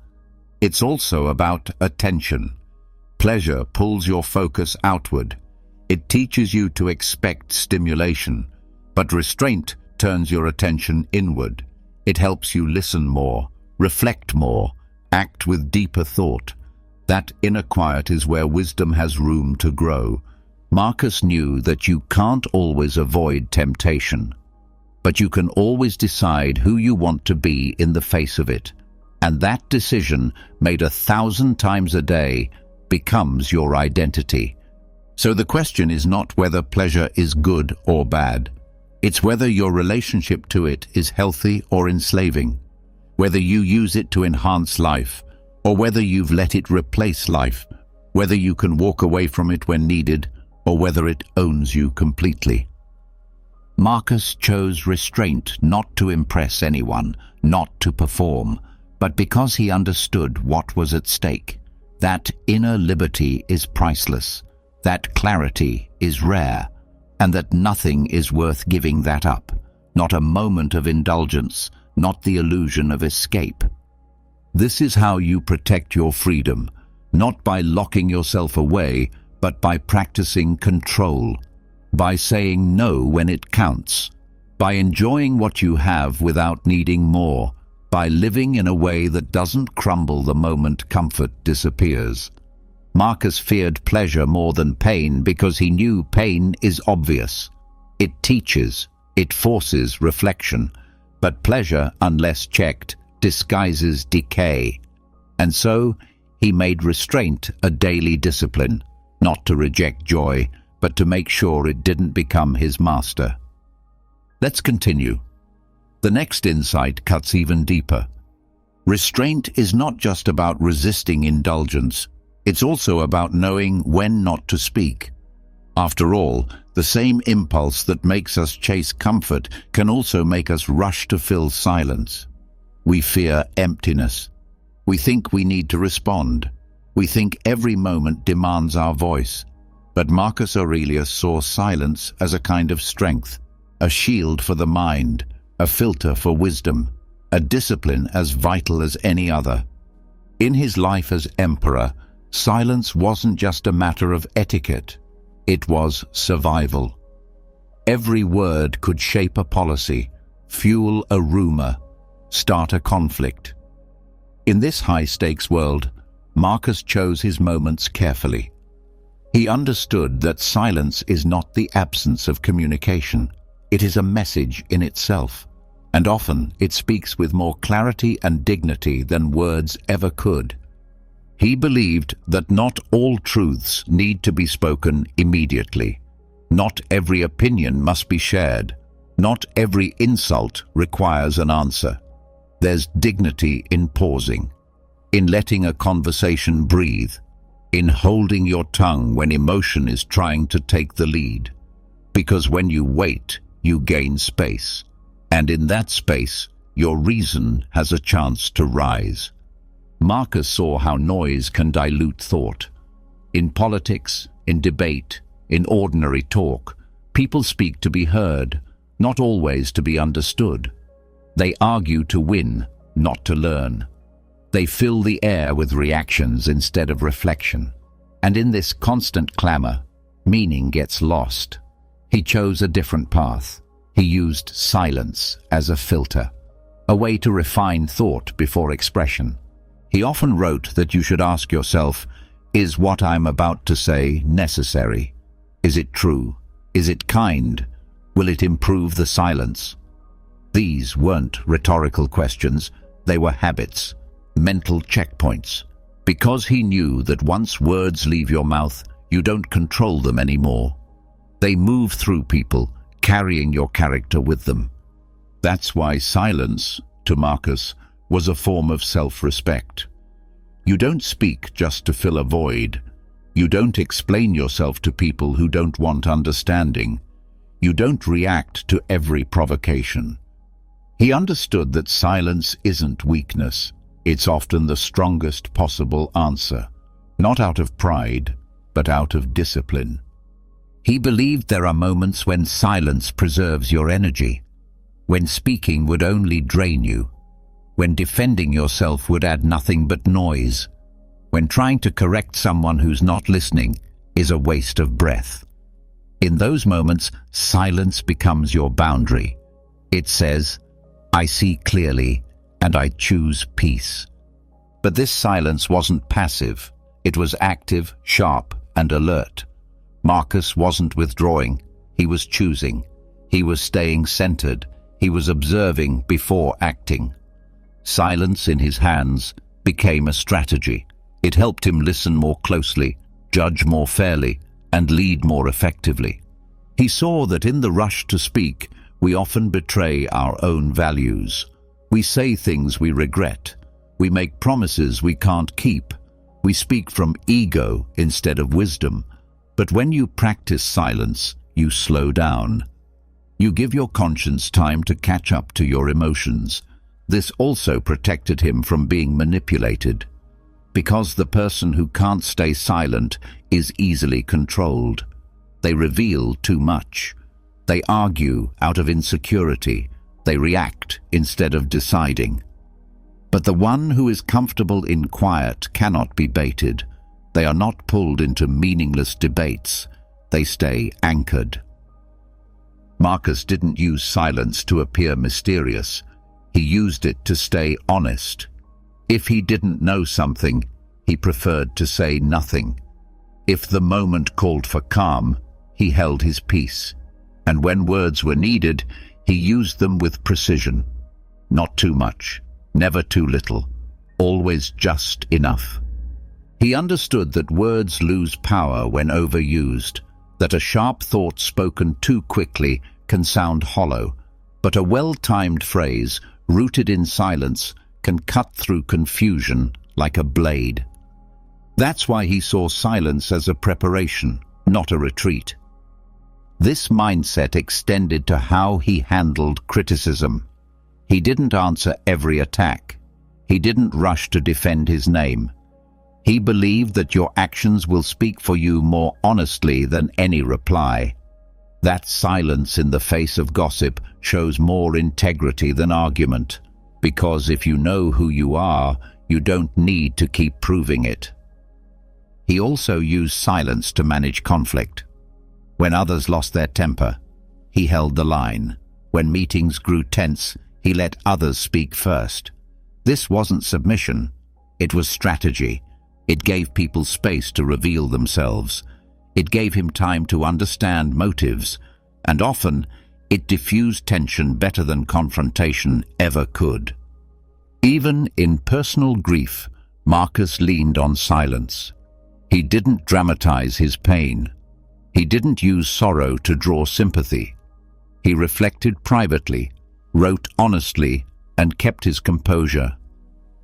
It's also about attention. Pleasure pulls your focus outward. It teaches you to expect stimulation, but restraint turns your attention inward. It helps you listen more, reflect more, act with deeper thought. That inner quiet is where wisdom has room to grow. Marcus knew that you can't always avoid temptation, but you can always decide who you want to be in the face of it. And that decision, made 1,000 times a day, becomes your identity. So the question is not whether pleasure is good or bad. It's whether your relationship to it is healthy or enslaving, whether you use it to enhance life, or whether you've let it replace life, whether you can walk away from it when needed, or whether it owns you completely. Marcus chose restraint not to impress anyone, not to perform, but because he understood what was at stake. That inner liberty is priceless, that clarity is rare, and that nothing is worth giving that up, not a moment of indulgence, not the illusion of escape. This is how you protect your freedom, not by locking yourself away, but by practicing control, by saying no when it counts, by enjoying what you have without needing more, by living in a way that doesn't crumble the moment comfort disappears. Marcus feared pleasure more than pain because he knew pain is obvious. It teaches, it forces reflection, but pleasure, unless checked, disguises decay. And so he made restraint a daily discipline, not to reject joy, but to make sure it didn't become his master. Let's continue. The next insight cuts even deeper. Restraint is not just about resisting indulgence. It's also about knowing when not to speak. After all, the same impulse that makes us chase comfort can also make us rush to fill silence. We fear emptiness. We think we need to respond. We think every moment demands our voice. But Marcus Aurelius saw silence as a kind of strength, a shield for the mind, a filter for wisdom, a discipline as vital as any other. In his life as emperor, silence wasn't just a matter of etiquette, it was survival. Every word could shape a policy, fuel a rumor, start a conflict. In this high-stakes world, Marcus chose his moments carefully. He understood that silence is not the absence of communication. It is a message in itself, and often it speaks with more clarity and dignity than words ever could. He believed that not all truths need to be spoken immediately. Not every opinion must be shared. Not every insult requires an answer. There's dignity in pausing, in letting a conversation breathe, in holding your tongue when emotion is trying to take the lead. Because when you wait, you gain space. And in that space, your reason has a chance to rise. Marcus saw how noise can dilute thought. In politics, in debate, in ordinary talk, people speak to be heard, not always to be understood. They argue to win, not to learn. They fill the air with reactions instead of reflection. And in this constant clamor, meaning gets lost. He chose a different path. He used silence as a filter, a way to refine thought before expression. He often wrote that you should ask yourself, is what I'm about to say necessary? Is it true? Is it kind? Will it improve the silence? These weren't rhetorical questions, they were habits, mental checkpoints. Because he knew that once words leave your mouth, you don't control them anymore. They move through people, carrying your character with them. That's why silence, to Marcus, was a form of self-respect. You don't speak just to fill a void. You don't explain yourself to people who don't want understanding. You don't react to every provocation. He understood that silence isn't weakness. It's often the strongest possible answer, not out of pride, but out of discipline. He believed there are moments when silence preserves your energy, when speaking would only drain you, when defending yourself would add nothing but noise, when trying to correct someone who's not listening is a waste of breath. In those moments, silence becomes your boundary. It says, I see clearly, and I choose peace. But this silence wasn't passive. It was active, sharp, and alert. Marcus wasn't withdrawing. He was choosing. He was staying centered. He was observing before acting. Silence in his hands became a strategy. It helped him listen more closely, judge more fairly, and lead more effectively. He saw that in the rush to speak, we often betray our own values. We say things we regret. We make promises we can't keep. We speak from ego instead of wisdom. But when you practice silence, you slow down. You give your conscience time to catch up to your emotions. This also protected him from being manipulated. Because the person who can't stay silent is easily controlled. They reveal too much. They argue out of insecurity. They react instead of deciding. But the one who is comfortable in quiet cannot be baited. They are not pulled into meaningless debates. They stay anchored. Marcus didn't use silence to appear mysterious. He used it to stay honest. If he didn't know something, he preferred to say nothing. If the moment called for calm, he held his peace. And when words were needed, he used them with precision. Not too much, never too little, always just enough. He understood that words lose power when overused, that a sharp thought spoken too quickly can sound hollow, but a well-timed phrase, rooted in silence, can cut through confusion like a blade. That's why he saw silence as a preparation, not a retreat. This mindset extended to how he handled criticism. He didn't answer every attack. He didn't rush to defend his name. He believed that your actions will speak for you more honestly than any reply. That silence in the face of gossip shows more integrity than argument, because if you know who you are, you don't need to keep proving it. He also used silence to manage conflict. When others lost their temper, he held the line. When meetings grew tense, he let others speak first. This wasn't submission, it was strategy. It gave people space to reveal themselves. It gave him time to understand motives, and often it diffused tension better than confrontation ever could. Even in personal grief, Marcus leaned on silence. He didn't dramatize his pain. He didn't use sorrow to draw sympathy. He reflected privately, wrote honestly, and kept his composure.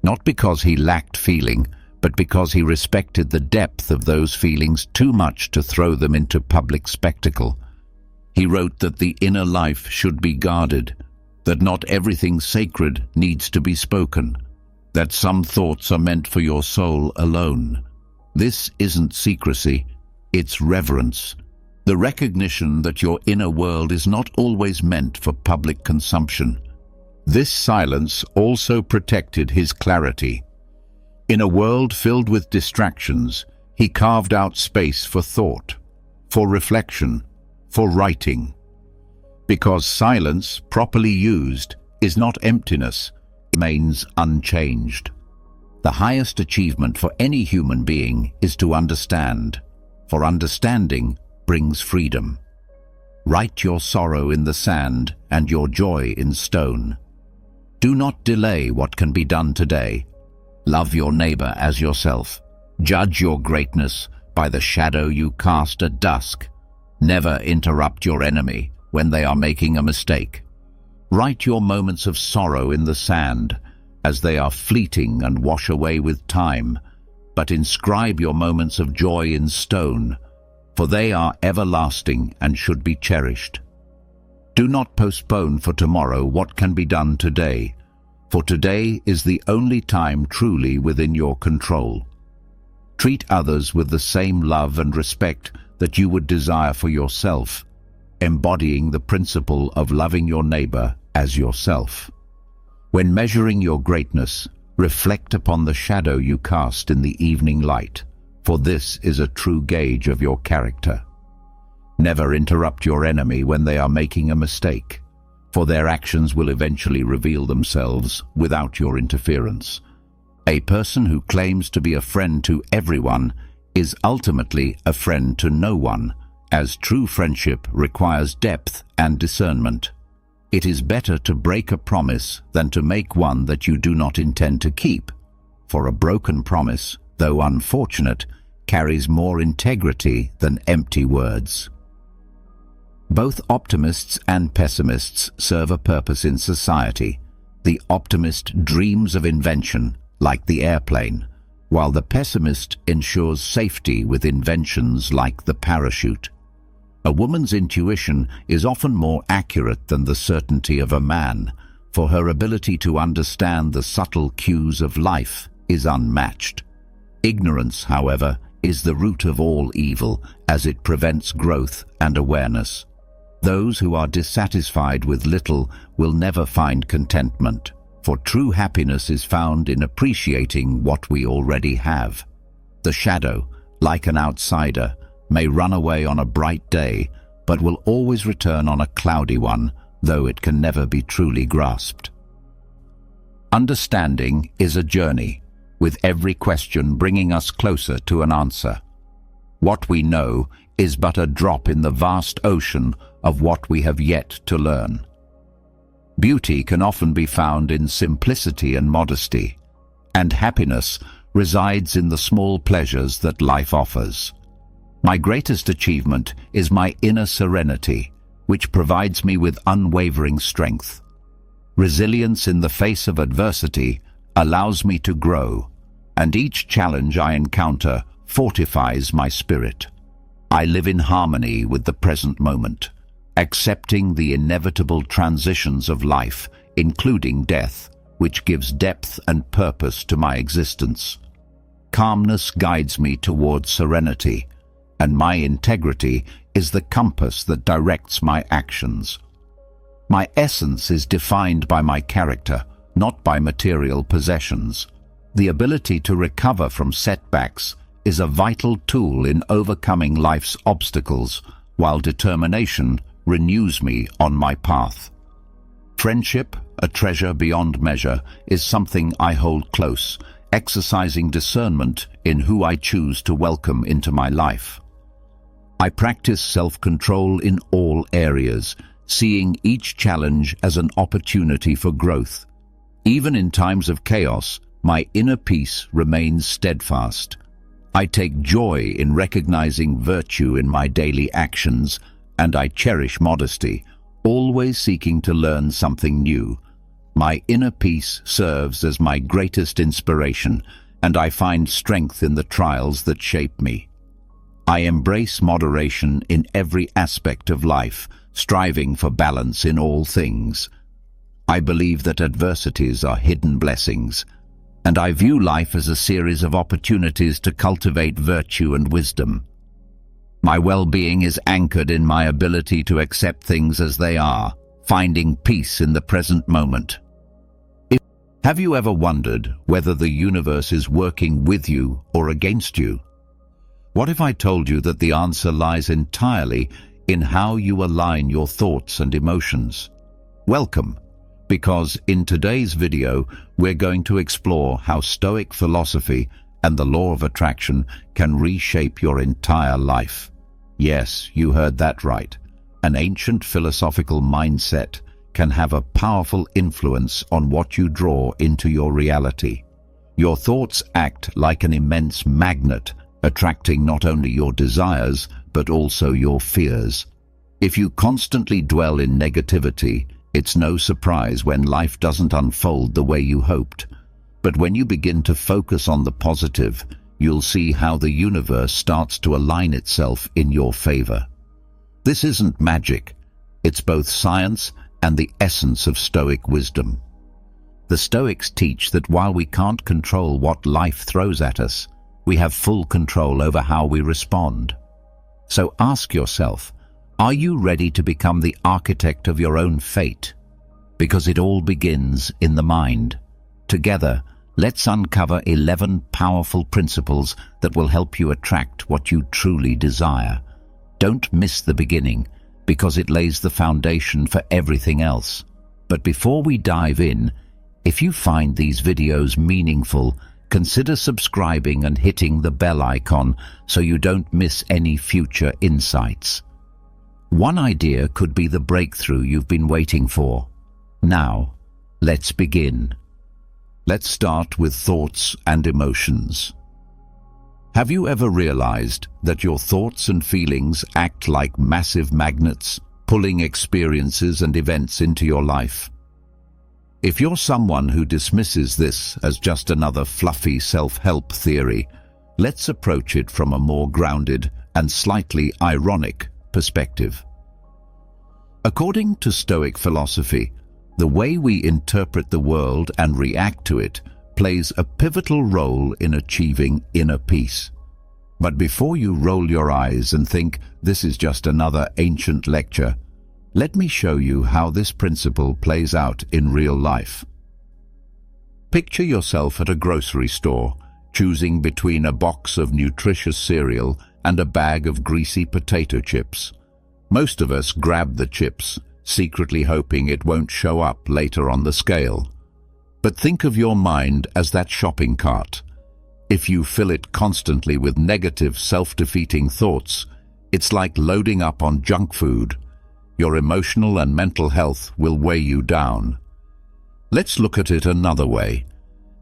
Not because he lacked feeling, but because he respected the depth of those feelings too much to throw them into public spectacle. He wrote that the inner life should be guarded, that not everything sacred needs to be spoken, that some thoughts are meant for your soul alone. This isn't secrecy, it's reverence. The recognition that your inner world is not always meant for public consumption. This silence also protected his clarity. In a world filled with distractions, he carved out space for thought, for reflection, for writing. Because silence, properly used, is not emptiness, it remains unchanged. The highest achievement for any human being is to understand, for understanding brings freedom. Write your sorrow in the sand and your joy in stone. Do not delay what can be done today. Love your neighbor as yourself. Judge your greatness by the shadow you cast at dusk. Never interrupt your enemy when they are making a mistake. Write your moments of sorrow in the sand, as they are fleeting and wash away with time, but inscribe your moments of joy in stone, for they are everlasting and should be cherished. Do not postpone for tomorrow what can be done today, for today is the only time truly within your control. Treat others with the same love and respect that you would desire for yourself, embodying the principle of loving your neighbor as yourself. When measuring your greatness, reflect upon the shadow you cast in the evening light, for this is a true gauge of your character. Never interrupt your enemy when they are making a mistake, for their actions will eventually reveal themselves without your interference. A person who claims to be a friend to everyone is ultimately a friend to no one, as true friendship requires depth and discernment. It is better to break a promise than to make one that you do not intend to keep, for a broken promise, though unfortunate, carries more integrity than empty words. Both optimists and pessimists serve a purpose in society. The optimist dreams of invention, like the airplane, while the pessimist ensures safety with inventions like the parachute. A woman's intuition is often more accurate than the certainty of a man, for her ability to understand the subtle cues of life is unmatched. Ignorance, however, is the root of all evil, as it prevents growth and awareness. Those who are dissatisfied with little will never find contentment, for true happiness is found in appreciating what we already have. The shadow, like an outsider, may run away on a bright day, but will always return on a cloudy one, though it can never be truly grasped. Understanding is a journey, with every question bringing us closer to an answer. What we know is but a drop in the vast ocean of what we have yet to learn. Beauty can often be found in simplicity and modesty, and happiness resides in the small pleasures that life offers. My greatest achievement is my inner serenity, which provides me with unwavering strength. Resilience in the face of adversity allows me to grow, and each challenge I encounter fortifies my spirit. I live in harmony with the present moment, accepting the inevitable transitions of life, including death, which gives depth and purpose to my existence. Calmness guides me towards serenity, and my integrity is the compass that directs my actions. My essence is defined by my character, not by material possessions. The ability to recover from setbacks is a vital tool in overcoming life's obstacles, while determination renews me on my path. Friendship, a treasure beyond measure, is something I hold close, exercising discernment in who I choose to welcome into my life. I practice self-control in all areas, seeing each challenge as an opportunity for growth. Even in times of chaos, my inner peace remains steadfast. I take joy in recognizing virtue in my daily actions, and I cherish modesty, always seeking to learn something new. My inner peace serves as my greatest inspiration, and I find strength in the trials that shape me. I embrace moderation in every aspect of life, striving for balance in all things. I believe that adversities are hidden blessings, and I view life as a series of opportunities to cultivate virtue and wisdom. My well-being is anchored in my ability to accept things as they are, finding peace in the present moment. Have you ever wondered whether the universe is working with you or against you? What if I told you that the answer lies entirely in how you align your thoughts and emotions? Welcome, because in today's video we're going to explore how Stoic philosophy and the law of attraction can reshape your entire life. Yes, you heard that right. An ancient philosophical mindset can have a powerful influence on what you draw into your reality. Your thoughts act like an immense magnet, attracting not only your desires, but also your fears. If you constantly dwell in negativity, it's no surprise when life doesn't unfold the way you hoped. But when you begin to focus on the positive, you'll see how the universe starts to align itself in your favor. This isn't magic. It's both science and the essence of Stoic wisdom. The Stoics teach that while we can't control what life throws at us, we have full control over how we respond. So ask yourself, are you ready to become the architect of your own fate? Because it all begins in the mind. Together, let's uncover 11 powerful principles that will help you attract what you truly desire. Don't miss the beginning, because it lays the foundation for everything else. But before we dive in, if you find these videos meaningful, consider subscribing and hitting the bell icon so you don't miss any future insights. One idea could be the breakthrough you've been waiting for. Now, let's begin. Let's start with thoughts and emotions. Have you ever realized that your thoughts and feelings act like massive magnets, pulling experiences and events into your life? If you're someone who dismisses this as just another fluffy self-help theory, let's approach it from a more grounded and slightly ironic perspective. According to Stoic philosophy, the way we interpret the world and react to it plays a pivotal role in achieving inner peace. But before you roll your eyes and think this is just another ancient lecture, let me show you how this principle plays out in real life. Picture yourself at a grocery store, choosing between a box of nutritious cereal and a bag of greasy potato chips. Most of us grab the chips, secretly hoping it won't show up later on the scale. But think of your mind as that shopping cart. If you fill it constantly with negative, self-defeating thoughts, it's like loading up on junk food. Your emotional and mental health will weigh you down. Let's look at it another way.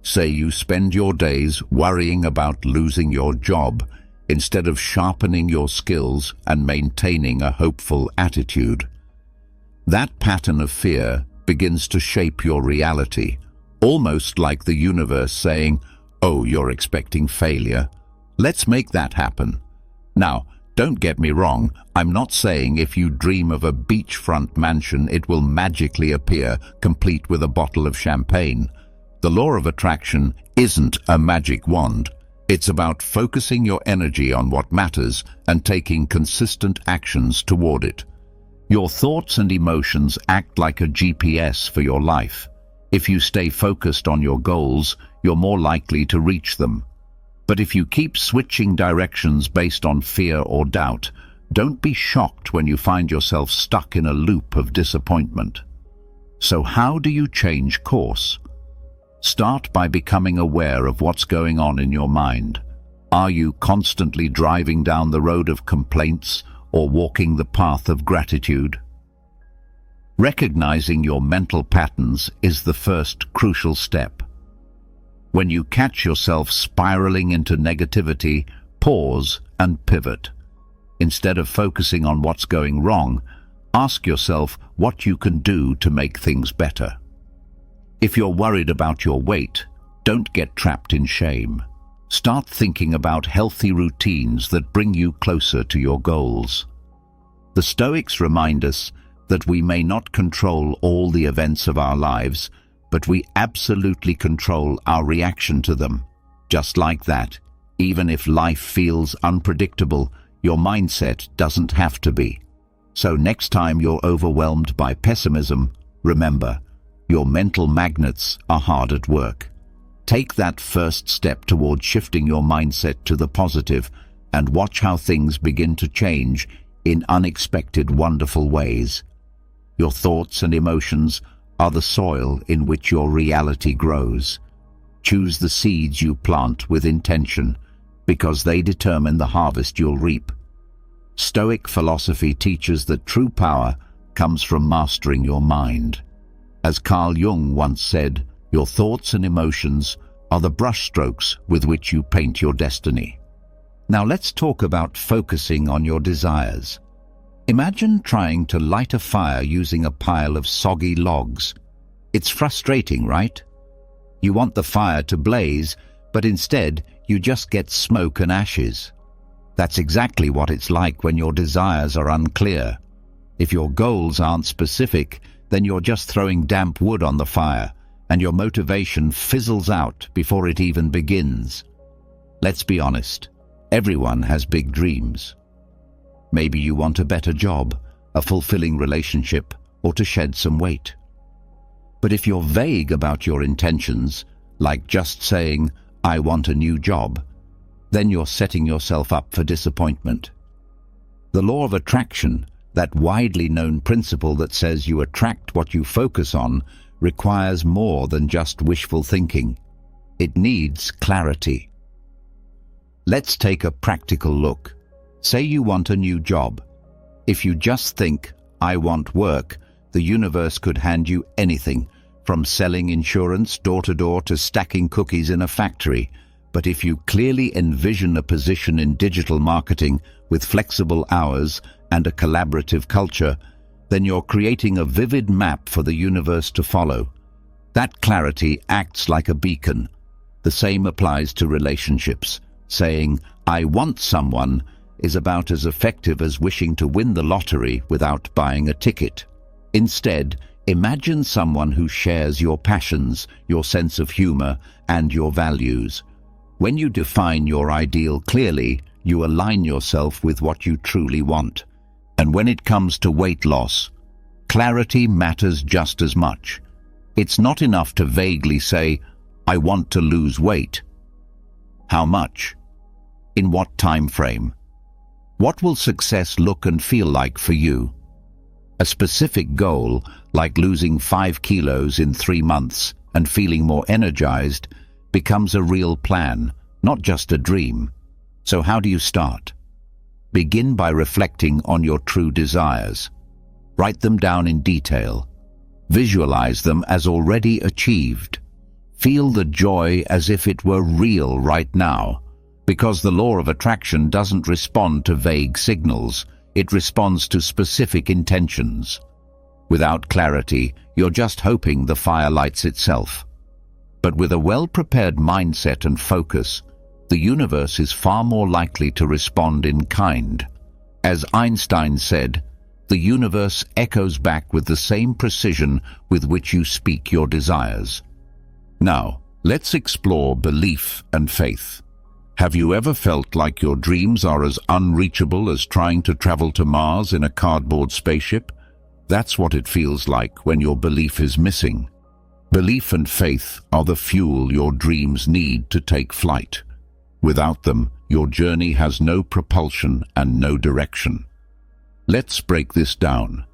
Say you spend your days worrying about losing your job instead of sharpening your skills and maintaining a hopeful attitude. That pattern of fear begins to shape your reality, almost like the universe saying, "Oh, you're expecting failure. Let's make that happen." Now, don't get me wrong, I'm not saying if you dream of a beachfront mansion it will magically appear, complete with a bottle of champagne. The law of attraction isn't a magic wand. It's about focusing your energy on what matters and taking consistent actions toward it. Your thoughts and emotions act like a GPS for your life. If you stay focused on your goals, you're more likely to reach them. But if you keep switching directions based on fear or doubt, don't be shocked when you find yourself stuck in a loop of disappointment. So how do you change course? Start by becoming aware of what's going on in your mind. Are you constantly driving down the road of complaints or walking the path of gratitude? Recognizing your mental patterns is the first crucial step. When you catch yourself spiraling into negativity, pause and pivot. Instead of focusing on what's going wrong, ask yourself what you can do to make things better. If you're worried about your weight, don't get trapped in shame. Start thinking about healthy routines that bring you closer to your goals. The Stoics remind us that we may not control all the events of our lives, but we absolutely control our reaction to them. Just like that, even if life feels unpredictable, your mindset doesn't have to be. So next time you're overwhelmed by pessimism, remember, your mental magnets are hard at work. Take that first step toward shifting your mindset to the positive and watch how things begin to change in unexpected, wonderful ways. Your thoughts and emotions are the soil in which your reality grows. Choose the seeds you plant with intention, because they determine the harvest you'll reap. Stoic philosophy teaches that true power comes from mastering your mind. As Carl Jung once said, your thoughts and emotions are the brushstrokes with which you paint your destiny. Now let's talk about focusing on your desires. Imagine trying to light a fire using a pile of soggy logs. It's frustrating, right? You want the fire to blaze, but instead you just get smoke and ashes. That's exactly what it's like when your desires are unclear. If your goals aren't specific, then you're just throwing damp wood on the fire, and your motivation fizzles out before it even begins. Let's be honest, everyone has big dreams. Maybe you want a better job, a fulfilling relationship, or to shed some weight. But if you're vague about your intentions, like just saying, "I want a new job," then you're setting yourself up for disappointment. The law of attraction, that widely known principle that says you attract what you focus on, requires more than just wishful thinking. It needs clarity. Let's take a practical look. Say you want a new job. If you just think, "I want work," the universe could hand you anything, from selling insurance door to door to stacking cookies in a factory. But if you clearly envision a position in digital marketing with flexible hours and a collaborative culture, then you're creating a vivid map for the universe to follow. That clarity acts like a beacon. The same applies to relationships. Saying, "I want someone," is about as effective as wishing to win the lottery without buying a ticket. Instead, imagine someone who shares your passions, your sense of humor, and your values. When you define your ideal clearly, you align yourself with what you truly want. And when it comes to weight loss, clarity matters just as much. It's not enough to vaguely say, "I want to lose weight." How much? In what time frame? What will success look and feel like for you? A specific goal, like losing 5 kilos in 3 months and feeling more energized, becomes a real plan, not just a dream. So how do you start? Begin by reflecting on your true desires. Write them down in detail. Visualize them as already achieved. Feel the joy as if it were real right now, because the law of attraction doesn't respond to vague signals, it responds to specific intentions. Without clarity, you're just hoping the fire lights itself. But with a well-prepared mindset and focus, the universe is far more likely to respond in kind. As Einstein said, the universe echoes back with the same precision with which you speak your desires. Now, let's explore belief and faith. Have you ever felt like your dreams are as unreachable as trying to travel to Mars in a cardboard spaceship? That's what it feels like when your belief is missing. Belief and faith are the fuel your dreams need to take flight. Without them, your journey has no propulsion and no direction. Let's break this down.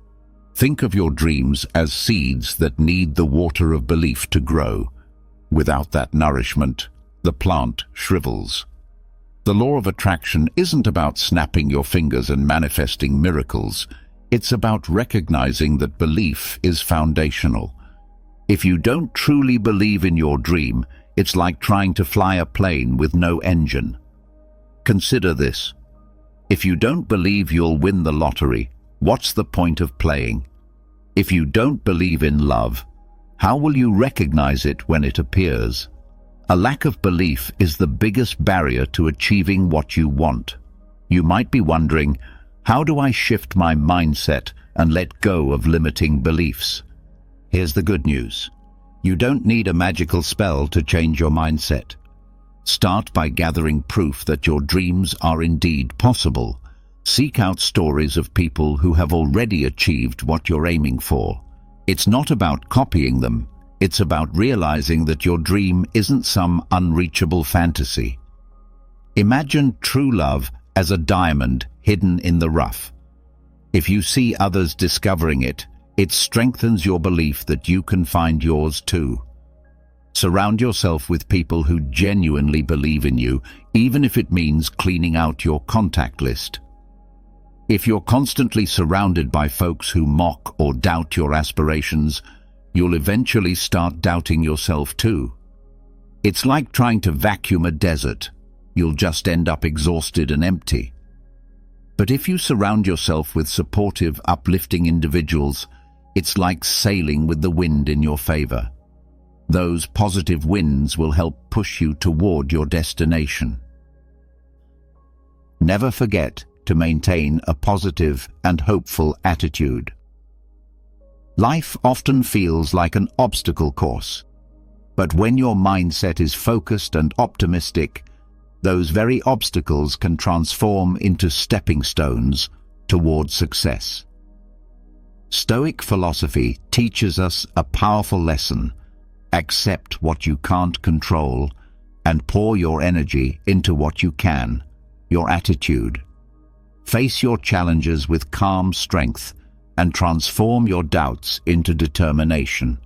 Think of your dreams as seeds that need the water of belief to grow. Without that nourishment, the plant shrivels. The law of attraction isn't about snapping your fingers and manifesting miracles. It's about recognizing that belief is foundational. If you don't truly believe in your dream, it's like trying to fly a plane with no engine. Consider this. If you don't believe you'll win the lottery, what's the point of playing? If you don't believe in love, how will you recognize it when it appears? A lack of belief is the biggest barrier to achieving what you want. You might be wondering, how do I shift my mindset and let go of limiting beliefs. Here's the good news. You don't need a magical spell to change your mindset. Start by gathering proof that your dreams are indeed possible. Seek out stories of people who have already achieved what you're aiming for. It's not about copying them. It's about realizing that your dream isn't some unreachable fantasy. Imagine true love as a diamond hidden in the rough. If you see others discovering it, it strengthens your belief that you can find yours too. Surround yourself with people who genuinely believe in you, even if it means cleaning out your contact list. If you're constantly surrounded by folks who mock or doubt your aspirations, you'll eventually start doubting yourself too. It's like trying to vacuum a desert. You'll just end up exhausted and empty. But if you surround yourself with supportive, uplifting individuals, it's like sailing with the wind in your favor. Those positive winds will help push you toward your destination. Never forget to maintain a positive and hopeful attitude. Life often feels like an obstacle course, but when your mindset is focused and optimistic, those very obstacles can transform into stepping stones toward success. Stoic philosophy teaches us a powerful lesson. Accept what you can't control and pour your energy into what you can, your attitude. Face your challenges with calm strength and transform your doubts into determination.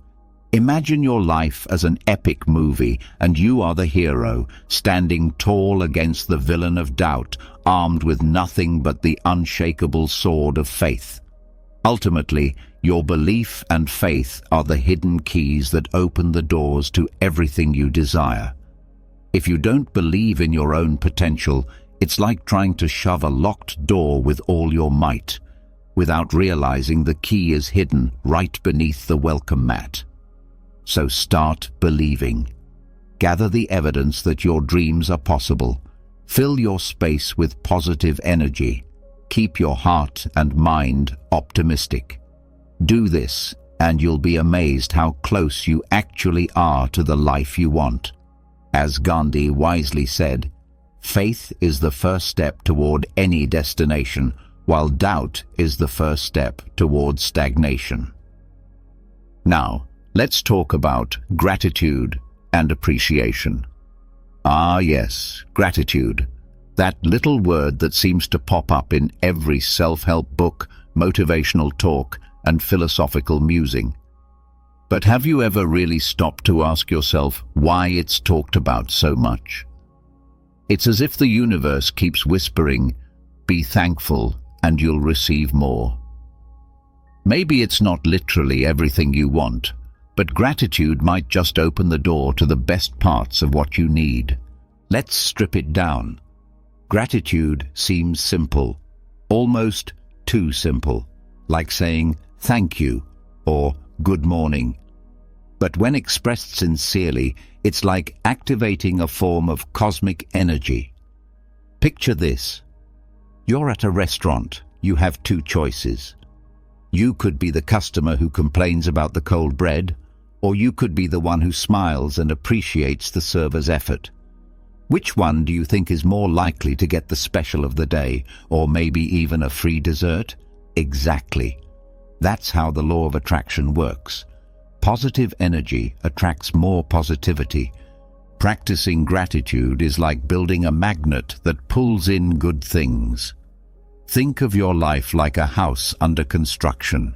Imagine your life as an epic movie, and you are the hero, standing tall against the villain of doubt, armed with nothing but the unshakable sword of faith. Ultimately, your belief and faith are the hidden keys that open the doors to everything you desire. If you don't believe in your own potential, it's like trying to shove a locked door with all your might, without realizing the key is hidden right beneath the welcome mat. So start believing. Gather the evidence that your dreams are possible. Fill your space with positive energy. Keep your heart and mind optimistic. Do this, and you'll be amazed how close you actually are to the life you want. As Gandhi wisely said, faith is the first step toward any destination, while doubt is the first step toward stagnation. Now, let's talk about gratitude and appreciation. Ah yes, gratitude. That little word that seems to pop up in every self-help book, motivational talk, and philosophical musing. But have you ever really stopped to ask yourself why it's talked about so much? It's as if the universe keeps whispering, "Be thankful and you'll receive more." Maybe it's not literally everything you want, but gratitude might just open the door to the best parts of what you need. Let's strip it down. Gratitude seems simple, almost too simple, like saying thank you or good morning. But when expressed sincerely, it's like activating a form of cosmic energy. Picture this. You're at a restaurant. You have two choices. You could be the customer who complains about the cold bread, or you could be the one who smiles and appreciates the server's effort. Which one do you think is more likely to get the special of the day, or maybe even a free dessert? Exactly. That's how the law of attraction works. Positive energy attracts more positivity. Practicing gratitude is like building a magnet that pulls in good things. Think of your life like a house under construction.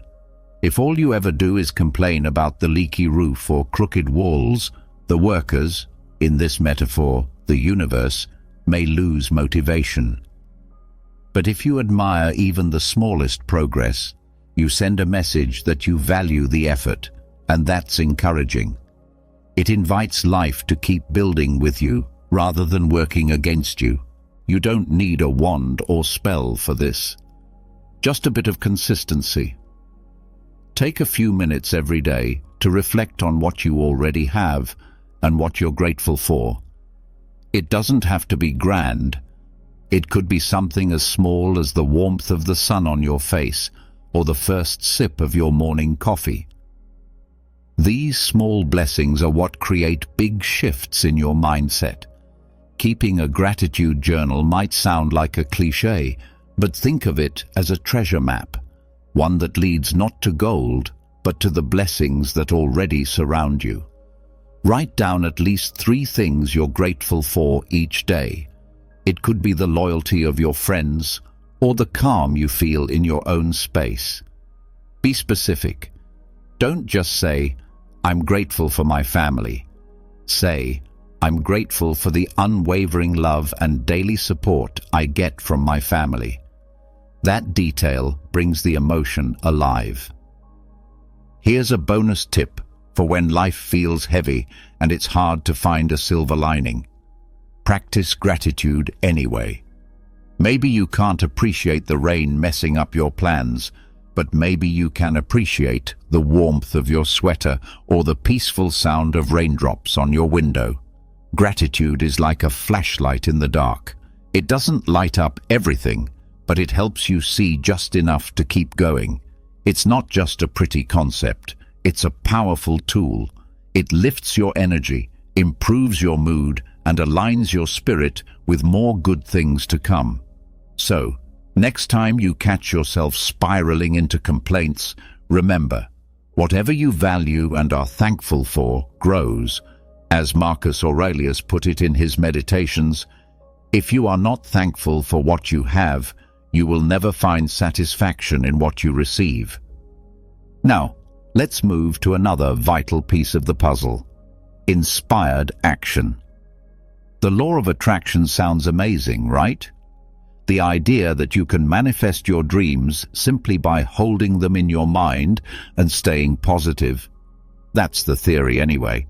If all you ever do is complain about the leaky roof or crooked walls, the workers, in this metaphor, the universe, may lose motivation. But if you admire even the smallest progress, you send a message that you value the effort, and that's encouraging. It invites life to keep building with you, rather than working against you. You don't need a wand or spell for this. Just a bit of consistency. Take a few minutes every day to reflect on what you already have and what you're grateful for. It doesn't have to be grand. It could be something as small as the warmth of the sun on your face, or the first sip of your morning coffee. These small blessings are what create big shifts in your mindset. Keeping a gratitude journal might sound like a cliché, but think of it as a treasure map, one that leads not to gold, but to the blessings that already surround you. Write down at least 3 things you're grateful for each day. It could be the loyalty of your friends or the calm you feel in your own space. Be specific. Don't just say, "I'm grateful for my family." Say, "I'm grateful for the unwavering love and daily support I get from my family." That detail brings the emotion alive. Here's a bonus tip for when life feels heavy and it's hard to find a silver lining. Practice gratitude anyway. Maybe you can't appreciate the rain messing up your plans, but maybe you can appreciate the warmth of your sweater or the peaceful sound of raindrops on your window. Gratitude is like a flashlight in the dark. It doesn't light up everything, but it helps you see just enough to keep going. It's not just a pretty concept, it's a powerful tool. It lifts your energy, improves your mood, and aligns your spirit with more good things to come. So, next time you catch yourself spiraling into complaints, remember, whatever you value and are thankful for grows. As Marcus Aurelius put it in his Meditations, if you are not thankful for what you have, you will never find satisfaction in what you receive. Now, let's move to another vital piece of the puzzle: inspired action. The law of attraction sounds amazing, right? The idea that you can manifest your dreams simply by holding them in your mind and staying positive. That's the theory anyway.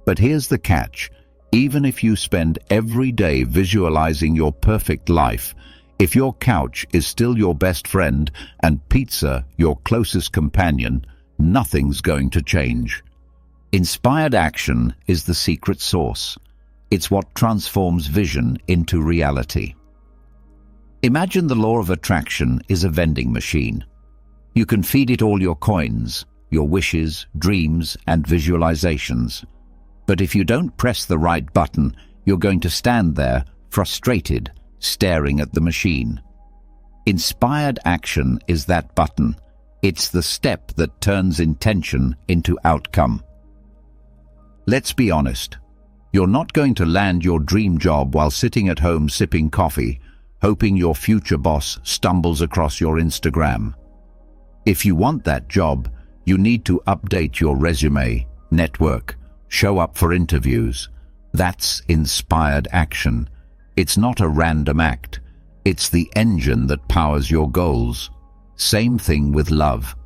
But here's the catch. Even if you spend every day visualizing your perfect life, if your couch is still your best friend and pizza your closest companion, nothing's going to change. Inspired action is the secret sauce. It's what transforms vision into reality. Imagine the law of attraction is a vending machine. You can feed it all your coins, your wishes, dreams, and visualizations. But if you don't press the right button, you're going to stand there, frustrated, staring at the machine. Inspired action is that button. It's the step that turns intention into outcome. Let's be honest. You're not going to land your dream job while sitting at home sipping coffee, hoping your future boss stumbles across your Instagram. If you want that job, you need to update your resume, network, show up for interviews. That's inspired action. It's not a random act. It's the engine that powers your goals. Same thing with love.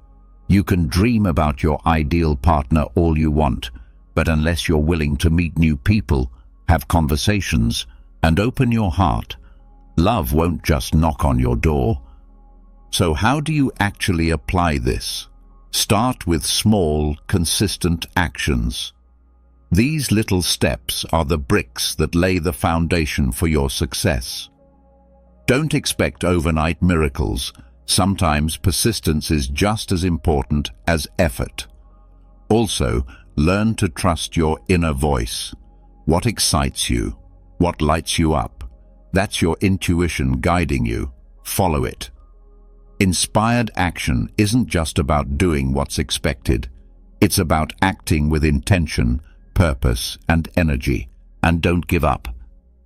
You can dream about your ideal partner all you want, but unless you're willing to meet new people, have conversations, and open your heart, love won't just knock on your door. So how do you actually apply this? Start with small, consistent actions. These little steps are the bricks that lay the foundation for your success. Don't expect overnight miracles. Sometimes persistence is just as important as effort. Also, learn to trust your inner voice. What excites you? What lights you up? That's your intuition guiding you. Follow it. Inspired action isn't just about doing what's expected. It's about acting with intention, purpose, and energy. And don't give up.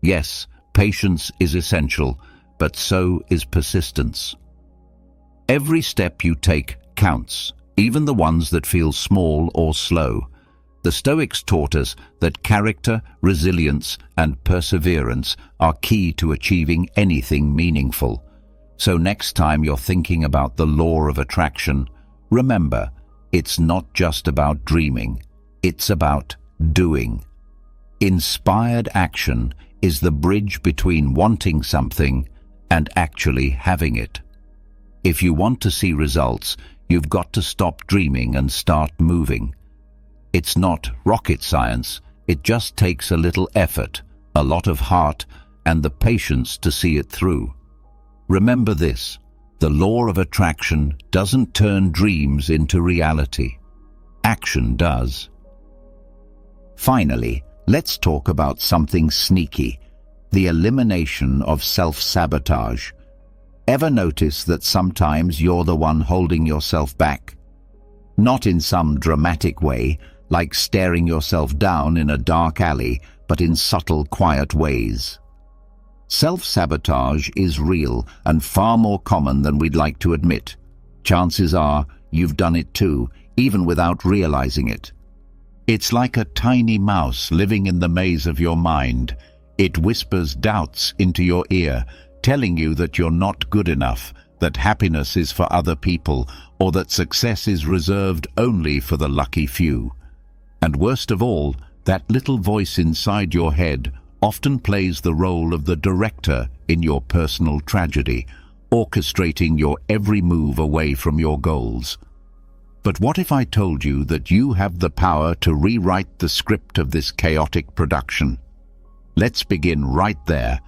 Yes, patience is essential, but so is persistence. Every step you take counts, even the ones that feel small or slow. The Stoics taught us that character, resilience, and perseverance are key to achieving anything meaningful. So next time you're thinking about the law of attraction, remember, it's not just about dreaming, it's about doing. Inspired action is the bridge between wanting something and actually having it. If you want to see results, you've got to stop dreaming and start moving. It's not rocket science, it just takes a little effort, a lot of heart, and the patience to see it through. Remember this, The law of attraction doesn't turn dreams into reality. Action does. Finally, let's talk about something sneaky: the elimination of self-sabotage. Ever notice that sometimes you're the one holding yourself back? Not in some dramatic way, like staring yourself down in a dark alley, but in subtle, quiet ways. Self-sabotage is real and far more common than we'd like to admit. Chances are you've done it too, even without realizing it. It's like a tiny mouse living in the maze of your mind. It whispers doubts into your ear, telling you that you're not good enough, that happiness is for other people, or that success is reserved only for the lucky few. And worst of all, that little voice inside your head often plays the role of the director in your personal tragedy, orchestrating your every move away from your goals. But what if I told you that you have the power to rewrite the script of this chaotic production? Let's begin right there.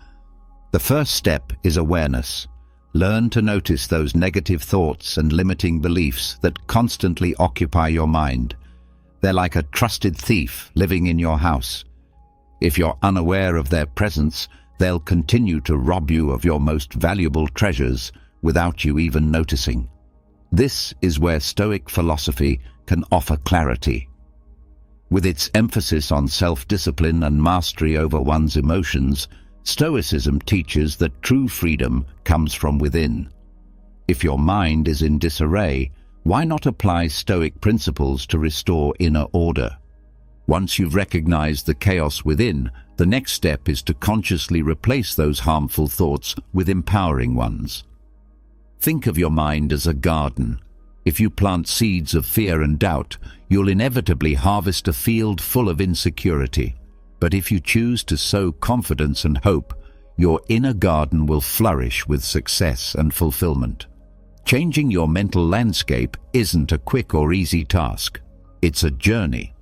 The first step is awareness. Learn to notice those negative thoughts and limiting beliefs that constantly occupy your mind. They're like a trusted thief living in your house. If you're unaware of their presence, they'll continue to rob you of your most valuable treasures without you even noticing. This is where Stoic philosophy can offer clarity. With its emphasis on self-discipline and mastery over one's emotions, Stoicism teaches that true freedom comes from within. If your mind is in disarray, why not apply Stoic principles to restore inner order? Once you've recognized the chaos within, the next step is to consciously replace those harmful thoughts with empowering ones. Think of your mind as a garden. If you plant seeds of fear and doubt, you'll inevitably harvest a field full of insecurity. But if you choose to sow confidence and hope, your inner garden will flourish with success and fulfillment. Changing your mental landscape isn't a quick or easy task. It's a journey.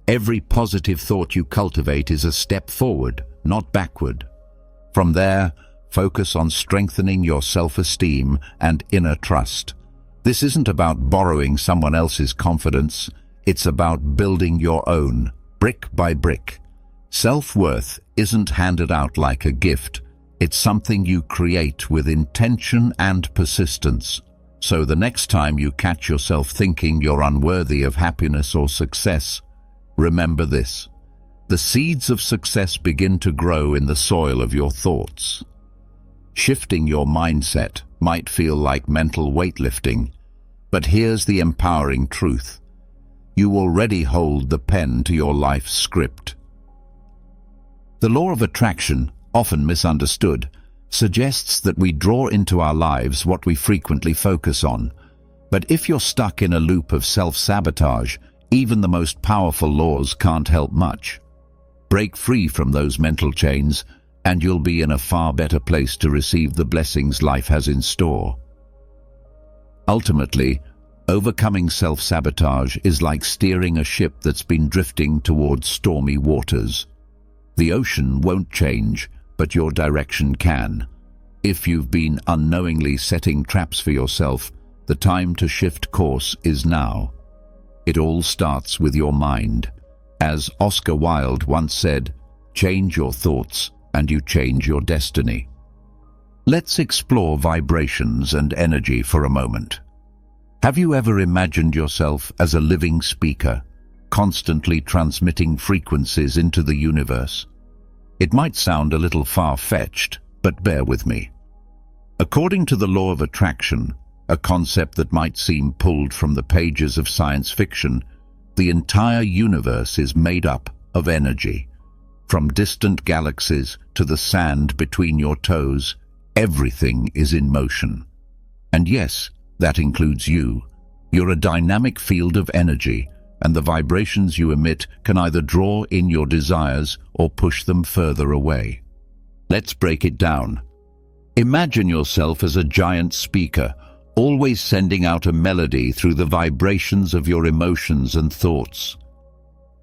Every positive thought you cultivate is a step forward, not backward. From there, focus on strengthening your self-esteem and inner trust. This isn't about borrowing someone else's confidence. It's about building your own, brick by brick. Self-worth isn't handed out like a gift. It's something you create with intention and persistence. So the next time you catch yourself thinking you're unworthy of happiness or success, remember this: the seeds of success begin to grow in the soil of your thoughts. Shifting your mindset might feel like mental weightlifting, but here's the empowering truth: you already hold the pen to your life's script. The law of attraction, often misunderstood, suggests that we draw into our lives what we frequently focus on. But if you're stuck in a loop of self-sabotage, even the most powerful laws can't help much. Break free from those mental chains, and you'll be in a far better place to receive the blessings life has in store. Ultimately, overcoming self-sabotage is like steering a ship that's been drifting towards stormy waters. The ocean won't change, but your direction can. If you've been unknowingly setting traps for yourself, the time to shift course is now. It all starts with your mind. As Oscar Wilde once said, change your thoughts and you change your destiny. Let's explore vibrations and energy for a moment. Have you ever imagined yourself as a living speaker, constantly transmitting frequencies into the universe? It might sound a little far-fetched, but bear with me. According to the law of attraction, a concept that might seem pulled from the pages of science fiction, the entire universe is made up of energy. From distant galaxies to the sand between your toes, everything is in motion. And yes, that includes you. You're a dynamic field of energy, and the vibrations you emit can either draw in your desires or push them further away. Let's break it down. Imagine yourself as a giant speaker, always sending out a melody through the vibrations of your emotions and thoughts.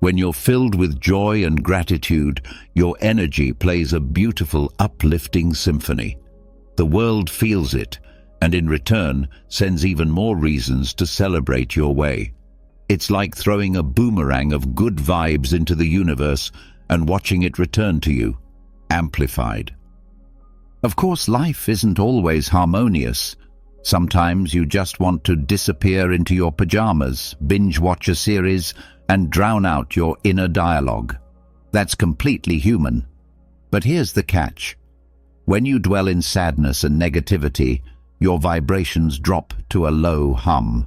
When you're filled with joy and gratitude, your energy plays a beautiful, uplifting symphony. The world feels it, and in return sends even more reasons to celebrate your way. It's like throwing a boomerang of good vibes into the universe and watching it return to you, amplified. Of course, life isn't always harmonious. Sometimes you just want to disappear into your pajamas, binge-watch a series, and drown out your inner dialogue. That's completely human. But here's the catch. When you dwell in sadness and negativity, your vibrations drop to a low hum.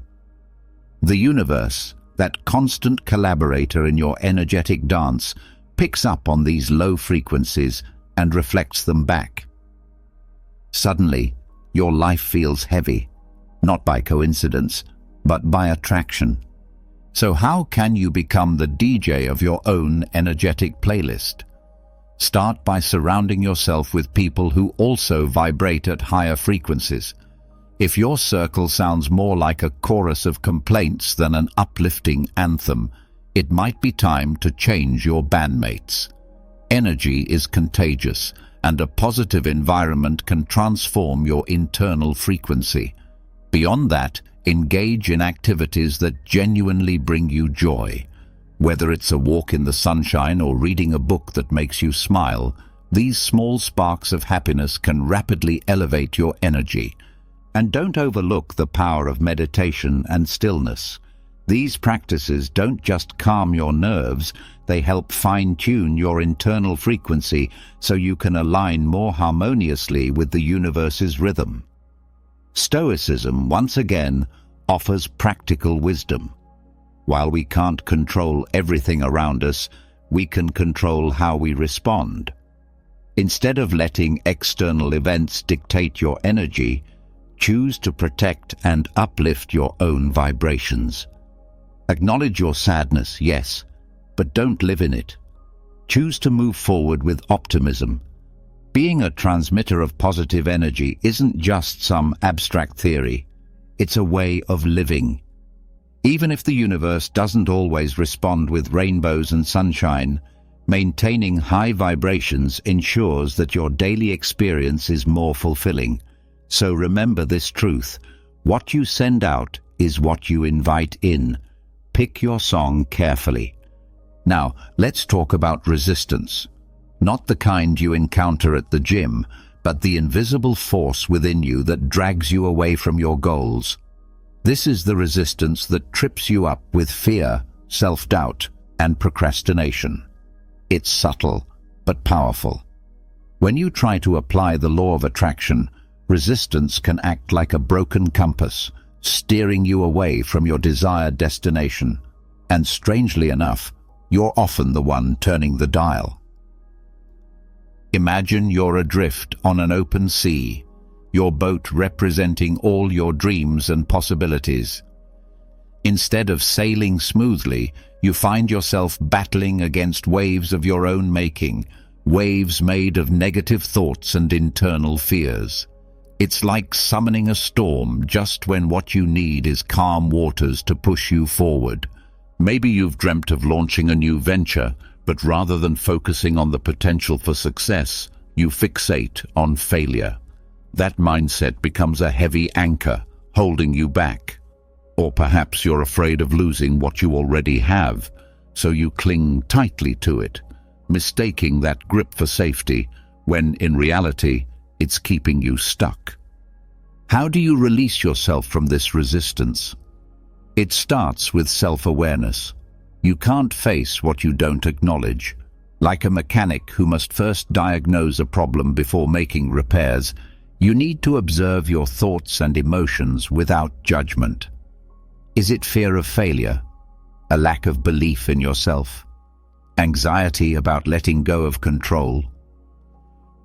The universe, that constant collaborator in your energetic dance, picks up on these low frequencies and reflects them back. Suddenly, your life feels heavy, not by coincidence, but by attraction. So how can you become the DJ of your own energetic playlist? Start by surrounding yourself with people who also vibrate at higher frequencies. If your circle sounds more like a chorus of complaints than an uplifting anthem, it might be time to change your bandmates. Energy is contagious, and a positive environment can transform your internal frequency. Beyond that, engage in activities that genuinely bring you joy. Whether it's a walk in the sunshine or reading a book that makes you smile, these small sparks of happiness can rapidly elevate your energy. And don't overlook the power of meditation and stillness. These practices don't just calm your nerves, they help fine-tune your internal frequency so you can align more harmoniously with the universe's rhythm. Stoicism, once again, offers practical wisdom. While we can't control everything around us, we can control how we respond. Instead of letting external events dictate your energy, choose to protect and uplift your own vibrations. Acknowledge your sadness, yes, but don't live in it. Choose to move forward with optimism. Being a transmitter of positive energy isn't just some abstract theory. It's a way of living. Even if the universe doesn't always respond with rainbows and sunshine, maintaining high vibrations ensures that your daily experience is more fulfilling. So remember this truth: what you send out is what you invite in. Pick your song carefully. Now, let's talk about resistance. Not the kind you encounter at the gym, but the invisible force within you that drags you away from your goals. This is the resistance that trips you up with fear, self-doubt, and procrastination. It's subtle, but powerful. When you try to apply the law of attraction, resistance can act like a broken compass, steering you away from your desired destination. And strangely enough, you're often the one turning the dial. Imagine you're adrift on an open sea, your boat representing all your dreams and possibilities. Instead of sailing smoothly, you find yourself battling against waves of your own making, waves made of negative thoughts and internal fears. It's like summoning a storm just when what you need is calm waters to push you forward. Maybe you've dreamt of launching a new venture, but rather than focusing on the potential for success, you fixate on failure. That mindset becomes a heavy anchor, holding you back. Or perhaps you're afraid of losing what you already have, so you cling tightly to it, mistaking that grip for safety, when in reality, it's keeping you stuck. How do you release yourself from this resistance? It starts with self-awareness. You can't face what you don't acknowledge. Like a mechanic who must first diagnose a problem before making repairs, you need to observe your thoughts and emotions without judgment. Is it fear of failure? A lack of belief in yourself? Anxiety about letting go of control?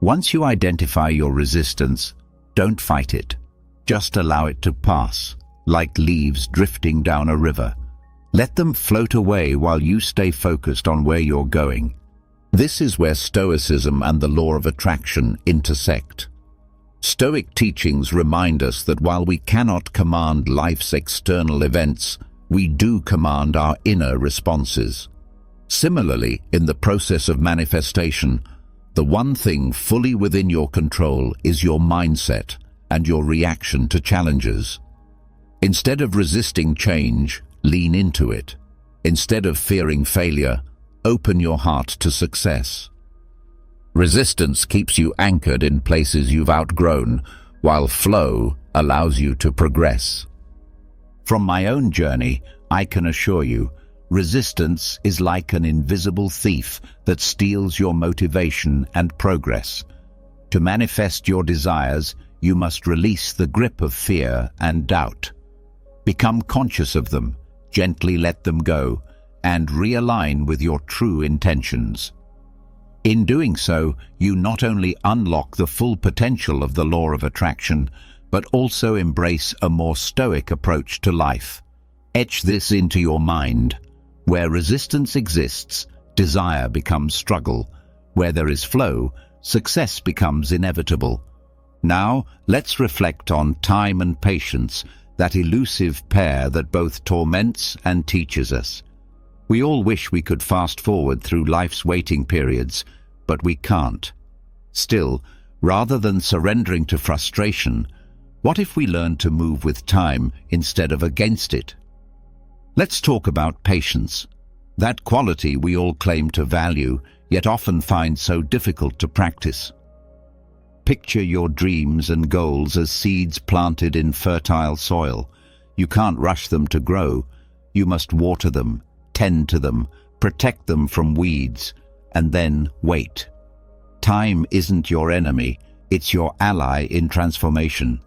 Once you identify your resistance, don't fight it. Just allow it to pass, like leaves drifting down a river. Let them float away while you stay focused on where you're going. This is where Stoicism and the law of attraction intersect. Stoic teachings remind us that while we cannot command life's external events, we do command our inner responses. Similarly, in the process of manifestation, the one thing fully within your control is your mindset, and your reaction to challenges. Instead of resisting change, lean into it. Instead of fearing failure, open your heart to success. Resistance keeps you anchored in places you've outgrown, while flow allows you to progress. From my own journey, I can assure you, resistance is like an invisible thief that steals your motivation and progress. To manifest your desires, you must release the grip of fear and doubt. Become conscious of them, gently let them go, and realign with your true intentions. In doing so, you not only unlock the full potential of the law of attraction, but also embrace a more stoic approach to life. Etch this into your mind. Where resistance exists, desire becomes struggle. Where there is flow, success becomes inevitable. Now, let's reflect on time and patience, that elusive pair that both torments and teaches us. We all wish we could fast forward through life's waiting periods, but we can't. Still, rather than surrendering to frustration, what if we learn to move with time instead of against it? Let's talk about patience, that quality we all claim to value, yet often find so difficult to practice. Picture your dreams and goals as seeds planted in fertile soil. You can't rush them to grow. You must water them, tend to them, protect them from weeds, and then wait. Time isn't your enemy, it's your ally in transformation.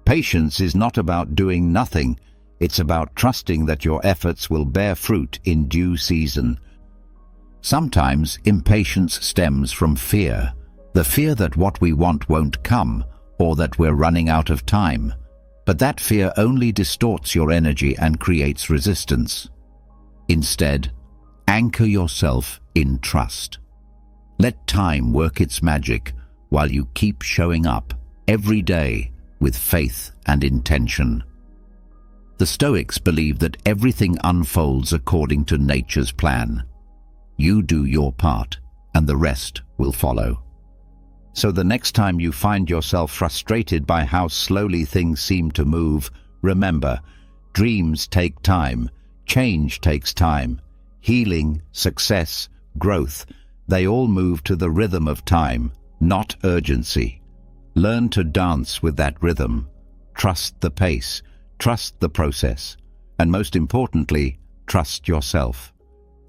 Patience is not about doing nothing, it's about trusting that your efforts will bear fruit in due season. Sometimes impatience stems from fear, the fear that what we want won't come, or that we're running out of time. But that fear only distorts your energy and creates resistance. Instead, anchor yourself in trust. Let time work its magic while you keep showing up every day with faith and intention. The Stoics believe that everything unfolds according to nature's plan. You do your part, and the rest will follow. So the next time you find yourself frustrated by how slowly things seem to move, remember, dreams take time, change takes time, healing, success, growth, they all move to the rhythm of time, not urgency. Learn to dance with that rhythm. Trust the pace, trust the process, and most importantly, trust yourself.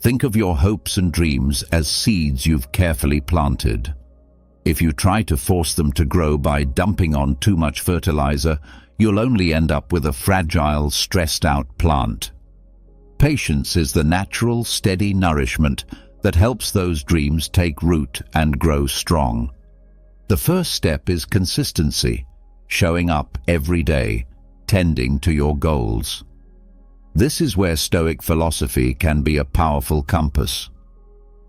Think of your hopes and dreams as seeds you've carefully planted. If you try to force them to grow by dumping on too much fertilizer, you'll only end up with a fragile, stressed-out plant. Patience is the natural, steady nourishment that helps those dreams take root and grow strong. The first step is consistency, showing up every day, tending to your goals. This is where Stoic philosophy can be a powerful compass.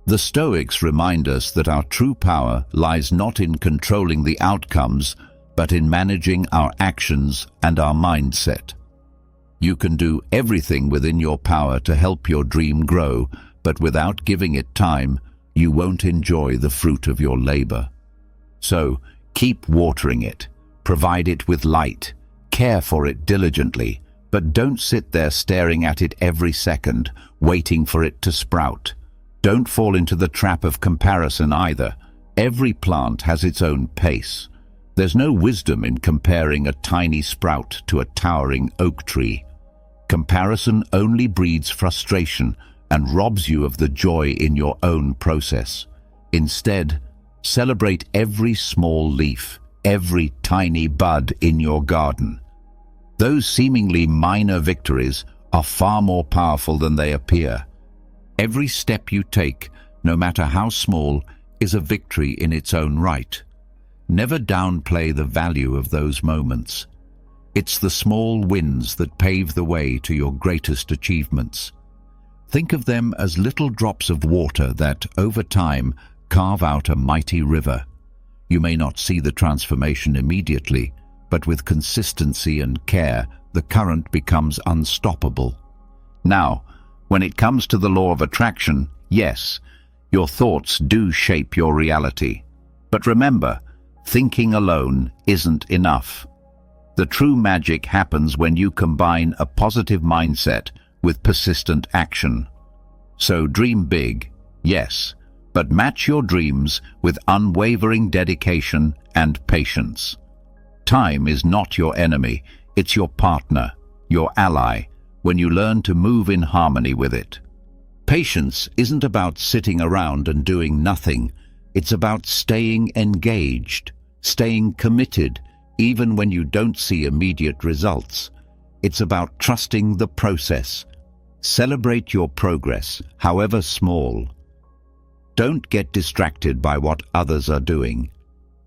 The Stoics remind us that our true power lies not in controlling the outcomes, but in managing our actions and our mindset. You can do everything within your power to help your dream grow, but without giving it time, you won't enjoy the fruit of your labor. So, keep watering it, provide it with light, care for it diligently, but don't sit there staring at it every second, waiting for it to sprout. Don't fall into the trap of comparison either. Every plant has its own pace. There's no wisdom in comparing a tiny sprout to a towering oak tree. Comparison only breeds frustration and robs you of the joy in your own process. Instead, celebrate every small leaf, every tiny bud in your garden. Those seemingly minor victories are far more powerful than they appear. Every step you take, no matter how small, is a victory in its own right. Never downplay the value of those moments. It's the small wins that pave the way to your greatest achievements. Think of them as little drops of water that, over time, carve out a mighty river. You may not see the transformation immediately, but with consistency and care, the current becomes unstoppable. Now, when it comes to the law of attraction, yes, your thoughts do shape your reality. But remember, thinking alone isn't enough. The true magic happens when you combine a positive mindset with persistent action. So dream big, yes, but match your dreams with unwavering dedication and patience. Time is not your enemy, it's your partner, your ally, when you learn to move in harmony with it. Patience isn't about sitting around and doing nothing. It's about staying engaged, staying committed, even when you don't see immediate results. It's about trusting the process. Celebrate your progress, however small. Don't get distracted by what others are doing.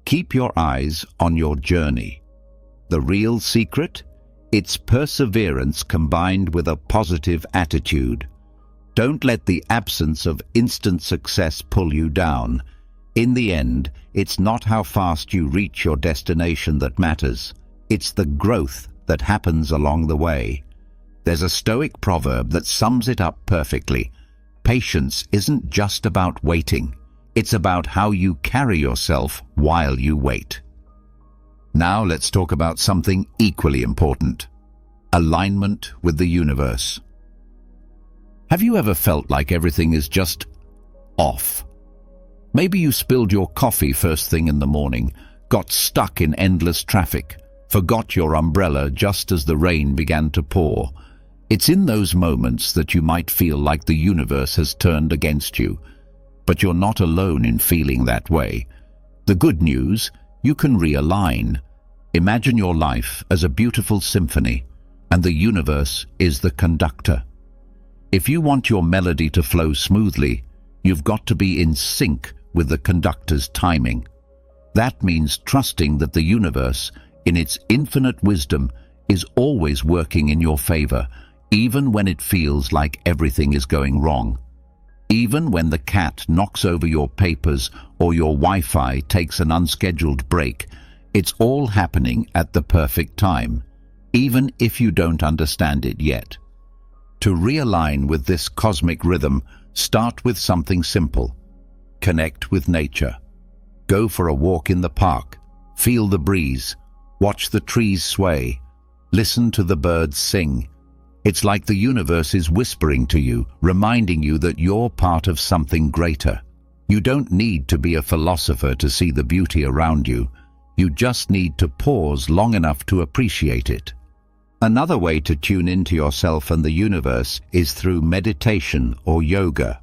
Keep your eyes on your journey. The real secret? It's perseverance combined with a positive attitude. Don't let the absence of instant success pull you down. In the end, it's not how fast you reach your destination that matters. It's the growth that happens along the way. There's a Stoic proverb that sums it up perfectly. Patience isn't just about waiting. It's about how you carry yourself while you wait. Now let's talk about something equally important: alignment with the universe. Have you ever felt like everything is just off? Maybe you spilled your coffee first thing in the morning, got stuck in endless traffic, forgot your umbrella just as the rain began to pour. It's in those moments that you might feel like the universe has turned against you. But you're not alone in feeling that way. The good news, you can realign. Imagine your life as a beautiful symphony, and the universe is the conductor. If you want your melody to flow smoothly, you've got to be in sync with the conductor's timing. That means trusting that the universe, in its infinite wisdom, is always working in your favor, even when it feels like everything is going wrong. Even when the cat knocks over your papers or your Wi-Fi takes an unscheduled break, it's all happening at the perfect time, even if you don't understand it yet. To realign with this cosmic rhythm, start with something simple. Connect with nature. Go for a walk in the park. Feel the breeze. Watch the trees sway. Listen to the birds sing. It's like the universe is whispering to you, reminding you that you're part of something greater. You don't need to be a philosopher to see the beauty around you. You just need to pause long enough to appreciate it. Another way to tune into yourself and the universe is through meditation or yoga.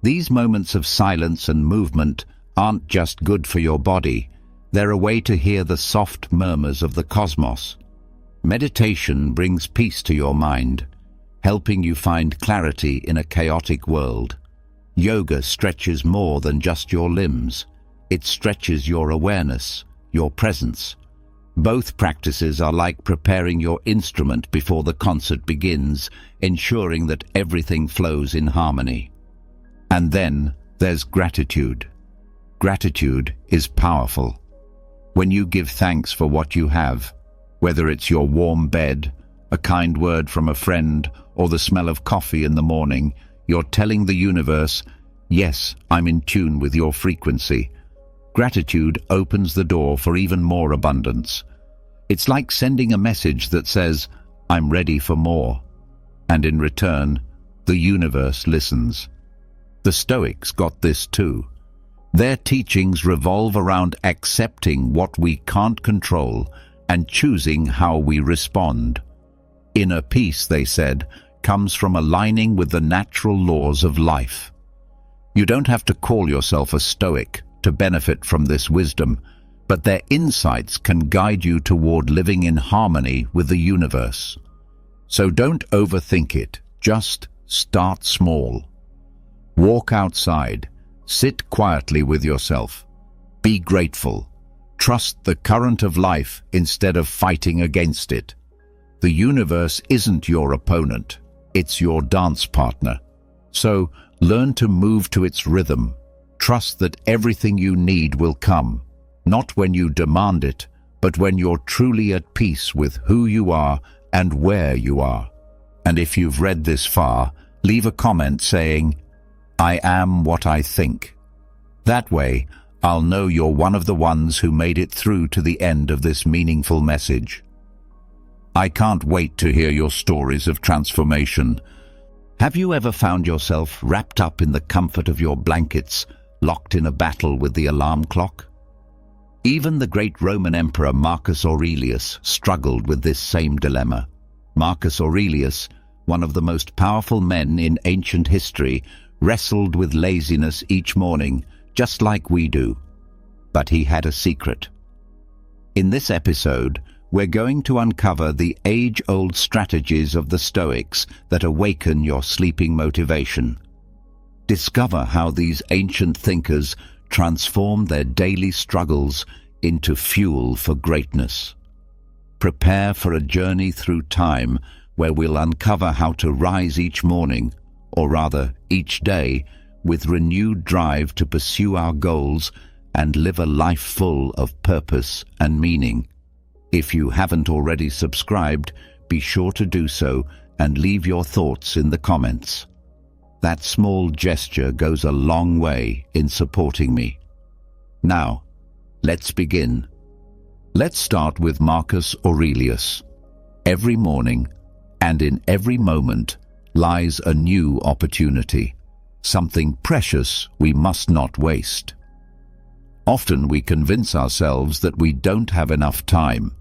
These moments of silence and movement aren't just good for your body. They're a way to hear the soft murmurs of the cosmos. Meditation brings peace to your mind, helping you find clarity in a chaotic world. Yoga stretches more than just your limbs. It stretches your awareness, your presence. Both practices are like preparing your instrument before the concert begins, ensuring that everything flows in harmony. And then there's gratitude. Gratitude is powerful. When you give thanks for what you have, whether it's your warm bed, a kind word from a friend, or the smell of coffee in the morning, you're telling the universe, yes, I'm in tune with your frequency. Gratitude opens the door for even more abundance. It's like sending a message that says, I'm ready for more. And in return, the universe listens. The Stoics got this too. Their teachings revolve around accepting what we can't control and choosing how we respond. Inner peace, they said, comes from aligning with the natural laws of life. You don't have to call yourself a Stoic to benefit from this wisdom, but their insights can guide you toward living in harmony with the universe. So don't overthink it, just start small. Walk outside, sit quietly with yourself, be grateful, trust the current of life instead of fighting against it. The universe isn't your opponent, it's your dance partner. So learn to move to its rhythm. Trust that everything you need will come, not when you demand it, but when you're truly at peace with who you are and where you are. And if you've read this far, leave a comment saying, I am what I think. That way, I'll know you're one of the ones who made it through to the end of this meaningful message. I can't wait to hear your stories of transformation. Have you ever found yourself wrapped up in the comfort of your blankets, locked in a battle with the alarm clock? Even the great Roman Emperor Marcus Aurelius struggled with this same dilemma. Marcus Aurelius, one of the most powerful men in ancient history, wrestled with laziness each morning, just like we do. But he had a secret. In this episode, we're going to uncover the age-old strategies of the Stoics that awaken your sleeping motivation. Discover how these ancient thinkers transform their daily struggles into fuel for greatness. Prepare for a journey through time where we'll uncover how to rise each morning, or rather each day, with renewed drive to pursue our goals and live a life full of purpose and meaning. If you haven't already subscribed, be sure to do so and leave your thoughts in the comments. That small gesture goes a long way in supporting me. Now, let's begin. Let's start with Marcus Aurelius. Every morning, and in every moment, lies a new opportunity, something precious we must not waste. Often we convince ourselves that we don't have enough time,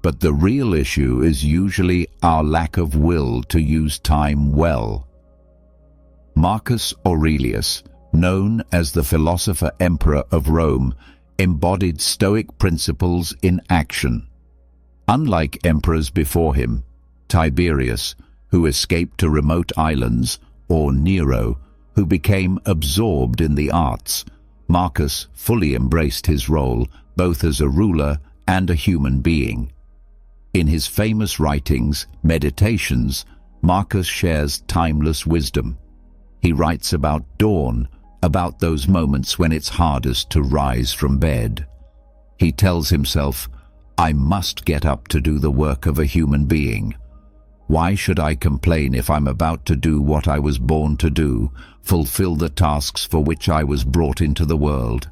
but the real issue is usually our lack of will to use time well. Marcus Aurelius, known as the philosopher emperor of Rome, embodied Stoic principles in action. Unlike emperors before him, Tiberius, who escaped to remote islands, or Nero, who became absorbed in the arts, Marcus fully embraced his role both as a ruler and a human being. In his famous writings, Meditations, Marcus shares timeless wisdom. He writes about dawn, about those moments when it's hardest to rise from bed. He tells himself, "I must get up to do the work of a human being. Why should I complain if I'm about to do what I was born to do, fulfill the tasks for which I was brought into the world?"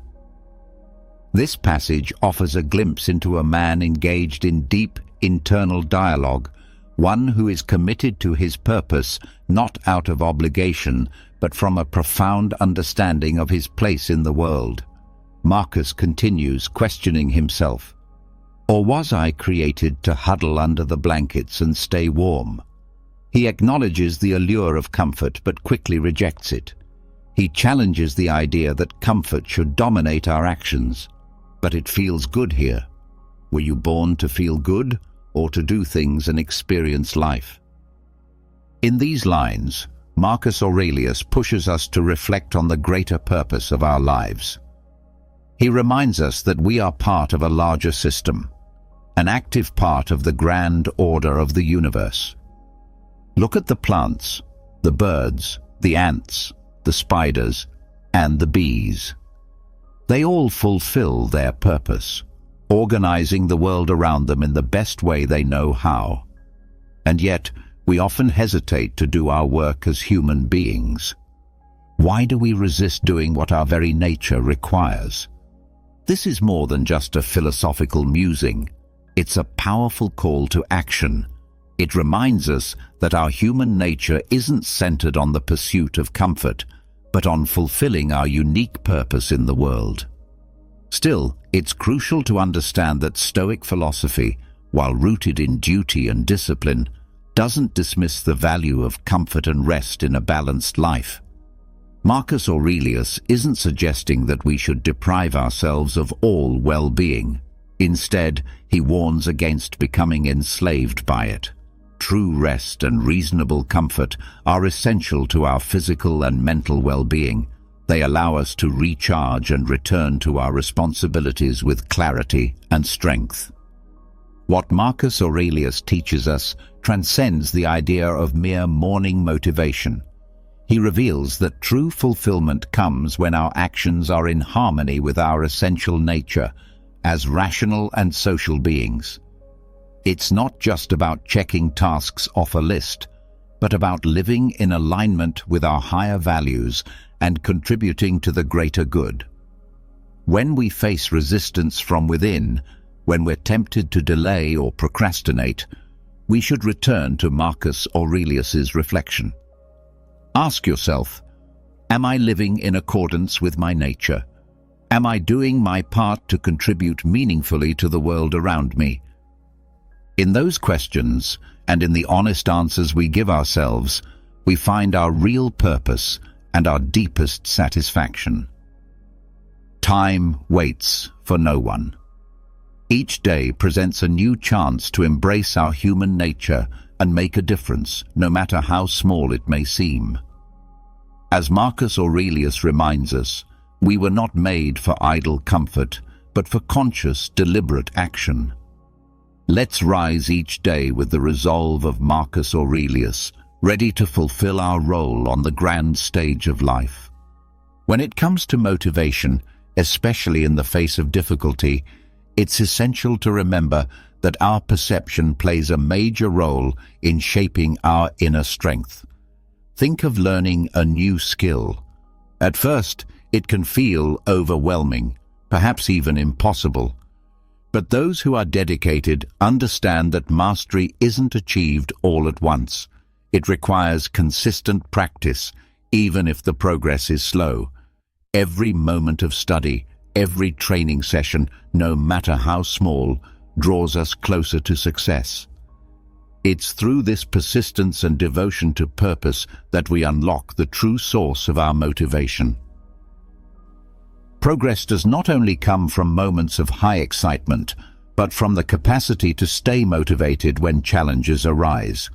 This passage offers a glimpse into a man engaged in deep internal dialogue, one who is committed to his purpose not out of obligation, but from a profound understanding of his place in the world. Marcus continues questioning himself. Or was I created to huddle under the blankets and stay warm? He acknowledges the allure of comfort but quickly rejects it. He challenges the idea that comfort should dominate our actions. But it feels good here. Were you born to feel good or to do things and experience life? In these lines, Marcus Aurelius pushes us to reflect on the greater purpose of our lives. He reminds us that we are part of a larger system, an active part of the grand order of the universe. Look at the plants, the birds, the ants, the spiders, and the bees. They all fulfill their purpose, organizing the world around them in the best way they know how. And yet, we often hesitate to do our work as human beings. Why do we resist doing what our very nature requires? This is more than just a philosophical musing. It's a powerful call to action. It reminds us that our human nature isn't centered on the pursuit of comfort, but on fulfilling our unique purpose in the world. Still, it's crucial to understand that Stoic philosophy, while rooted in duty and discipline, doesn't dismiss the value of comfort and rest in a balanced life. Marcus Aurelius isn't suggesting that we should deprive ourselves of all well-being. Instead, he warns against becoming enslaved by it. True rest and reasonable comfort are essential to our physical and mental well-being. They allow us to recharge and return to our responsibilities with clarity and strength. What Marcus Aurelius teaches us transcends the idea of mere morning motivation. He reveals that true fulfillment comes when our actions are in harmony with our essential nature as rational and social beings. It's not just about checking tasks off a list, but about living in alignment with our higher values and contributing to the greater good. When we face resistance from within, when we're tempted to delay or procrastinate, we should return to Marcus Aurelius's reflection. Ask yourself, am I living in accordance with my nature? Am I doing my part to contribute meaningfully to the world around me? In those questions, and in the honest answers we give ourselves, we find our real purpose and our deepest satisfaction. Time waits for no one. Each day presents a new chance to embrace our human nature and make a difference, no matter how small it may seem. As Marcus Aurelius reminds us, we were not made for idle comfort, but for conscious, deliberate action. Let's rise each day with the resolve of Marcus Aurelius, ready to fulfill our role on the grand stage of life. When it comes to motivation, especially in the face of difficulty, it's essential to remember that our perception plays a major role in shaping our inner strength. Think of learning a new skill. At first, it can feel overwhelming, perhaps even impossible. But those who are dedicated understand that mastery isn't achieved all at once. It requires consistent practice, even if the progress is slow. Every moment of study, every training session, no matter how small, draws us closer to success. It's through this persistence and devotion to purpose that we unlock the true source of our motivation. Progress does not only come from moments of high excitement, but from the capacity to stay motivated when challenges arise.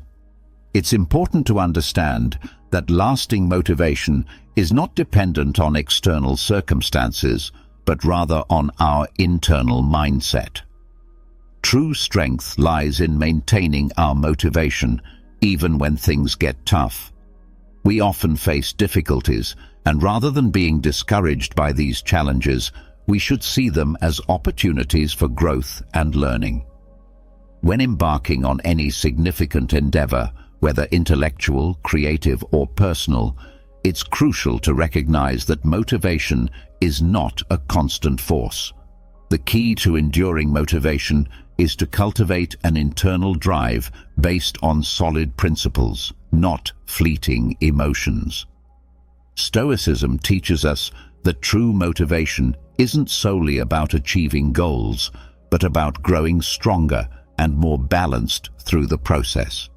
It's important to understand that lasting motivation is not dependent on external circumstances, but rather on our internal mindset. True strength lies in maintaining our motivation, even when things get tough. We often face difficulties, and rather than being discouraged by these challenges, we should see them as opportunities for growth and learning. When embarking on any significant endeavor, whether intellectual, creative, or personal, it's crucial to recognize that motivation is not a constant force. The key to enduring motivation is to cultivate an internal drive based on solid principles, not fleeting emotions. Stoicism teaches us that true motivation isn't solely about achieving goals, but about growing stronger and more balanced through the process.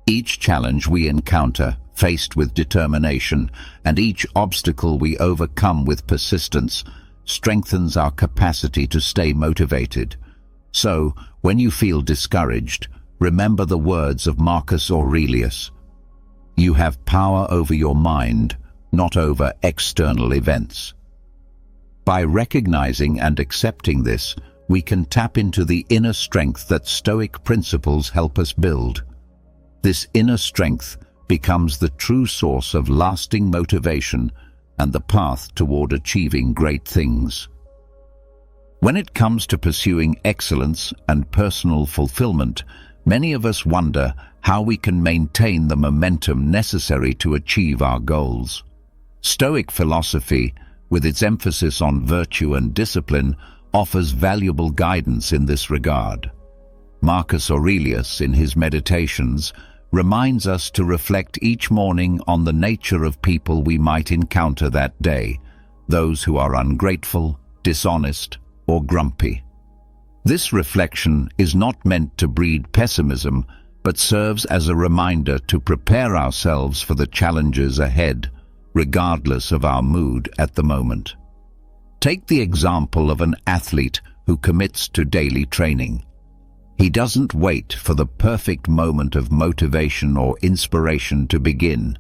Each challenge we encounter, faced with determination, and each obstacle we overcome with persistence, strengthens our capacity to stay motivated. So, when you feel discouraged, remember the words of Marcus Aurelius. You have power over your mind, not over external events. By recognizing and accepting this, we can tap into the inner strength that Stoic principles help us build. This inner strength becomes the true source of lasting motivation and the path toward achieving great things. When it comes to pursuing excellence and personal fulfillment, many of us wonder how we can maintain the momentum necessary to achieve our goals. Stoic philosophy, with its emphasis on virtue and discipline, offers valuable guidance in this regard. Marcus Aurelius, in his Meditations, reminds us to reflect each morning on the nature of people we might encounter that day, those who are ungrateful, dishonest, or grumpy. This reflection is not meant to breed pessimism, but serves as a reminder to prepare ourselves for the challenges ahead, regardless of our mood at the moment. Take the example of an athlete who commits to daily training. He doesn't wait for the perfect moment of motivation or inspiration to begin.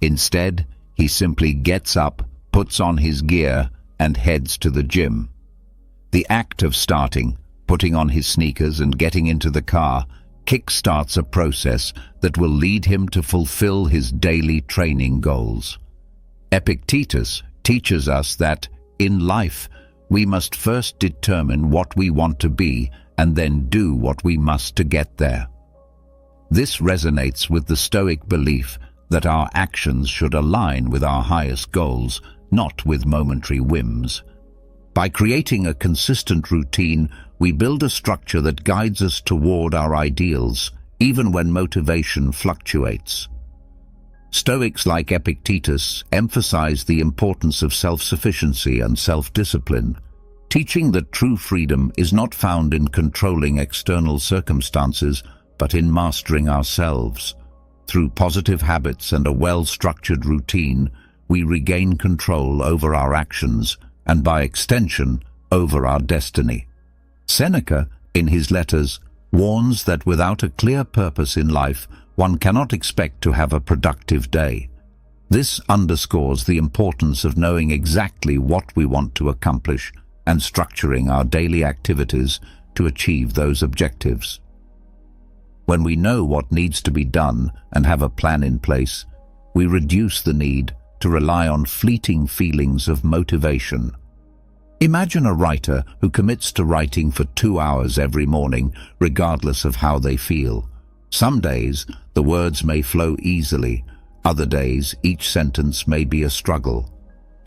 Instead, he simply gets up, puts on his gear, and heads to the gym. The act of starting, putting on his sneakers and getting into the car, kickstarts a process that will lead him to fulfill his daily training goals. Epictetus teaches us that, in life, we must first determine what we want to be and then do what we must to get there. This resonates with the Stoic belief that our actions should align with our highest goals, not with momentary whims. By creating a consistent routine, we build a structure that guides us toward our ideals, even when motivation fluctuates. Stoics like Epictetus emphasize the importance of self-sufficiency and self-discipline, teaching that true freedom is not found in controlling external circumstances, but in mastering ourselves. Through positive habits and a well-structured routine, we regain control over our actions and, by extension, over our destiny. Seneca, in his letters, warns that without a clear purpose in life, one cannot expect to have a productive day. This underscores the importance of knowing exactly what we want to accomplish and structuring our daily activities to achieve those objectives. When we know what needs to be done and have a plan in place, we reduce the need to rely on fleeting feelings of motivation. Imagine a writer who commits to writing for 2 hours every morning, regardless of how they feel. Some days, the words may flow easily. Other days, each sentence may be a struggle.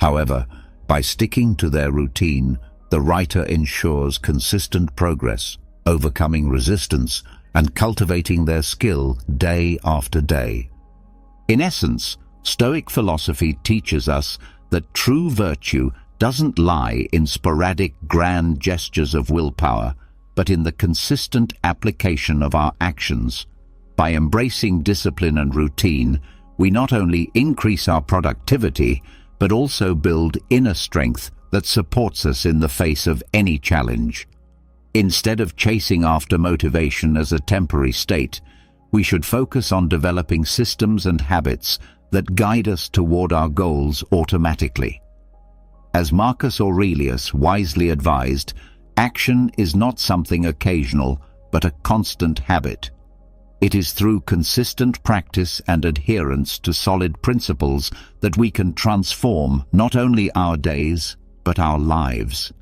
However, by sticking to their routine, the writer ensures consistent progress, overcoming resistance, and cultivating their skill day after day. In essence, Stoic philosophy teaches us that true virtue doesn't lie in sporadic grand gestures of willpower, but in the consistent application of our actions. By embracing discipline and routine, we not only increase our productivity, but also build inner strength that supports us in the face of any challenge. Instead of chasing after motivation as a temporary state, we should focus on developing systems and habits that guide us toward our goals automatically. As Marcus Aurelius wisely advised, action is not something occasional, but a constant habit. It is through consistent practice and adherence to solid principles that we can transform not only our days, but our lives.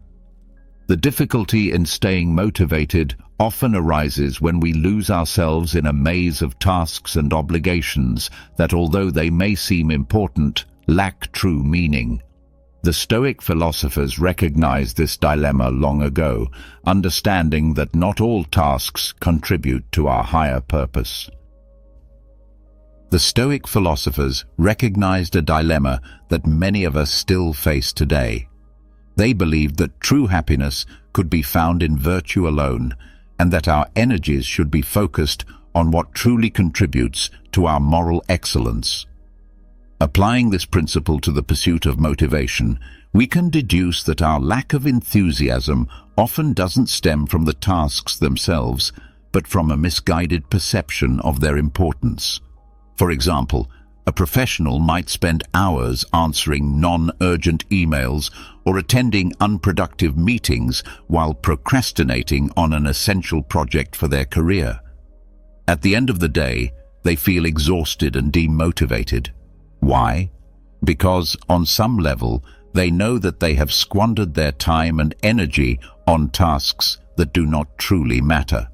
The difficulty in staying motivated often arises when we lose ourselves in a maze of tasks and obligations that, although they may seem important, lack true meaning. The Stoic philosophers recognized this dilemma long ago, understanding that not all tasks contribute to our higher purpose. The Stoic philosophers recognized a dilemma that many of us still face today. They believed that true happiness could be found in virtue alone, and that our energies should be focused on what truly contributes to our moral excellence. Applying this principle to the pursuit of motivation, we can deduce that our lack of enthusiasm often doesn't stem from the tasks themselves, but from a misguided perception of their importance. For example, a professional might spend hours answering non-urgent emails or attending unproductive meetings while procrastinating on an essential project for their career. At the end of the day, they feel exhausted and demotivated. Why? Because, on some level, they know that they have squandered their time and energy on tasks that do not truly matter.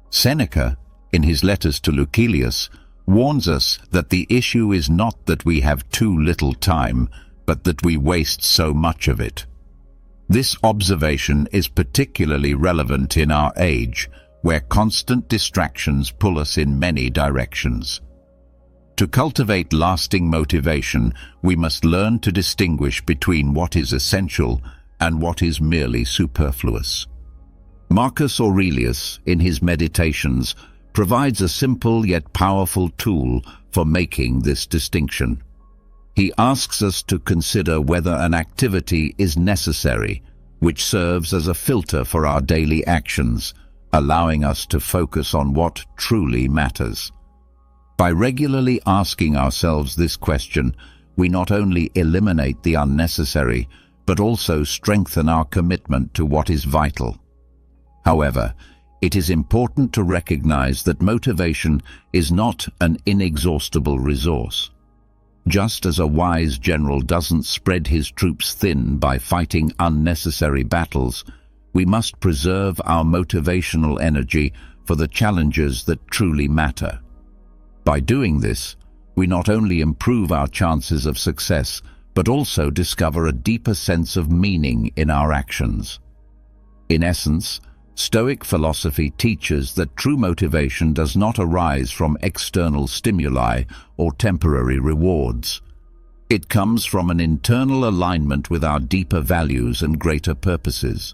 Seneca, in his letters to Lucilius, warns us that the issue is not that we have too little time, but that we waste so much of it. This observation is particularly relevant in our age, where constant distractions pull us in many directions. To cultivate lasting motivation, we must learn to distinguish between what is essential and what is merely superfluous. Marcus Aurelius, in his Meditations, provides a simple yet powerful tool for making this distinction. He asks us to consider whether an activity is necessary, which serves as a filter for our daily actions, allowing us to focus on what truly matters. By regularly asking ourselves this question, we not only eliminate the unnecessary, but also strengthen our commitment to what is vital. However, it is important to recognize that motivation is not an inexhaustible resource. Just as a wise general doesn't spread his troops thin by fighting unnecessary battles, we must preserve our motivational energy for the challenges that truly matter. By doing this, we not only improve our chances of success, but also discover a deeper sense of meaning in our actions. In essence, Stoic philosophy teaches that true motivation does not arise from external stimuli or temporary rewards. It comes from an internal alignment with our deeper values and greater purposes.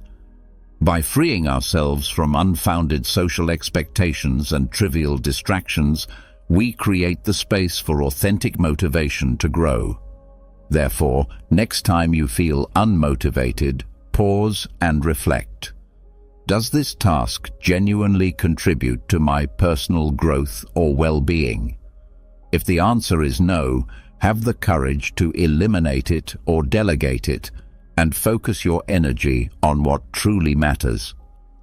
By freeing ourselves from unfounded social expectations and trivial distractions, we create the space for authentic motivation to grow. Therefore, next time you feel unmotivated, pause and reflect. Does this task genuinely contribute to my personal growth or well-being? If the answer is no, have the courage to eliminate it or delegate it, and focus your energy on what truly matters.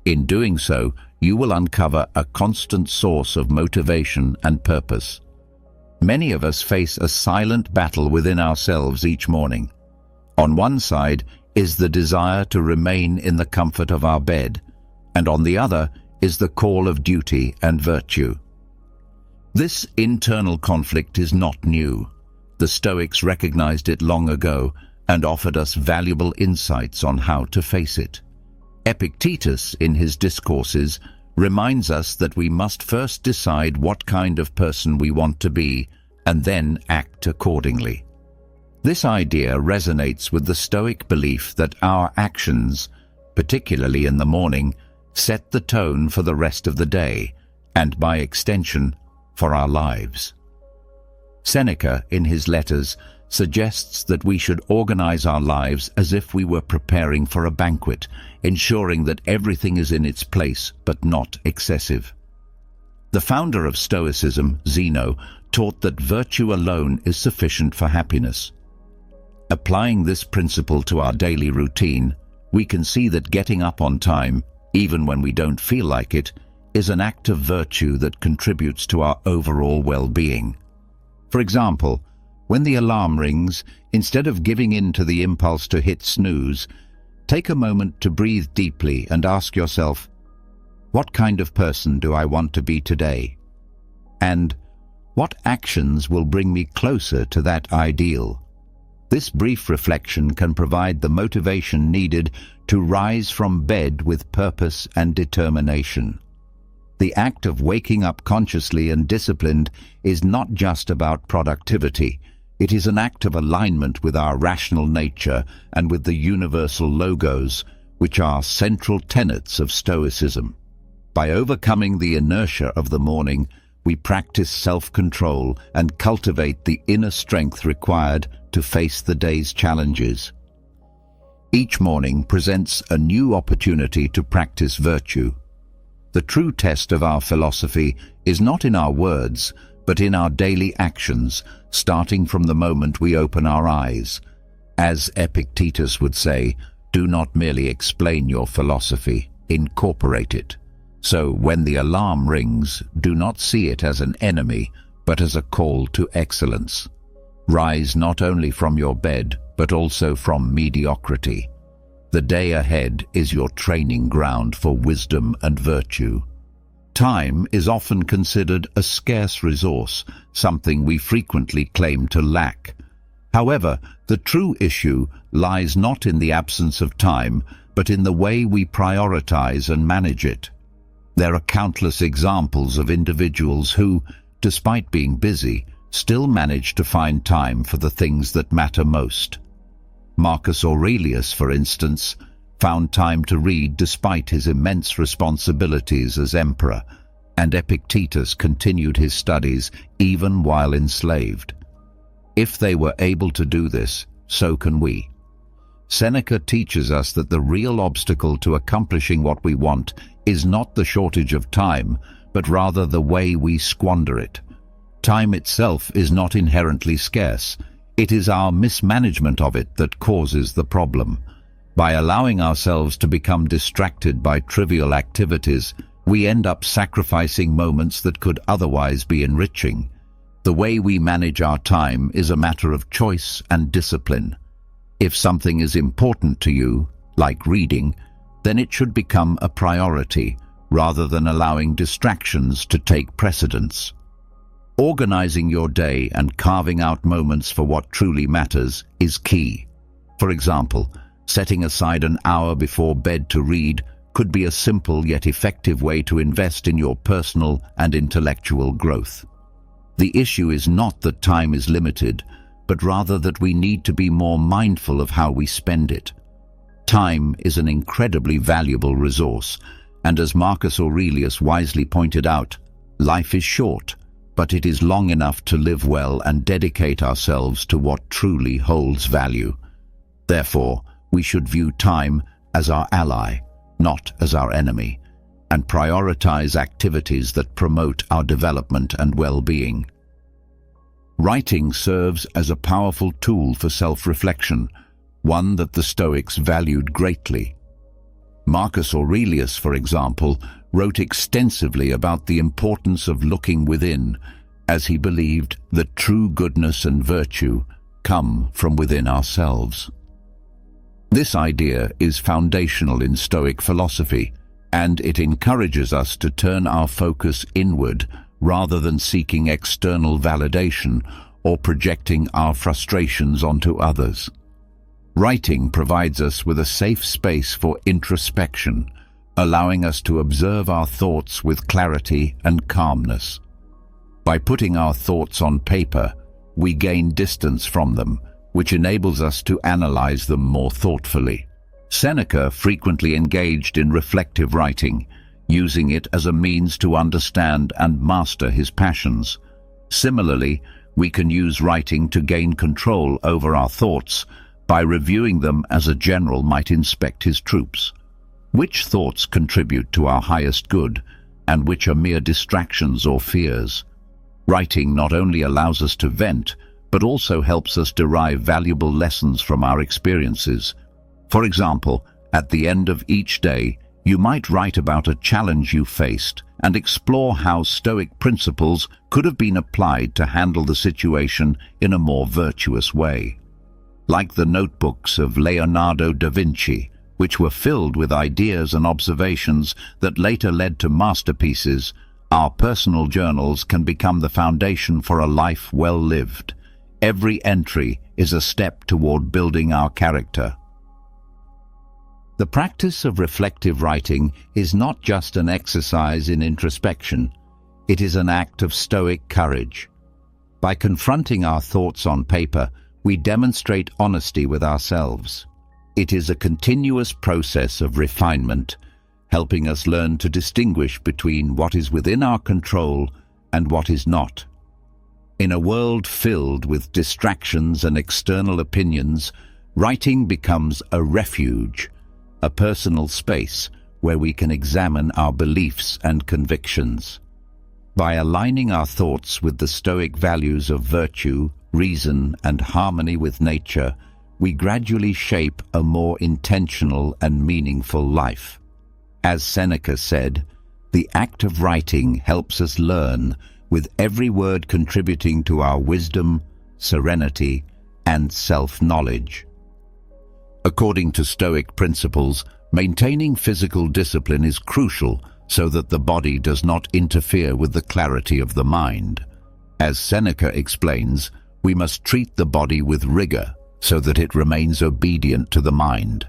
In doing so, you will uncover a constant source of motivation and purpose. Many of us face a silent battle within ourselves each morning. On one side is the desire to remain in the comfort of our bed, and on the other is the call of duty and virtue. This internal conflict is not new. The Stoics recognized it long ago and offered us valuable insights on how to face it. Epictetus, in his discourses, reminds us that we must first decide what kind of person we want to be and then act accordingly. This idea resonates with the Stoic belief that our actions, particularly in the morning, set the tone for the rest of the day and, by extension, for our lives. Seneca, in his letters, suggests that we should organize our lives as if we were preparing for a banquet, ensuring that everything is in its place but not excessive. The founder of Stoicism, Zeno, taught that virtue alone is sufficient for happiness. Applying this principle to our daily routine, we can see that getting up on time, even when we don't feel like it, is an act of virtue that contributes to our overall well-being. For example, when the alarm rings, instead of giving in to the impulse to hit snooze, take a moment to breathe deeply and ask yourself, what kind of person do I want to be today? And what actions will bring me closer to that ideal? This brief reflection can provide the motivation needed to rise from bed with purpose and determination. The act of waking up consciously and disciplined is not just about productivity. It is an act of alignment with our rational nature and with the universal logos, which are central tenets of Stoicism. By overcoming the inertia of the morning, we practice self-control and cultivate the inner strength required to face the day's challenges. Each morning presents a new opportunity to practice virtue. The true test of our philosophy is not in our words, but in our daily actions, starting from the moment we open our eyes. As Epictetus would say, do not merely explain your philosophy, incorporate it. So when the alarm rings, do not see it as an enemy, but as a call to excellence. Rise not only from your bed, but also from mediocrity. The day ahead is your training ground for wisdom and virtue. Time is often considered a scarce resource, something we frequently claim to lack. However, the true issue lies not in the absence of time, but in the way we prioritize and manage it. There are countless examples of individuals who, despite being busy, still manage to find time for the things that matter most. Marcus Aurelius, for instance, found time to read despite his immense responsibilities as emperor, and Epictetus continued his studies even while enslaved. If they were able to do this, so can we. Seneca teaches us that the real obstacle to accomplishing what we want is not the shortage of time, but rather the way we squander it. Time itself is not inherently scarce. It is our mismanagement of it that causes the problem. By allowing ourselves to become distracted by trivial activities, we end up sacrificing moments that could otherwise be enriching. The way we manage our time is a matter of choice and discipline. If something is important to you, like reading, then it should become a priority, rather than allowing distractions to take precedence. Organizing your day and carving out moments for what truly matters is key. For example, setting aside an hour before bed to read could be a simple yet effective way to invest in your personal and intellectual growth. The issue is not that time is limited, but rather that we need to be more mindful of how we spend it. Time is an incredibly valuable resource, and as Marcus Aurelius wisely pointed out, life is short, but it is long enough to live well and dedicate ourselves to what truly holds value. Therefore, we should view time as our ally, not as our enemy, and prioritize activities that promote our development and well-being. Writing serves as a powerful tool for self-reflection, one that the Stoics valued greatly. Marcus Aurelius, for example, wrote extensively about the importance of looking within, as he believed that true goodness and virtue come from within ourselves. This idea is foundational in Stoic philosophy, and it encourages us to turn our focus inward rather than seeking external validation or projecting our frustrations onto others. Writing provides us with a safe space for introspection, allowing us to observe our thoughts with clarity and calmness. By putting our thoughts on paper, we gain distance from them, which enables us to analyze them more thoughtfully. Seneca frequently engaged in reflective writing, using it as a means to understand and master his passions. Similarly, we can use writing to gain control over our thoughts by reviewing them as a general might inspect his troops. Which thoughts contribute to our highest good, and which are mere distractions or fears? Writing not only allows us to vent, but also helps us derive valuable lessons from our experiences. For example, at the end of each day, you might write about a challenge you faced and explore how Stoic principles could have been applied to handle the situation in a more virtuous way. Like the notebooks of Leonardo da Vinci, which were filled with ideas and observations that later led to masterpieces, our personal journals can become the foundation for a life well lived. Every entry is a step toward building our character. The practice of reflective writing is not just an exercise in introspection. It is an act of Stoic courage. By confronting our thoughts on paper, we demonstrate honesty with ourselves. It is a continuous process of refinement, helping us learn to distinguish between what is within our control and what is not. In a world filled with distractions and external opinions, writing becomes a refuge, a personal space where we can examine our beliefs and convictions. By aligning our thoughts with the Stoic values of virtue, reason, and harmony with nature, we gradually shape a more intentional and meaningful life. As Seneca said, the act of writing helps us learn, with every word contributing to our wisdom, serenity, and self-knowledge. According to Stoic principles, maintaining physical discipline is crucial so that the body does not interfere with the clarity of the mind. As Seneca explains, we must treat the body with rigor so that it remains obedient to the mind.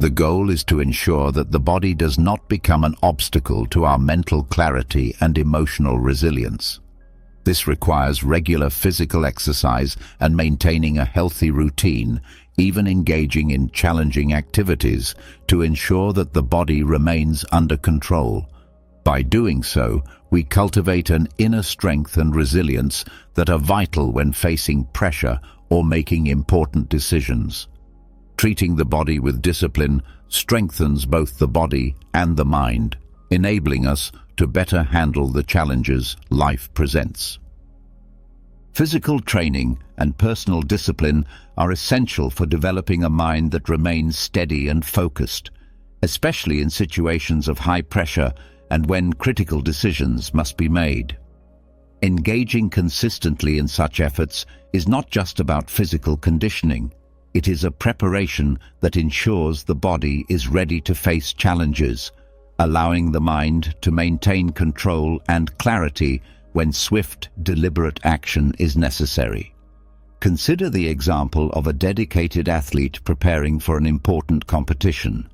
The goal is to ensure that the body does not become an obstacle to our mental clarity and emotional resilience. This requires regular physical exercise and maintaining a healthy routine, even engaging in challenging activities, to ensure that the body remains under control. By doing so, we cultivate an inner strength and resilience that are vital when facing pressure or making important decisions. Treating the body with discipline strengthens both the body and the mind, enabling us to better handle the challenges life presents. Physical training and personal discipline are essential for developing a mind that remains steady and focused, especially in situations of high pressure and when critical decisions must be made. Engaging consistently in such efforts is not just about physical conditioning. It is a preparation that ensures the body is ready to face challenges, allowing the mind to maintain control and clarity when swift, deliberate action is necessary. Consider the example of a dedicated athlete preparing for an important competition.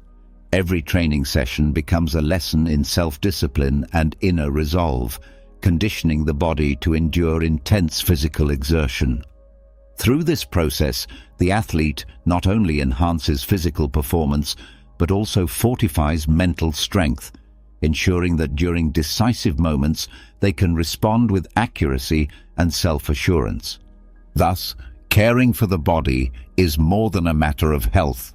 Every training session becomes a lesson in self-discipline and inner resolve, conditioning the body to endure intense physical exertion. Through this process, the athlete not only enhances physical performance, but also fortifies mental strength, ensuring that during decisive moments they can respond with accuracy and self-assurance. Thus, caring for the body is more than a matter of health.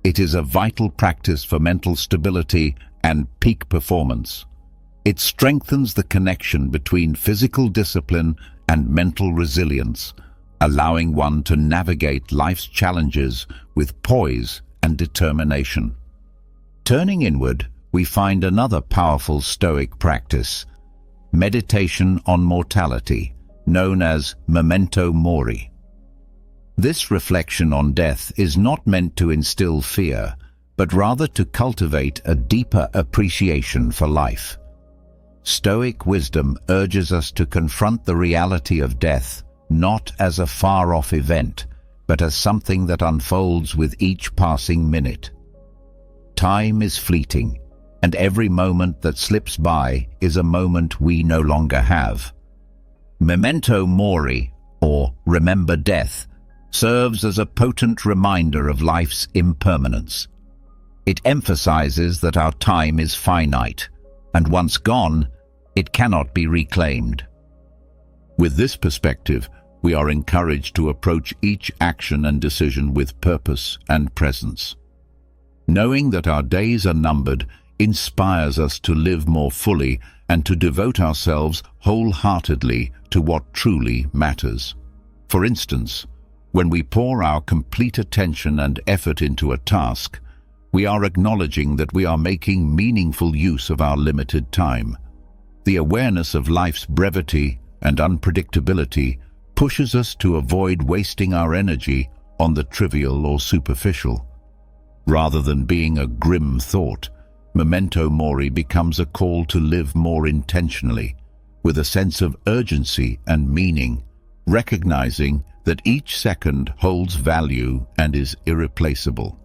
It is a vital practice for mental stability and peak performance. It strengthens the connection between physical discipline and mental resilience, allowing one to navigate life's challenges with poise and determination. Turning inward, we find another powerful Stoic practice, meditation on mortality, known as memento mori. This reflection on death is not meant to instill fear, but rather to cultivate a deeper appreciation for life. Stoic wisdom urges us to confront the reality of death not as a far-off event, but as something that unfolds with each passing minute. Time is fleeting, and every moment that slips by is a moment we no longer have. Memento mori, or remember death, serves as a potent reminder of life's impermanence. It emphasizes that our time is finite, and once gone, it cannot be reclaimed. With this perspective, we are encouraged to approach each action and decision with purpose and presence. Knowing that our days are numbered inspires us to live more fully and to devote ourselves wholeheartedly to what truly matters. For instance, when we pour our complete attention and effort into a task, we are acknowledging that we are making meaningful use of our limited time. The awareness of life's brevity and unpredictability pushes us to avoid wasting our energy on the trivial or superficial. Rather than being a grim thought, memento mori becomes a call to live more intentionally, with a sense of urgency and meaning, recognizing that each second holds value and is irreplaceable.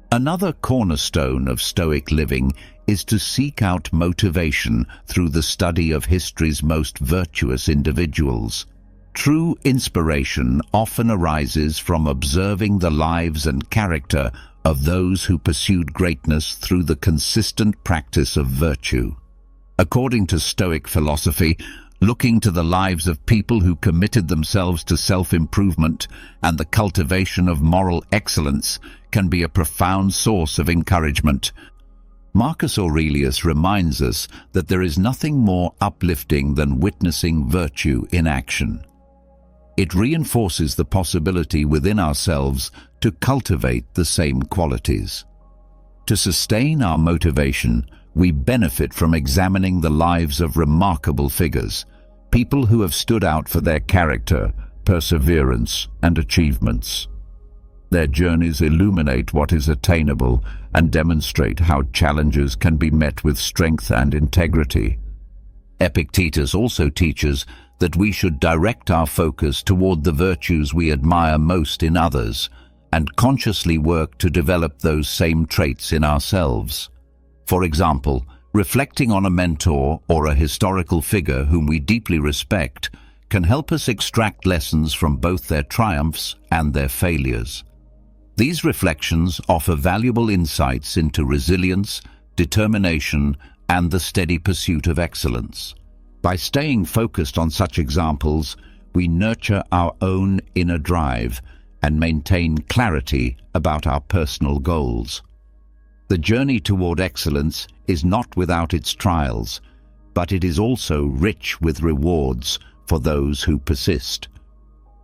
Another cornerstone of Stoic living is to seek out motivation through the study of history's most virtuous individuals. True inspiration often arises from observing the lives and character of those who pursued greatness through the consistent practice of virtue. According to Stoic philosophy, looking to the lives of people who committed themselves to self-improvement and the cultivation of moral excellence can be a profound source of encouragement. Marcus Aurelius reminds us that there is nothing more uplifting than witnessing virtue in action. It reinforces the possibility within ourselves to cultivate the same qualities. To sustain our motivation, we benefit from examining the lives of remarkable figures, people who have stood out for their character, perseverance, and achievements. Their journeys illuminate what is attainable and demonstrate how challenges can be met with strength and integrity. Epictetus also teaches that we should direct our focus toward the virtues we admire most in others and consciously work to develop those same traits in ourselves. For example, reflecting on a mentor or a historical figure whom we deeply respect can help us extract lessons from both their triumphs and their failures. These reflections offer valuable insights into resilience, determination, and the steady pursuit of excellence. By staying focused on such examples, we nurture our own inner drive and maintain clarity about our personal goals. The journey toward excellence is not without its trials, but it is also rich with rewards for those who persist.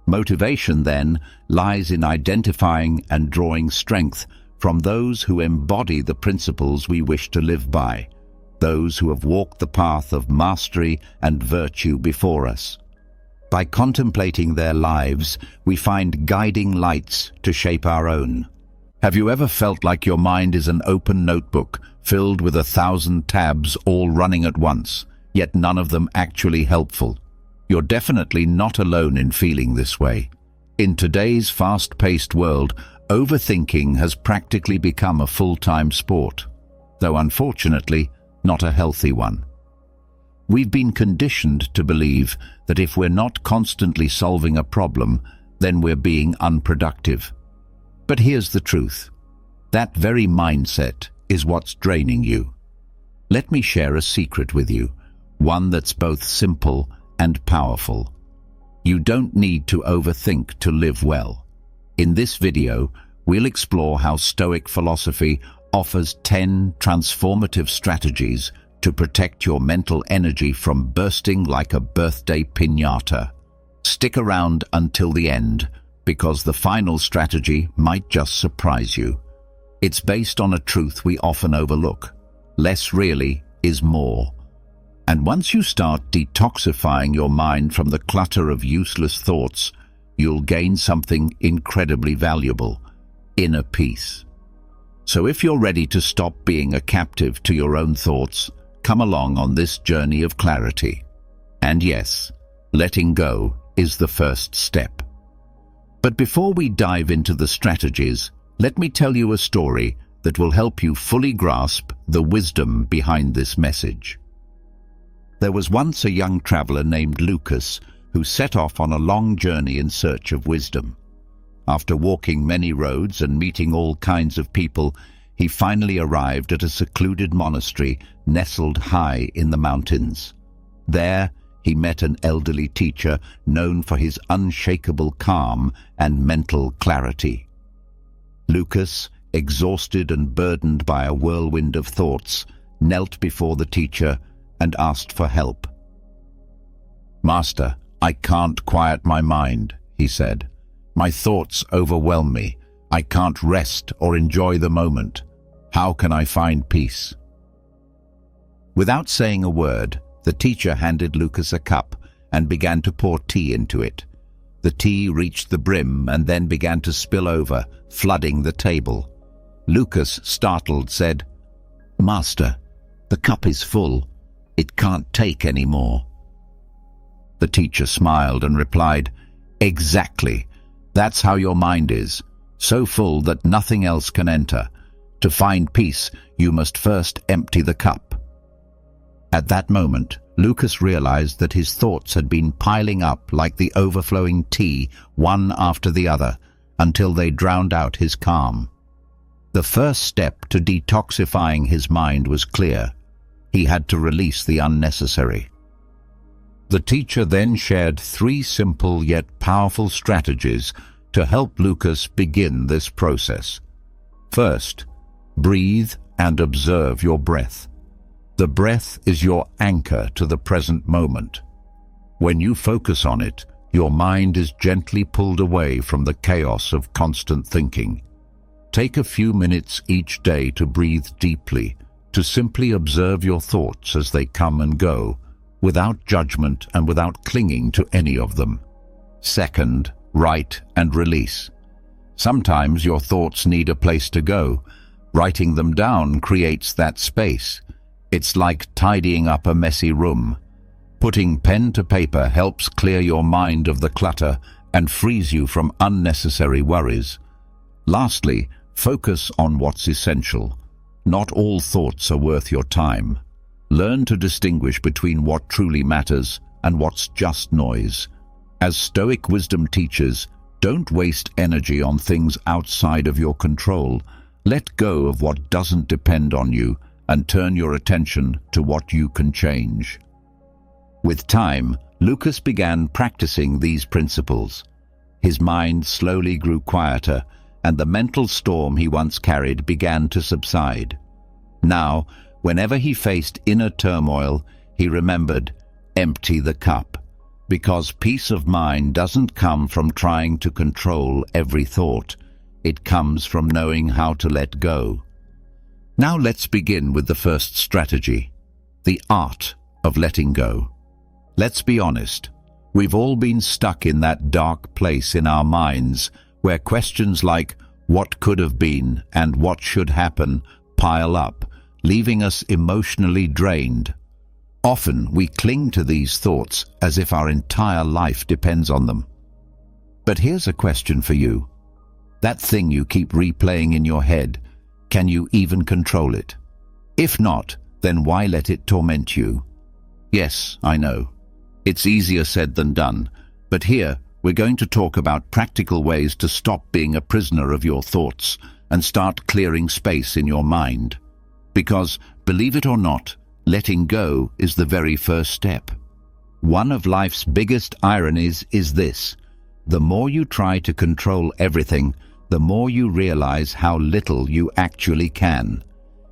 Motivation, then, lies in identifying and drawing strength from those who embody the principles we wish to live by, those who have walked the path of mastery and virtue before us. By contemplating their lives, we find guiding lights to shape our own. Have you ever felt like your mind is an open notebook filled with 1,000 tabs all running at once, yet none of them actually helpful. You're definitely not alone in feeling this way. In today's fast-paced world, overthinking has practically become a full-time sport, though unfortunately, not a healthy one. We've been conditioned to believe that if we're not constantly solving a problem, then we're being unproductive. But here's the truth. That very mindset is what's draining you. Let me share a secret with you, one that's both simple and powerful. You don't need to overthink to live well. In this video, we'll explore how Stoic philosophy offers 10 transformative strategies to protect your mental energy from bursting like a birthday piñata. Stick around until the end, because the final strategy might just surprise you. It's based on a truth we often overlook. Less really is more. And once you start detoxifying your mind from the clutter of useless thoughts, you'll gain something incredibly valuable: inner peace. So if you're ready to stop being a captive to your own thoughts, come along on this journey of clarity. And yes, letting go is the first step. But before we dive into the strategies, let me tell you a story that will help you fully grasp the wisdom behind this message. There was once a young traveler named Lucas who set off on a long journey in search of wisdom. After walking many roads and meeting all kinds of people, he finally arrived at a secluded monastery nestled high in the mountains. There, he met an elderly teacher known for his unshakable calm and mental clarity. Lucas, exhausted and burdened by a whirlwind of thoughts, knelt before the teacher and asked for help. "Master, I can't quiet my mind," he said. "My thoughts overwhelm me. I can't rest or enjoy the moment. How can I find peace?" Without saying a word, the teacher handed Lucas a cup and began to pour tea into it. The tea reached the brim and then began to spill over, flooding the table. Lucas, startled, said, "Master, the cup is full. It can't take any more." The teacher smiled and replied, "Exactly. That's how your mind is, so full that nothing else can enter. To find peace, you must first empty the cup." At that moment, Lucas realized that his thoughts had been piling up like the overflowing tea, one after the other, until they drowned out his calm. The first step to detoxifying his mind was clear. He had to release the unnecessary. The teacher then shared 3 simple yet powerful strategies to help Lucas begin this process. First, breathe and observe your breath. The breath is your anchor to the present moment. When you focus on it, your mind is gently pulled away from the chaos of constant thinking. Take a few minutes each day to breathe deeply, to simply observe your thoughts as they come and go, without judgment and without clinging to any of them. Second, write and release. Sometimes your thoughts need a place to go. Writing them down creates that space. It's like tidying up a messy room. Putting pen to paper helps clear your mind of the clutter and frees you from unnecessary worries. Lastly, focus on what's essential. Not all thoughts are worth your time. Learn to distinguish between what truly matters and what's just noise. As Stoic wisdom teaches, don't waste energy on things outside of your control. Let go of what doesn't depend on you and turn your attention to what you can change. With time, Lucas began practicing these principles. His mind slowly grew quieter, and the mental storm he once carried began to subside. Now, whenever he faced inner turmoil, he remembered, empty the cup, because peace of mind doesn't come from trying to control every thought. It comes from knowing how to let go. Now let's begin with the first strategy, the art of letting go. Let's be honest, we've all been stuck in that dark place in our minds where questions like what could have been and what should happen pile up, leaving us emotionally drained. Often we cling to these thoughts as if our entire life depends on them. But here's a question for you. That thing you keep replaying in your head, can you even control it? If not, then why let it torment you? Yes, I know. It's easier said than done, but here we're going to talk about practical ways to stop being a prisoner of your thoughts and start clearing space in your mind. Because, believe it or not, letting go is the very first step. One of life's biggest ironies is this: the more you try to control everything, the more you realize how little you actually can.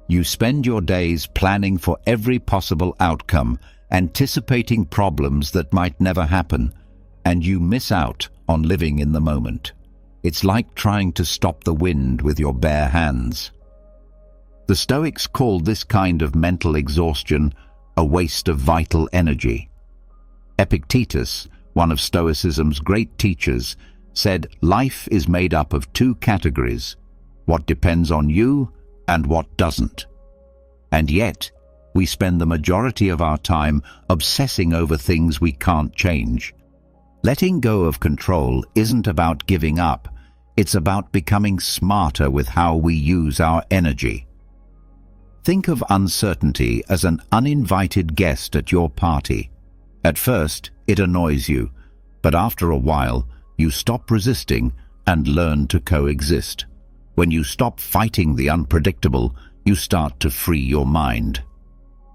You spend your days planning for every possible outcome, anticipating problems that might never happen, and you miss out on living in the moment. It's like trying to stop the wind with your bare hands. The Stoics called this kind of mental exhaustion a waste of vital energy. Epictetus, one of Stoicism's great teachers, said life is made up of two categories: what depends on you and what doesn't. And yet, we spend the majority of our time obsessing over things we can't change. Letting go of control isn't about giving up, it's about becoming smarter with how we use our energy. Think of uncertainty as an uninvited guest at your party. At first, it annoys you, but after a while, you stop resisting and learn to coexist. When you stop fighting the unpredictable, you start to free your mind.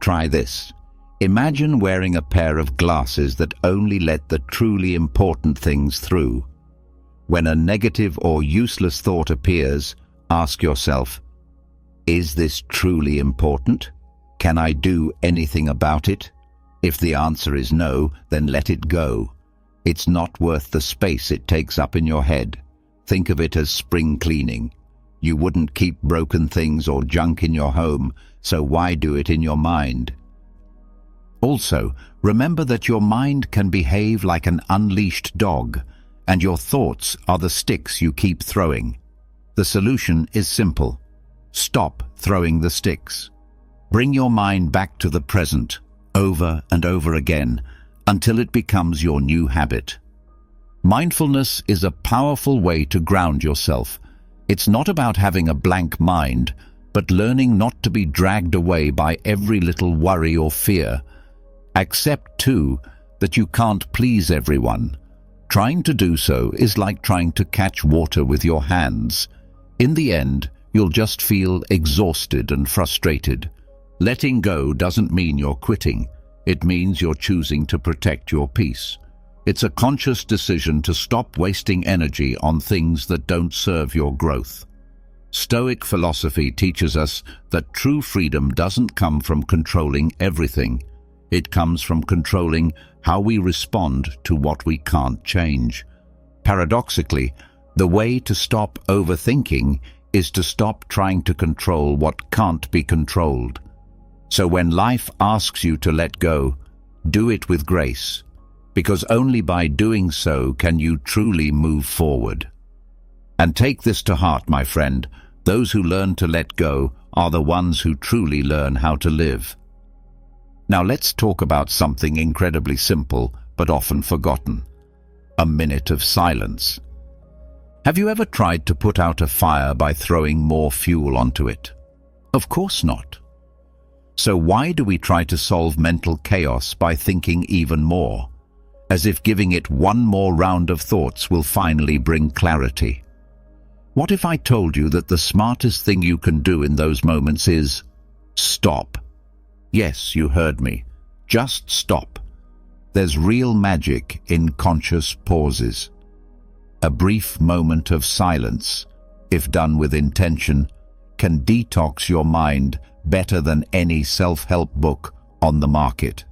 Try this. Imagine wearing a pair of glasses that only let the truly important things through. When a negative or useless thought appears, ask yourself, is this truly important? Can I do anything about it? If the answer is no, then let it go. It's not worth the space it takes up in your head. Think of it as spring cleaning. You wouldn't keep broken things or junk in your home, so why do it in your mind? Also, remember that your mind can behave like an unleashed dog, and your thoughts are the sticks you keep throwing. The solution is simple. Stop throwing the sticks. Bring your mind back to the present, over and over again, until it becomes your new habit. Mindfulness is a powerful way to ground yourself. It's not about having a blank mind, but learning not to be dragged away by every little worry or fear. Accept, too, that you can't please everyone. Trying to do so is like trying to catch water with your hands. In the end, you'll just feel exhausted and frustrated. Letting go doesn't mean you're quitting. It means you're choosing to protect your peace. It's a conscious decision to stop wasting energy on things that don't serve your growth. Stoic philosophy teaches us that true freedom doesn't come from controlling everything. It comes from controlling how we respond to what we can't change. Paradoxically, the way to stop overthinking is to stop trying to control what can't be controlled. So when life asks you to let go, do it with grace, because only by doing so can you truly move forward. And take this to heart, my friend, those who learn to let go are the ones who truly learn how to live. Now let's talk about something incredibly simple but often forgotten: a minute of silence. Have you ever tried to put out a fire by throwing more fuel onto it? Of course not. So why do we try to solve mental chaos by thinking even more, as if giving it one more round of thoughts will finally bring clarity? What if I told you that the smartest thing you can do in those moments is stop? Yes, you heard me. Just stop. There's real magic in conscious pauses. A brief moment of silence, if done with intention, can detox your mind better than any self-help book on the market.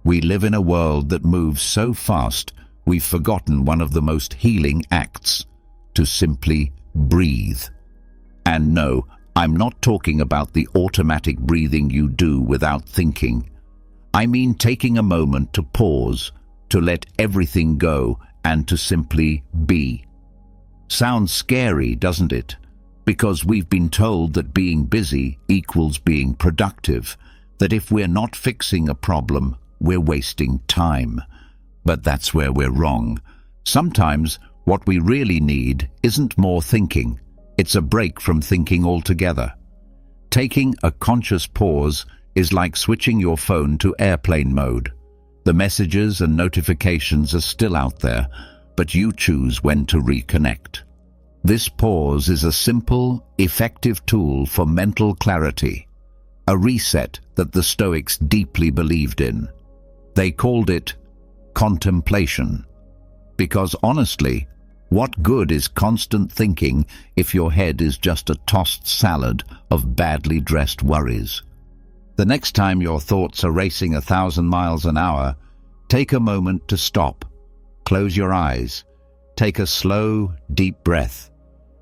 We live in a world that moves so fast, we've forgotten one of the most healing acts: to simply breathe. And no, I'm not talking about the automatic breathing you do without thinking. I mean taking a moment to pause, to let everything go, and to simply be. Sounds scary, doesn't it? Because we've been told that being busy equals being productive. that if we're not fixing a problem, we're wasting time. But that's where we're wrong. Sometimes what we really need isn't more thinking. It's a break from thinking altogether. Taking a conscious pause is like switching your phone to airplane mode. The messages and notifications are still out there, but you choose when to reconnect. This pause is a simple, effective tool for mental clarity, a reset that the Stoics deeply believed in. They called it contemplation, because honestly, what good is constant thinking if your head is just a tossed salad of badly dressed worries? The next time your thoughts are racing 1,000 miles an hour, take a moment to stop. Close your eyes. Take a slow, deep breath.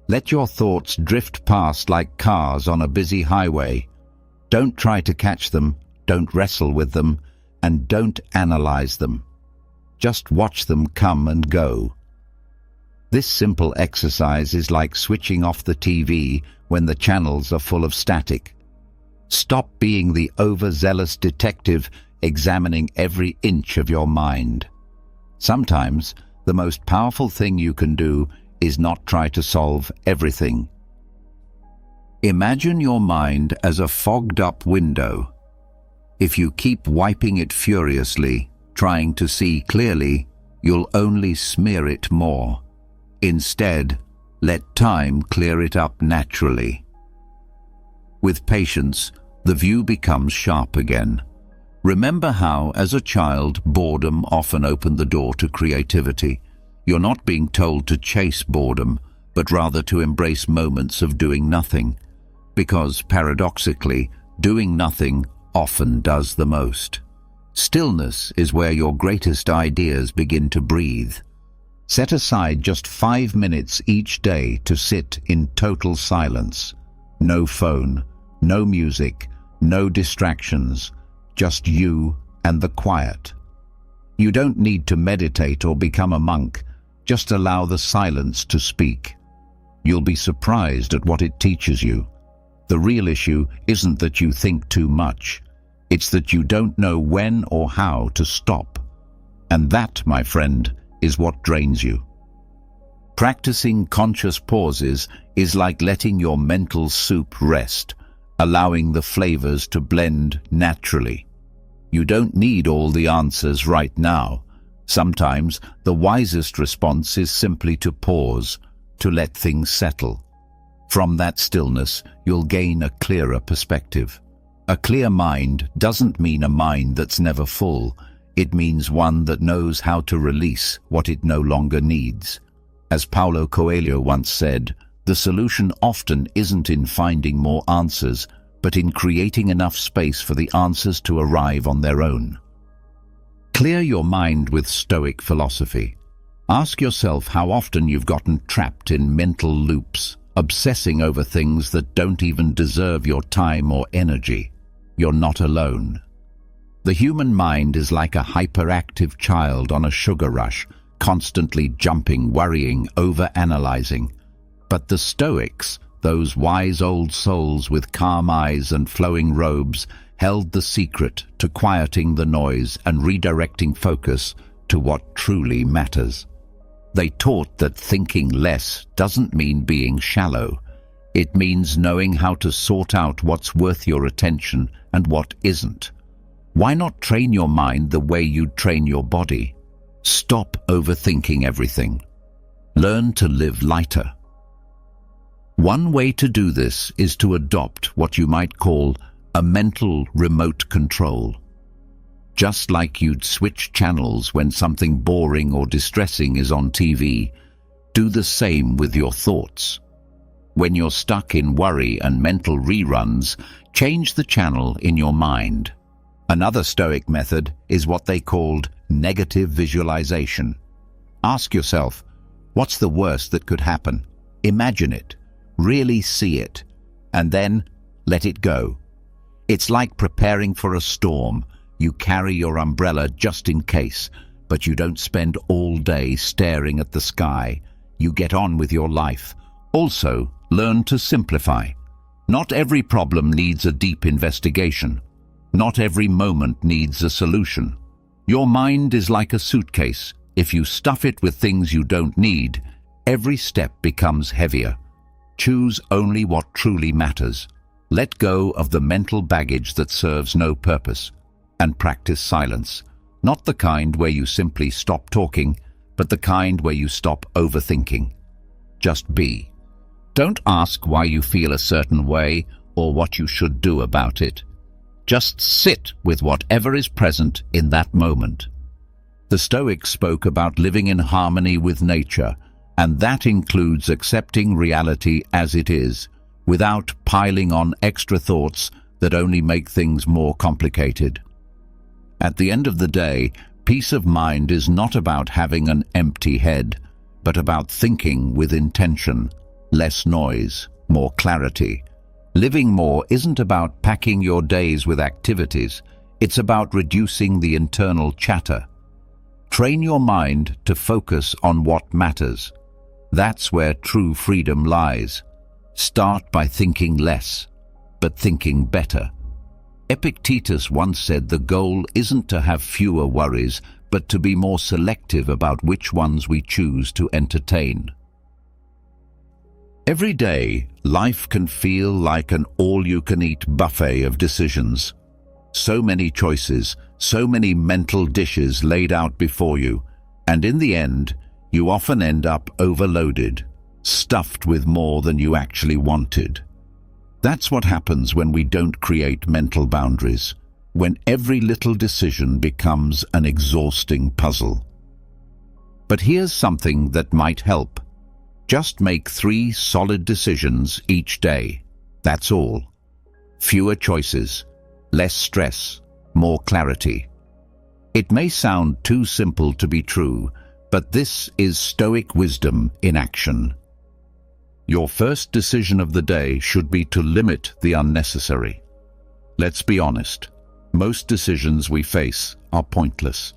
Let your thoughts drift past like cars on a busy highway. Don't try to catch them, don't wrestle with them, and don't analyze them. Just watch them come and go. This simple exercise is like switching off the TV when the channels are full of static. Stop being the overzealous detective examining every inch of your mind. Sometimes, the most powerful thing you can do is not try to solve everything. Imagine your mind as a fogged-up window. If you keep wiping it furiously, trying to see clearly, you'll only smear it more. Instead, let time clear it up naturally. With patience, the view becomes sharp again. Remember how, as a child, boredom often opened the door to creativity. You're not being told to chase boredom, but rather to embrace moments of doing nothing. Because, paradoxically, doing nothing often does the most. Stillness is where your greatest ideas begin to breathe. Set aside just 5 minutes each day to sit in total silence. No phone, no music, no distractions, just you and the quiet. You don't need to meditate or become a monk, just allow the silence to speak. You'll be surprised at what it teaches you. The real issue isn't that you think too much, it's that you don't know when or how to stop. And that, my friend, is what drains you. Practicing conscious pauses is like letting your mental soup rest, allowing the flavors to blend naturally. You don't need all the answers right now. Sometimes the wisest response is simply to pause, to let things settle. From that stillness, you'll gain a clearer perspective. A clear mind doesn't mean a mind that's never full. It means one that knows how to release what it no longer needs. As Paulo Coelho once said, the solution often isn't in finding more answers, but in creating enough space for the answers to arrive on their own. Clear your mind with Stoic philosophy. Ask yourself how often you've gotten trapped in mental loops, obsessing over things that don't even deserve your time or energy. You're not alone. The human mind is like a hyperactive child on a sugar rush, constantly jumping, worrying, over-analyzing. But the Stoics, those wise old souls with calm eyes and flowing robes, held the secret to quieting the noise and redirecting focus to what truly matters. They taught that thinking less doesn't mean being shallow. It means knowing how to sort out what's worth your attention and what isn't. Why not train your mind the way you'd train your body? Stop overthinking everything. Learn to live lighter. One way to do this is to adopt what you might call a mental remote control. Just like you'd switch channels when something boring or distressing is on TV, do the same with your thoughts. When you're stuck in worry and mental reruns, change the channel in your mind. Another Stoic method is what they called negative visualization. Ask yourself, what's the worst that could happen? Imagine it, really see it, and then let it go. It's like preparing for a storm. You carry your umbrella just in case, but you don't spend all day staring at the sky. You get on with your life. Also, learn to simplify. Not every problem needs a deep investigation. Not every moment needs a solution. Your mind is like a suitcase. If you stuff it with things you don't need, every step becomes heavier. Choose only what truly matters. Let go of the mental baggage that serves no purpose, and practice silence. Not the kind where you simply stop talking, but the kind where you stop overthinking. Just be. Don't ask why you feel a certain way or what you should do about it. Just sit with whatever is present in that moment. The Stoics spoke about living in harmony with nature, and that includes accepting reality as it is, without piling on extra thoughts that only make things more complicated. At the end of the day, peace of mind is not about having an empty head, but about thinking with intention, less noise, more clarity. Living more isn't about packing your days with activities, it's about reducing the internal chatter. Train your mind to focus on what matters. That's where true freedom lies. Start by thinking less, but thinking better. Epictetus once said the goal isn't to have fewer worries, but to be more selective about which ones we choose to entertain. Every day, life can feel like an all-you-can-eat buffet of decisions. So many choices, so many mental dishes laid out before you, and in the end, you often end up overloaded, stuffed with more than you actually wanted. That's what happens when we don't create mental boundaries, when every little decision becomes an exhausting puzzle. But here's something that might help. Just make 3 solid decisions each day. That's all. Fewer choices, less stress, more clarity. It may sound too simple to be true, but this is Stoic wisdom in action. Your first decision of the day should be to limit the unnecessary. Let's be honest. Most decisions we face are pointless.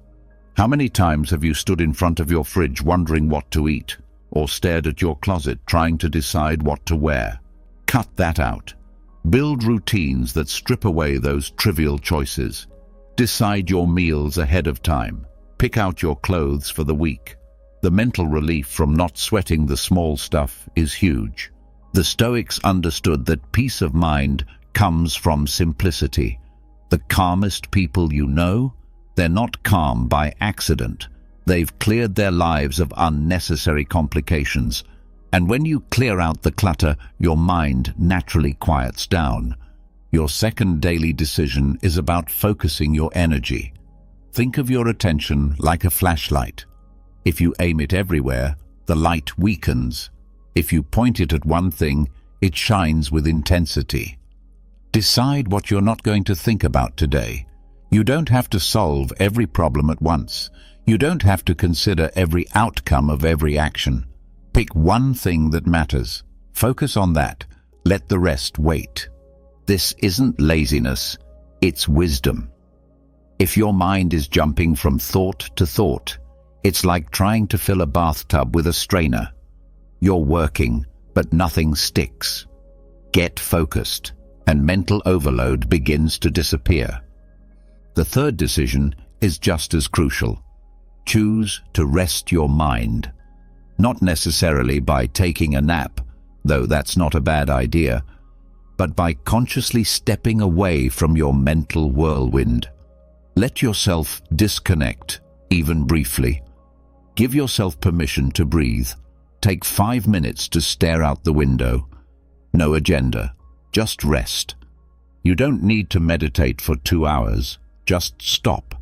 How many times have you stood in front of your fridge wondering what to eat, or stared at your closet trying to decide what to wear? Cut that out. Build routines that strip away those trivial choices. Decide your meals ahead of time. Pick out your clothes for the week. The mental relief from not sweating the small stuff is huge. The Stoics understood that peace of mind comes from simplicity. The calmest people you know, they're not calm by accident. They've cleared their lives of unnecessary complications. And when you clear out the clutter, your mind naturally quiets down. Your second daily decision is about focusing your energy. Think of your attention like a flashlight. If you aim it everywhere, the light weakens. If you point it at one thing, it shines with intensity. Decide what you're not going to think about today. You don't have to solve every problem at once. You don't have to consider every outcome of every action. Pick one thing that matters. Focus on that. Let the rest wait. This isn't laziness, it's wisdom. If your mind is jumping from thought to thought, it's like trying to fill a bathtub with a strainer. You're working, but nothing sticks. Get focused, and mental overload begins to disappear. The third decision is just as crucial. Choose to rest your mind. Not necessarily by taking a nap, though that's not a bad idea, but by consciously stepping away from your mental whirlwind. Let yourself disconnect, even briefly. Give yourself permission to breathe. Take 5 minutes to stare out the window. No agenda, just rest. You don't need to meditate for 2 hours. Just stop.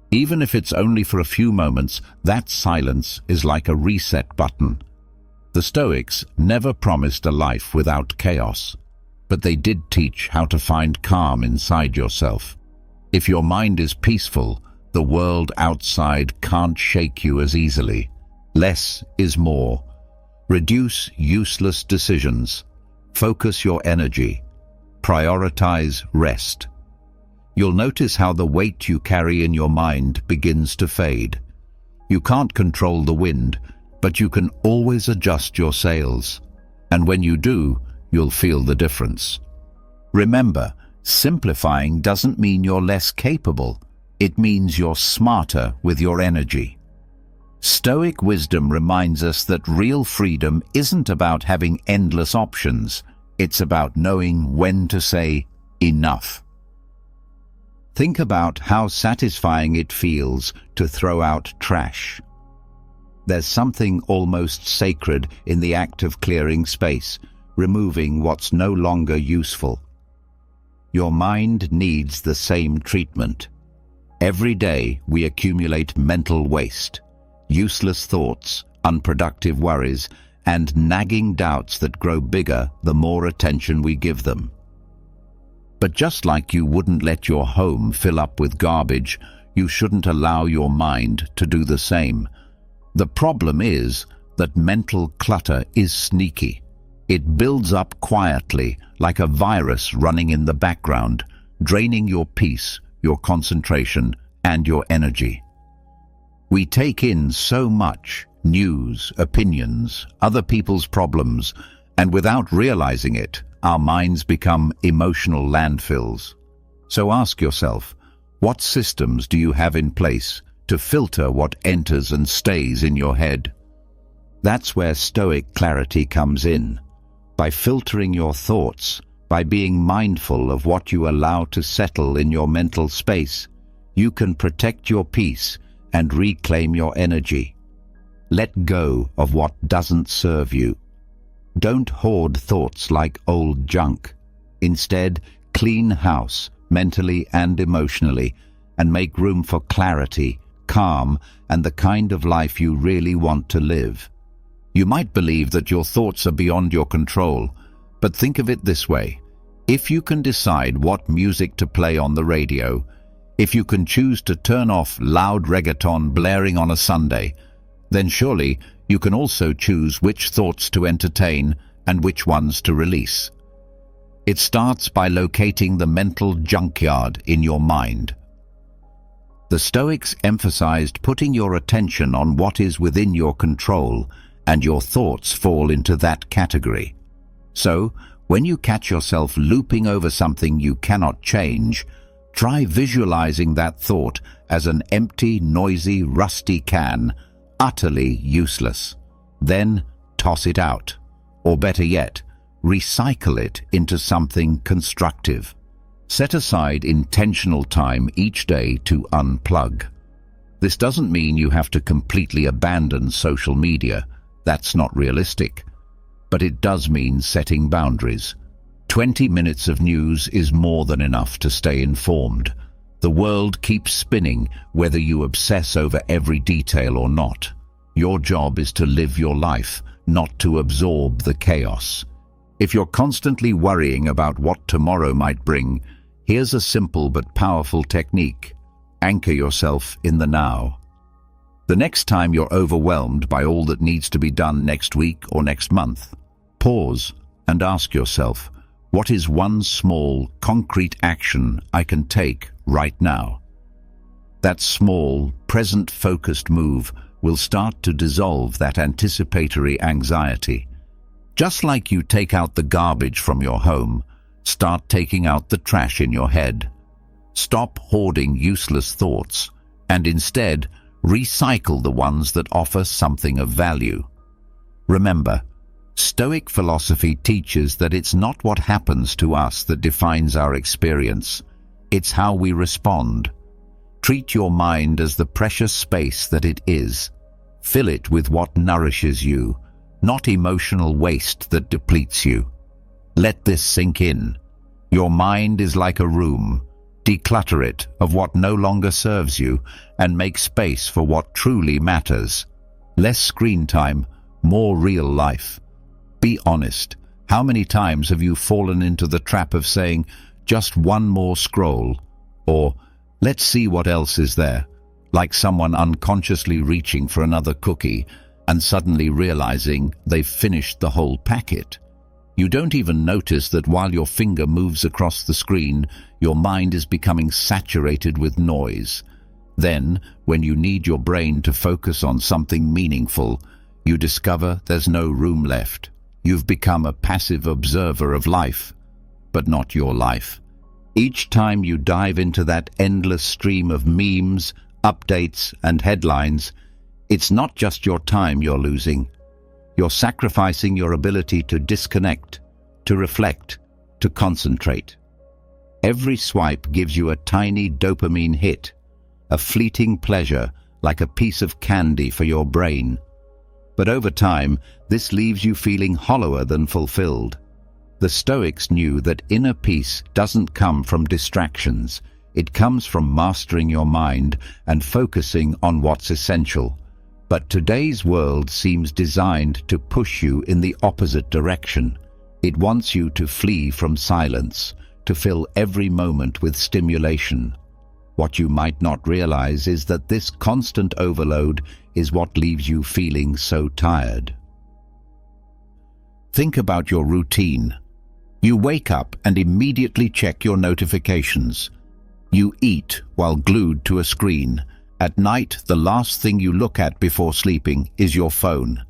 Even if it's only for a few moments, that silence is like a reset button. The Stoics never promised a life without chaos, but they did teach how to find calm inside yourself. If your mind is peaceful, the world outside can't shake you as easily. Less is more. Reduce useless decisions. Focus your energy. Prioritize rest. You'll notice how the weight you carry in your mind begins to fade. You can't control the wind, but you can always adjust your sails. And when you do, you'll feel the difference. Remember, Simplifying doesn't mean you're less capable. It means you're smarter with your energy. Stoic wisdom reminds us that real freedom isn't about having endless options. It's about knowing when to say enough. Think about how satisfying it feels to throw out trash. There's something almost sacred in the act of clearing space, removing what's no longer useful. Your mind needs the same treatment. Every day we accumulate mental waste, useless thoughts, unproductive worries, and nagging doubts that grow bigger the more attention we give them. But just like you wouldn't let your home fill up with garbage, you shouldn't allow your mind to do the same. The problem is that mental clutter is sneaky. It builds up quietly, like a virus running in the background, draining your peace, your concentration, and your energy. We take in so much news, opinions, other people's problems, and without realizing it, our minds become emotional landfills. So ask yourself, what systems do you have in place to filter what enters and stays in your head? That's where Stoic clarity comes in. By filtering your thoughts, by being mindful of what you allow to settle in your mental space, you can protect your peace and reclaim your energy. Let go of what doesn't serve you. Don't hoard thoughts like old junk. Instead, clean house, mentally and emotionally, and make room for clarity, calm, and the kind of life you really want to live. You might believe that your thoughts are beyond your control, but think of it this way. If you can decide what music to play on the radio, if you can choose to turn off loud reggaeton blaring on a Sunday, then surely you can also choose which thoughts to entertain and which ones to release. It starts by locating the mental junkyard in your mind. The Stoics emphasized putting your attention on what is within your control, and your thoughts fall into that category. So, when you catch yourself looping over something you cannot change, try visualizing that thought as an empty, noisy, rusty can, utterly useless. Then toss it out. Or better yet, recycle it into something constructive. Set aside intentional time each day to unplug. This doesn't mean you have to completely abandon social media. That's not realistic. But it does mean setting boundaries. 20 minutes of news is more than enough to stay informed. The world keeps spinning, whether you obsess over every detail or not. Your job is to live your life, not to absorb the chaos. If you're constantly worrying about what tomorrow might bring, here's a simple but powerful technique. Anchor yourself in the now. The next time you're overwhelmed by all that needs to be done next week or next month, pause and ask yourself, what is one small, concrete action I can take right now? That small, present-focused move will start to dissolve that anticipatory anxiety. Just like you take out the garbage from your home, start taking out the trash in your head. Stop hoarding useless thoughts, and instead, recycle the ones that offer something of value. Remember, Stoic philosophy teaches that it's not what happens to us that defines our experience. It's how we respond. Treat your mind as the precious space that it is. Fill it with what nourishes you, not emotional waste that depletes you. Let this sink in. Your mind is like a room. Declutter it of what no longer serves you and make space for what truly matters. Less screen time, more real life. Be honest. How many times have you fallen into the trap of saying, just one more scroll, or let's see what else is there, like someone unconsciously reaching for another cookie and suddenly realizing they've finished the whole packet? You don't even notice that while your finger moves across the screen, your mind is becoming saturated with noise. Then, when you need your brain to focus on something meaningful, you discover there's no room left. You've become a passive observer of life, but not your life. Each time you dive into that endless stream of memes, updates, and headlines, it's not just your time you're losing. You're sacrificing your ability to disconnect, to reflect, to concentrate. Every swipe gives you a tiny dopamine hit, a fleeting pleasure like a piece of candy for your brain. But over time, this leaves you feeling hollower than fulfilled. The Stoics knew that inner peace doesn't come from distractions. It comes from mastering your mind and focusing on what's essential. But today's world seems designed to push you in the opposite direction. It wants you to flee from silence, to fill every moment with stimulation. What you might not realize is that this constant overload is what leaves you feeling so tired. Think about your routine. You wake up and immediately check your notifications. You eat while glued to a screen. At night, the last thing you look at before sleeping is your phone.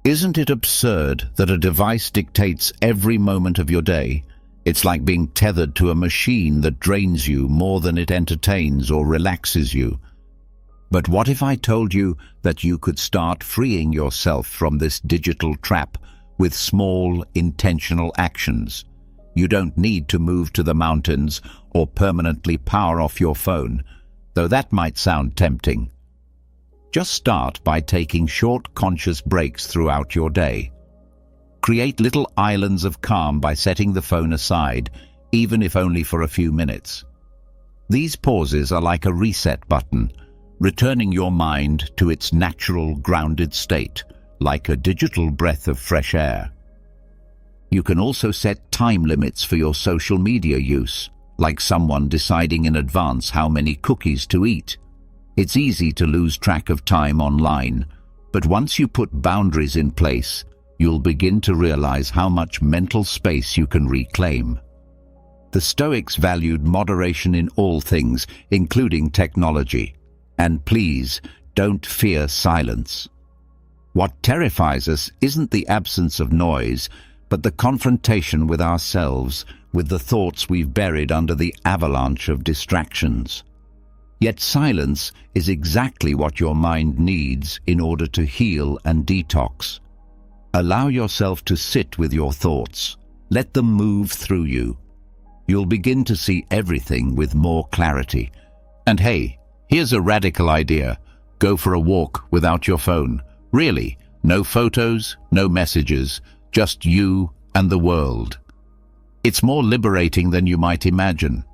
Isn't it absurd that a device dictates every moment of your day? It's like being tethered to a machine that drains you more than it entertains or relaxes you. But what if I told you that you could start freeing yourself from this digital trap with small, intentional actions? You don't need to move to the mountains or permanently power off your phone, though that might sound tempting. Just start by taking short, conscious breaks throughout your day. Create little islands of calm by setting the phone aside, even if only for a few minutes. These pauses are like a reset button, returning your mind to its natural, grounded state, like a digital breath of fresh air. You can also set time limits for your social media use, like someone deciding in advance how many cookies to eat. It's easy to lose track of time online, but once you put boundaries in place, you'll begin to realize how much mental space you can reclaim. The Stoics valued moderation in all things, including technology. And please, don't fear silence. What terrifies us isn't the absence of noise, but the confrontation with ourselves, with the thoughts we've buried under the avalanche of distractions. Yet silence is exactly what your mind needs in order to heal and detox. Allow yourself to sit with your thoughts. Let them move through you. You'll begin to see everything with more clarity. And hey, here's a radical idea. Go for a walk without your phone. Really, no photos, no messages, just you and the world. It's more liberating than you might imagine.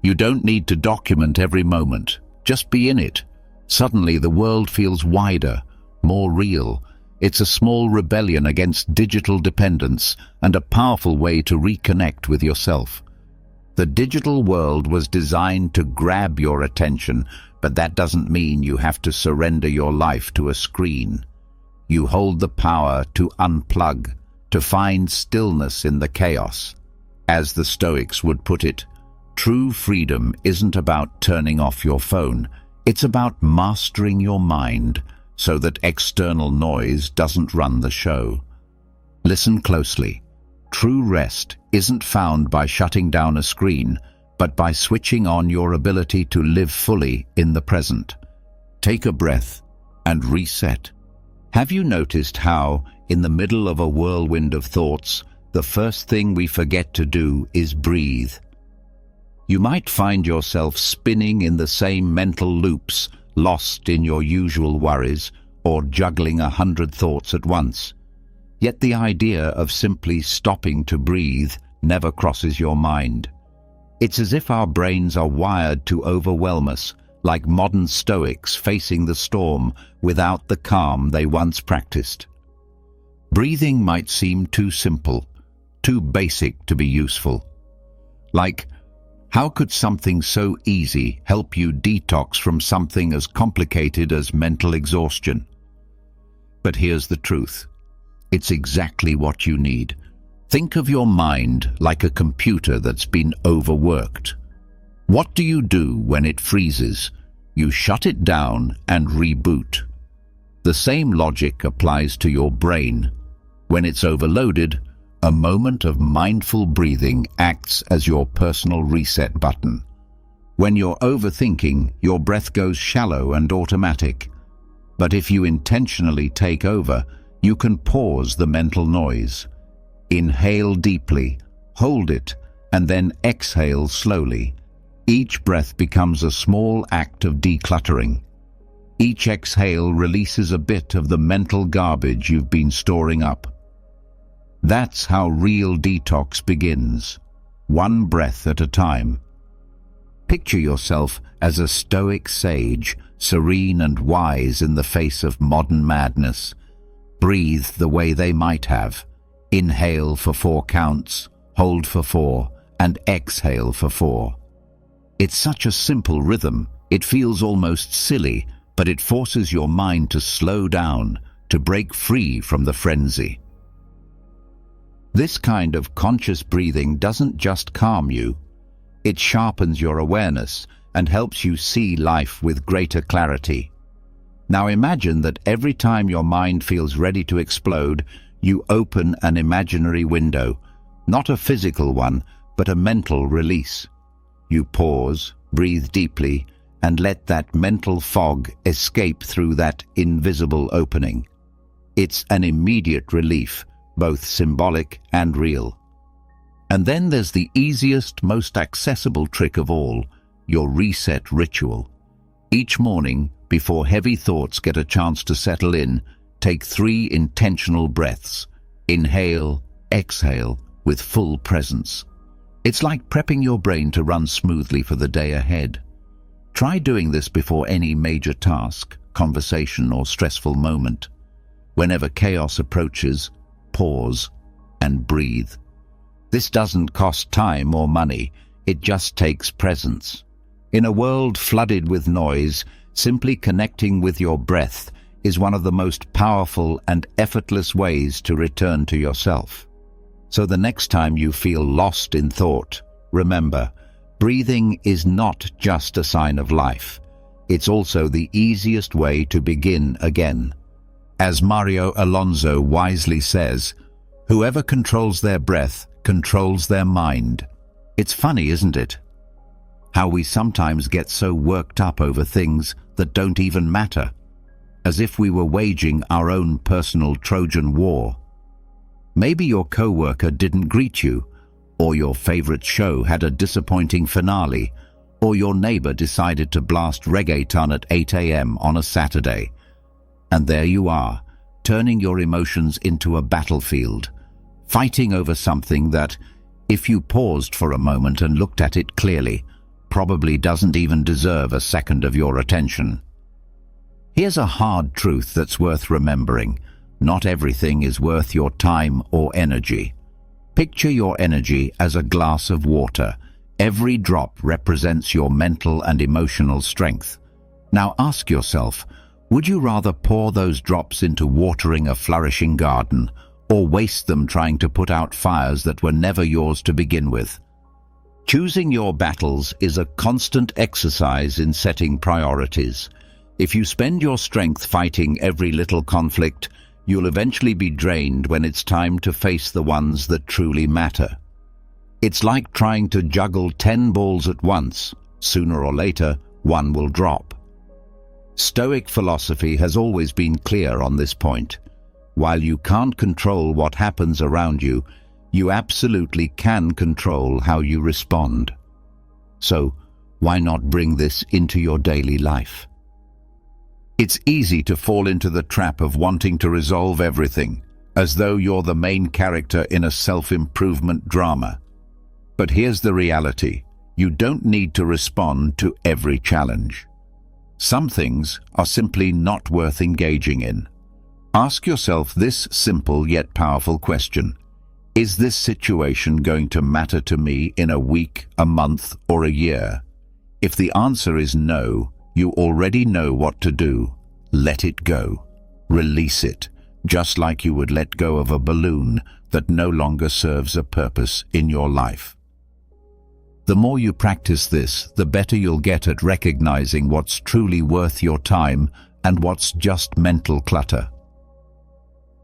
You don't need to document every moment. Just be in it. Suddenly the world feels wider, more real. It's a small rebellion against digital dependence and a powerful way to reconnect with yourself. The digital world was designed to grab your attention, but that doesn't mean you have to surrender your life to a screen. You hold the power to unplug, to find stillness in the chaos. As the Stoics would put it, true freedom isn't about turning off your phone. It's about mastering your mind so that external noise doesn't run the show. Listen closely. True rest isn't found by shutting down a screen, but by switching on your ability to live fully in the present. Take a breath and reset. Have you noticed how, in the middle of a whirlwind of thoughts, the first thing we forget to do is breathe? You might find yourself spinning in the same mental loops, lost in your usual worries, or juggling 100 thoughts at once. Yet the idea of simply stopping to breathe never crosses your mind. It's as if our brains are wired to overwhelm us, like modern Stoics facing the storm without the calm they once practiced. Breathing might seem too simple, too basic to be useful. Like, how could something so easy help you detox from something as complicated as mental exhaustion? But here's the truth. It's exactly what you need. Think of your mind like a computer that's been overworked. What do you do when it freezes? You shut it down and reboot. The same logic applies to your brain. When it's overloaded, A moment of mindful breathing acts as your personal reset button. When you're overthinking, your breath goes shallow and automatic. But if you intentionally take over, you can pause the mental noise. Inhale deeply, hold it, and then exhale slowly. Each breath becomes a small act of decluttering. Each exhale releases a bit of the mental garbage you've been storing up. That's how real detox begins, one breath at a time. Picture yourself as a Stoic sage, serene and wise in the face of modern madness. Breathe the way they might have. Inhale for 4 counts, hold for 4, and exhale for 4. It's such a simple rhythm, it feels almost silly, but it forces your mind to slow down, to break free from the frenzy. This kind of conscious breathing doesn't just calm you, it sharpens your awareness and helps you see life with greater clarity. Now imagine that every time your mind feels ready to explode, you open an imaginary window, not a physical one, but a mental release. You pause, breathe deeply, and let that mental fog escape through that invisible opening. It's an immediate relief, both symbolic and real. And then there's the easiest, most accessible trick of all, your reset ritual. Each morning, before heavy thoughts get a chance to settle in, take 3 intentional breaths. Inhale, exhale, with full presence. It's like prepping your brain to run smoothly for the day ahead. Try doing this before any major task, conversation, or stressful moment. Whenever chaos approaches, pause and breathe. This doesn't cost time or money, it just takes presence. In a world flooded with noise, simply connecting with your breath is one of the most powerful and effortless ways to return to yourself. So the next time you feel lost in thought, remember, breathing is not just a sign of life. It's also the easiest way to begin again. As Mario Alonso wisely says, whoever controls their breath controls their mind. It's funny, isn't it? How we sometimes get so worked up over things that don't even matter, as if we were waging our own personal Trojan war. Maybe your coworker didn't greet you, or your favorite show had a disappointing finale, or your neighbor decided to blast reggaeton at 8 a.m. on a Saturday. And there you are, turning your emotions into a battlefield, fighting over something that, if you paused for a moment and looked at it clearly, probably doesn't even deserve a second of your attention. Here's a hard truth that's worth remembering. Not everything is worth your time or energy. Picture your energy as a glass of water. Every drop represents your mental and emotional strength. Now ask yourself, would you rather pour those drops into watering a flourishing garden, or waste them trying to put out fires that were never yours to begin with? Choosing your battles is a constant exercise in setting priorities. If you spend your strength fighting every little conflict, you'll eventually be drained when it's time to face the ones that truly matter. It's like trying to juggle 10 balls at once. Sooner or later, one will drop. Stoic philosophy has always been clear on this point. While you can't control what happens around you, you absolutely can control how you respond. So, why not bring this into your daily life? It's easy to fall into the trap of wanting to resolve everything, as though you're the main character in a self-improvement drama. But here's the reality. You don't need to respond to every challenge. Some things are simply not worth engaging in. Ask yourself this simple yet powerful question. Is this situation going to matter to me in a week, a month, or a year? If the answer is no, you already know what to do. Let it go. Release it, just like you would let go of a balloon that no longer serves a purpose in your life. The more you practice this, the better you'll get at recognizing what's truly worth your time and what's just mental clutter.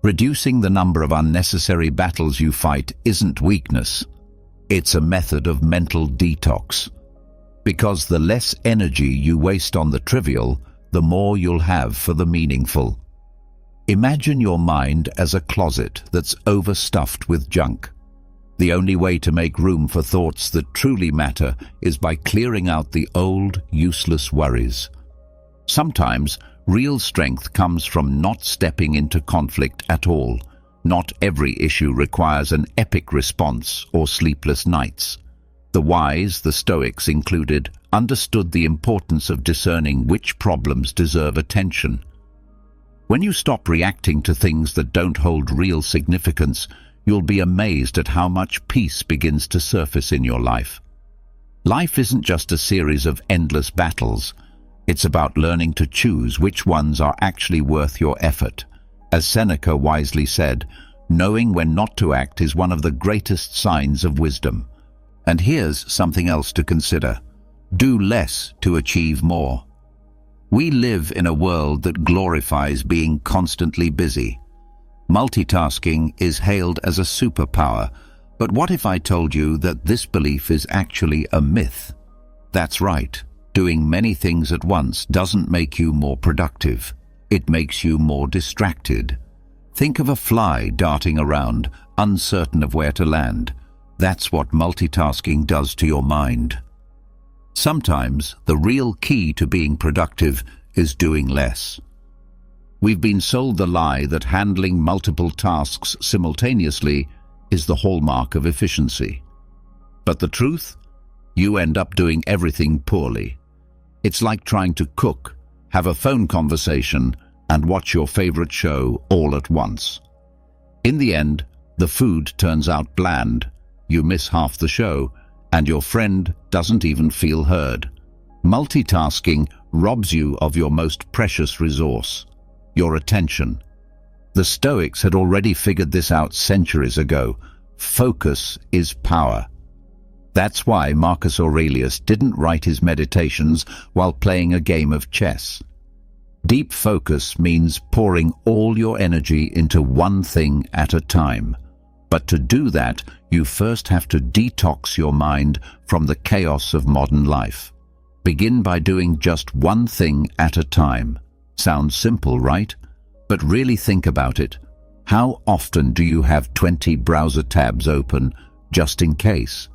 Reducing the number of unnecessary battles you fight isn't weakness. It's a method of mental detox. Because the less energy you waste on the trivial, the more you'll have for the meaningful. Imagine your mind as a closet that's overstuffed with junk. The only way to make room for thoughts that truly matter is by clearing out the old, useless worries. Sometimes, real strength comes from not stepping into conflict at all. Not every issue requires an epic response or sleepless nights. The wise, the Stoics included, understood the importance of discerning which problems deserve attention. When you stop reacting to things that don't hold real significance, you'll be amazed at how much peace begins to surface in your life. Life isn't just a series of endless battles. It's about learning to choose which ones are actually worth your effort. As Seneca wisely said, knowing when not to act is one of the greatest signs of wisdom. And here's something else to consider. Do less to achieve more. We live in a world that glorifies being constantly busy. Multitasking is hailed as a superpower, but what if I told you that this belief is actually a myth? That's right. Doing many things at once doesn't make you more productive. It makes you more distracted. Think of a fly darting around, uncertain of where to land. That's what multitasking does to your mind. Sometimes the real key to being productive is doing less. We've been sold the lie that handling multiple tasks simultaneously is the hallmark of efficiency. But the truth? You end up doing everything poorly. It's like trying to cook, have a phone conversation, and watch your favorite show all at once. In the end, the food turns out bland, you miss half the show, and your friend doesn't even feel heard. Multitasking robs you of your most precious resource, your attention. The Stoics had already figured this out centuries ago. Focus is power. That's why Marcus Aurelius didn't write his meditations while playing a game of chess. Deep focus means pouring all your energy into one thing at a time. But to do that, you first have to detox your mind from the chaos of modern life. Begin by doing just one thing at a time. Sounds simple, right? But really think about it. How often do you have 20 browser tabs open just in case?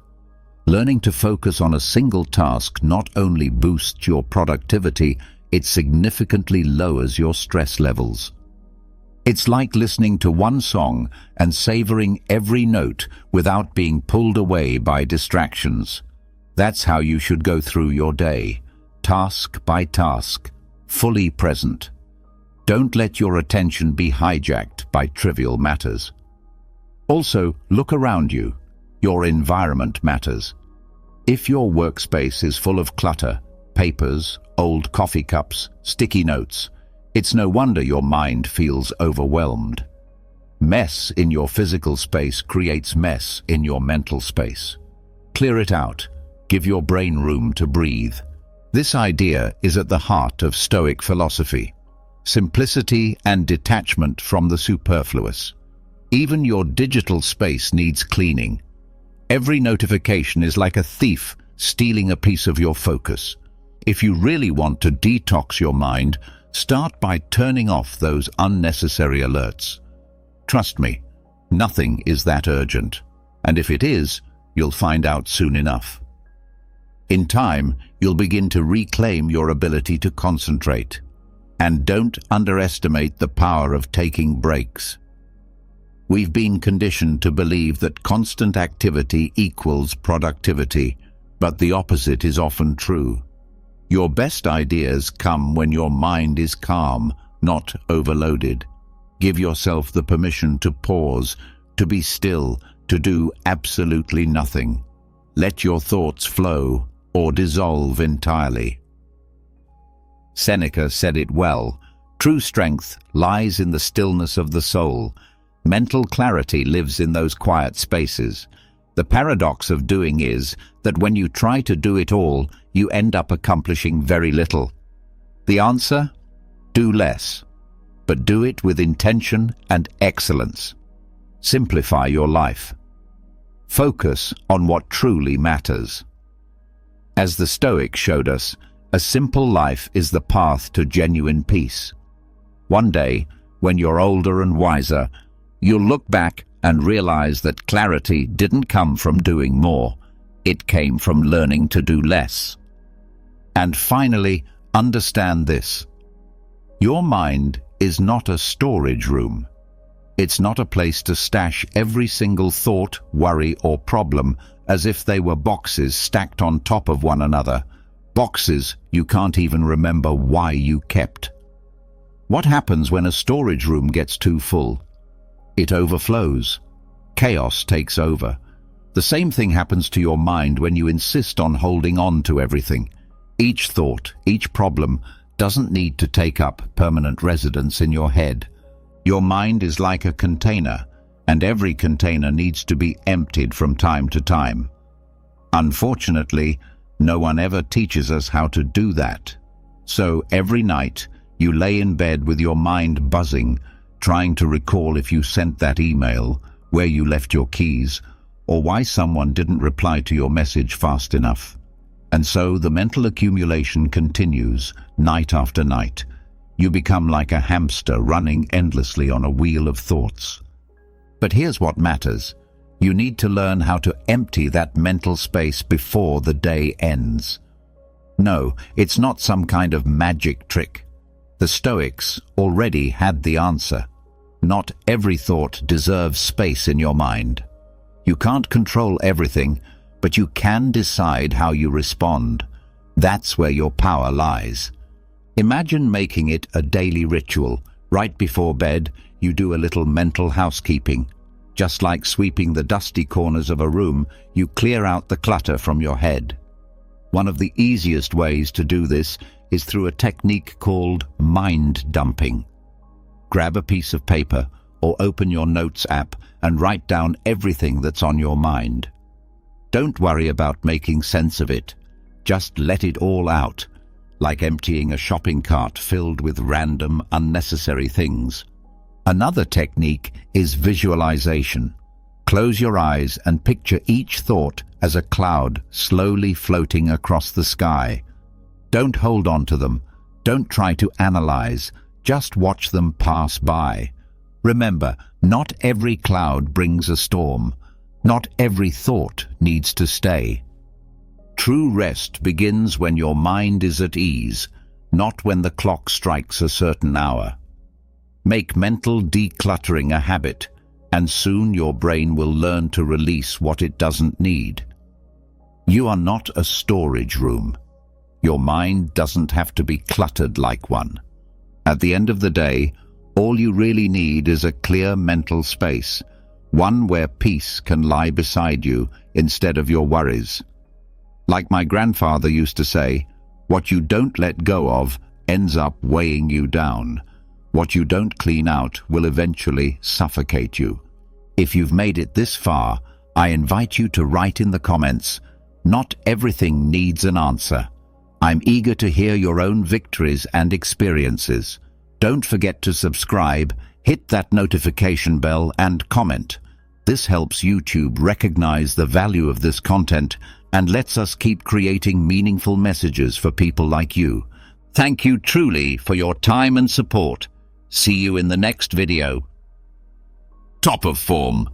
Learning to focus on a single task not only boosts your productivity, it significantly lowers your stress levels. It's like listening to one song and savoring every note without being pulled away by distractions. That's how you should go through your day, task by task, fully present. Don't let your attention be hijacked by trivial matters. Also, look around you. Your environment matters. If your workspace is full of clutter, papers, old coffee cups, sticky notes, it's no wonder your mind feels overwhelmed. Mess in your physical space creates mess in your mental space. Clear it out. Give your brain room to breathe. This idea is at the heart of Stoic philosophy. Simplicity and detachment from the superfluous. Even your digital space needs cleaning. Every notification is like a thief stealing a piece of your focus. If you really want to detox your mind, start by turning off those unnecessary alerts. Trust me, nothing is that urgent, and if it is, you'll find out soon enough. In time, you'll begin to reclaim your ability to concentrate. And don't underestimate the power of taking breaks. We've been conditioned to believe that constant activity equals productivity, but the opposite is often true. Your best ideas come when your mind is calm, not overloaded. Give yourself the permission to pause, to be still, to do absolutely nothing. Let your thoughts flow or dissolve entirely. Seneca said it well, true strength lies in the stillness of the soul. Mental clarity lives in those quiet spaces. The paradox of doing is that when you try to do it all, you end up accomplishing very little. The answer? Do less. but do it with intention and excellence. Simplify your life. Focus on what truly matters. As the Stoics showed us, a simple life is the path to genuine peace. One day, when you're older and wiser, you'll look back and realize that clarity didn't come from doing more. It came from learning to do less. And finally, understand this. Your mind is not a storage room. It's not a place to stash every single thought, worry, or problem as if they were boxes stacked on top of one another. Boxes you can't even remember why you kept. What happens when a storage room gets too full? It overflows. Chaos takes over. The same thing happens to your mind when you insist on holding on to everything. Each thought, each problem doesn't need to take up permanent residence in your head. Your mind is like a container, and every container needs to be emptied from time to time. Unfortunately, no one ever teaches us how to do that. So every night, you lay in bed with your mind buzzing, trying to recall if you sent that email, where you left your keys, or why someone didn't reply to your message fast enough. And so the mental accumulation continues, night after night. You become like a hamster running endlessly on a wheel of thoughts. But here's what matters. You need to learn how to empty that mental space before the day ends. No, it's not some kind of magic trick. The Stoics already had the answer. Not every thought deserves space in your mind. You can't control everything, but you can decide how you respond. That's where your power lies. Imagine making it a daily ritual. Right before bed, you do a little mental housekeeping. Just like sweeping the dusty corners of a room, you clear out the clutter from your head. One of the easiest ways to do this is through a technique called mind dumping. Grab a piece of paper or open your notes app and write down everything that's on your mind. Don't worry about making sense of it. Just let it all out, like emptying a shopping cart filled with random, unnecessary things. Another technique is visualization. Close your eyes and picture each thought as a cloud slowly floating across the sky. Don't hold on to them. Don't try to analyze. Just watch them pass by. Remember, not every cloud brings a storm. Not every thought needs to stay. True rest begins when your mind is at ease, not when the clock strikes a certain hour. Make mental decluttering a habit, and soon your brain will learn to release what it doesn't need. You are not a storage room. Your mind doesn't have to be cluttered like one. At the end of the day, all you really need is a clear mental space, one where peace can lie beside you instead of your worries. Like my grandfather used to say, what you don't let go of ends up weighing you down. What you don't clean out will eventually suffocate you. If you've made it this far, I invite you to write in the comments, "Not everything needs an answer." I'm eager to hear your own victories and experiences. Don't forget to subscribe, hit that notification bell, and comment. This helps YouTube recognize the value of this content and lets us keep creating meaningful messages for people like you. Thank you truly for your time and support. See you in the next video. Top of form,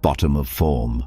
bottom of form.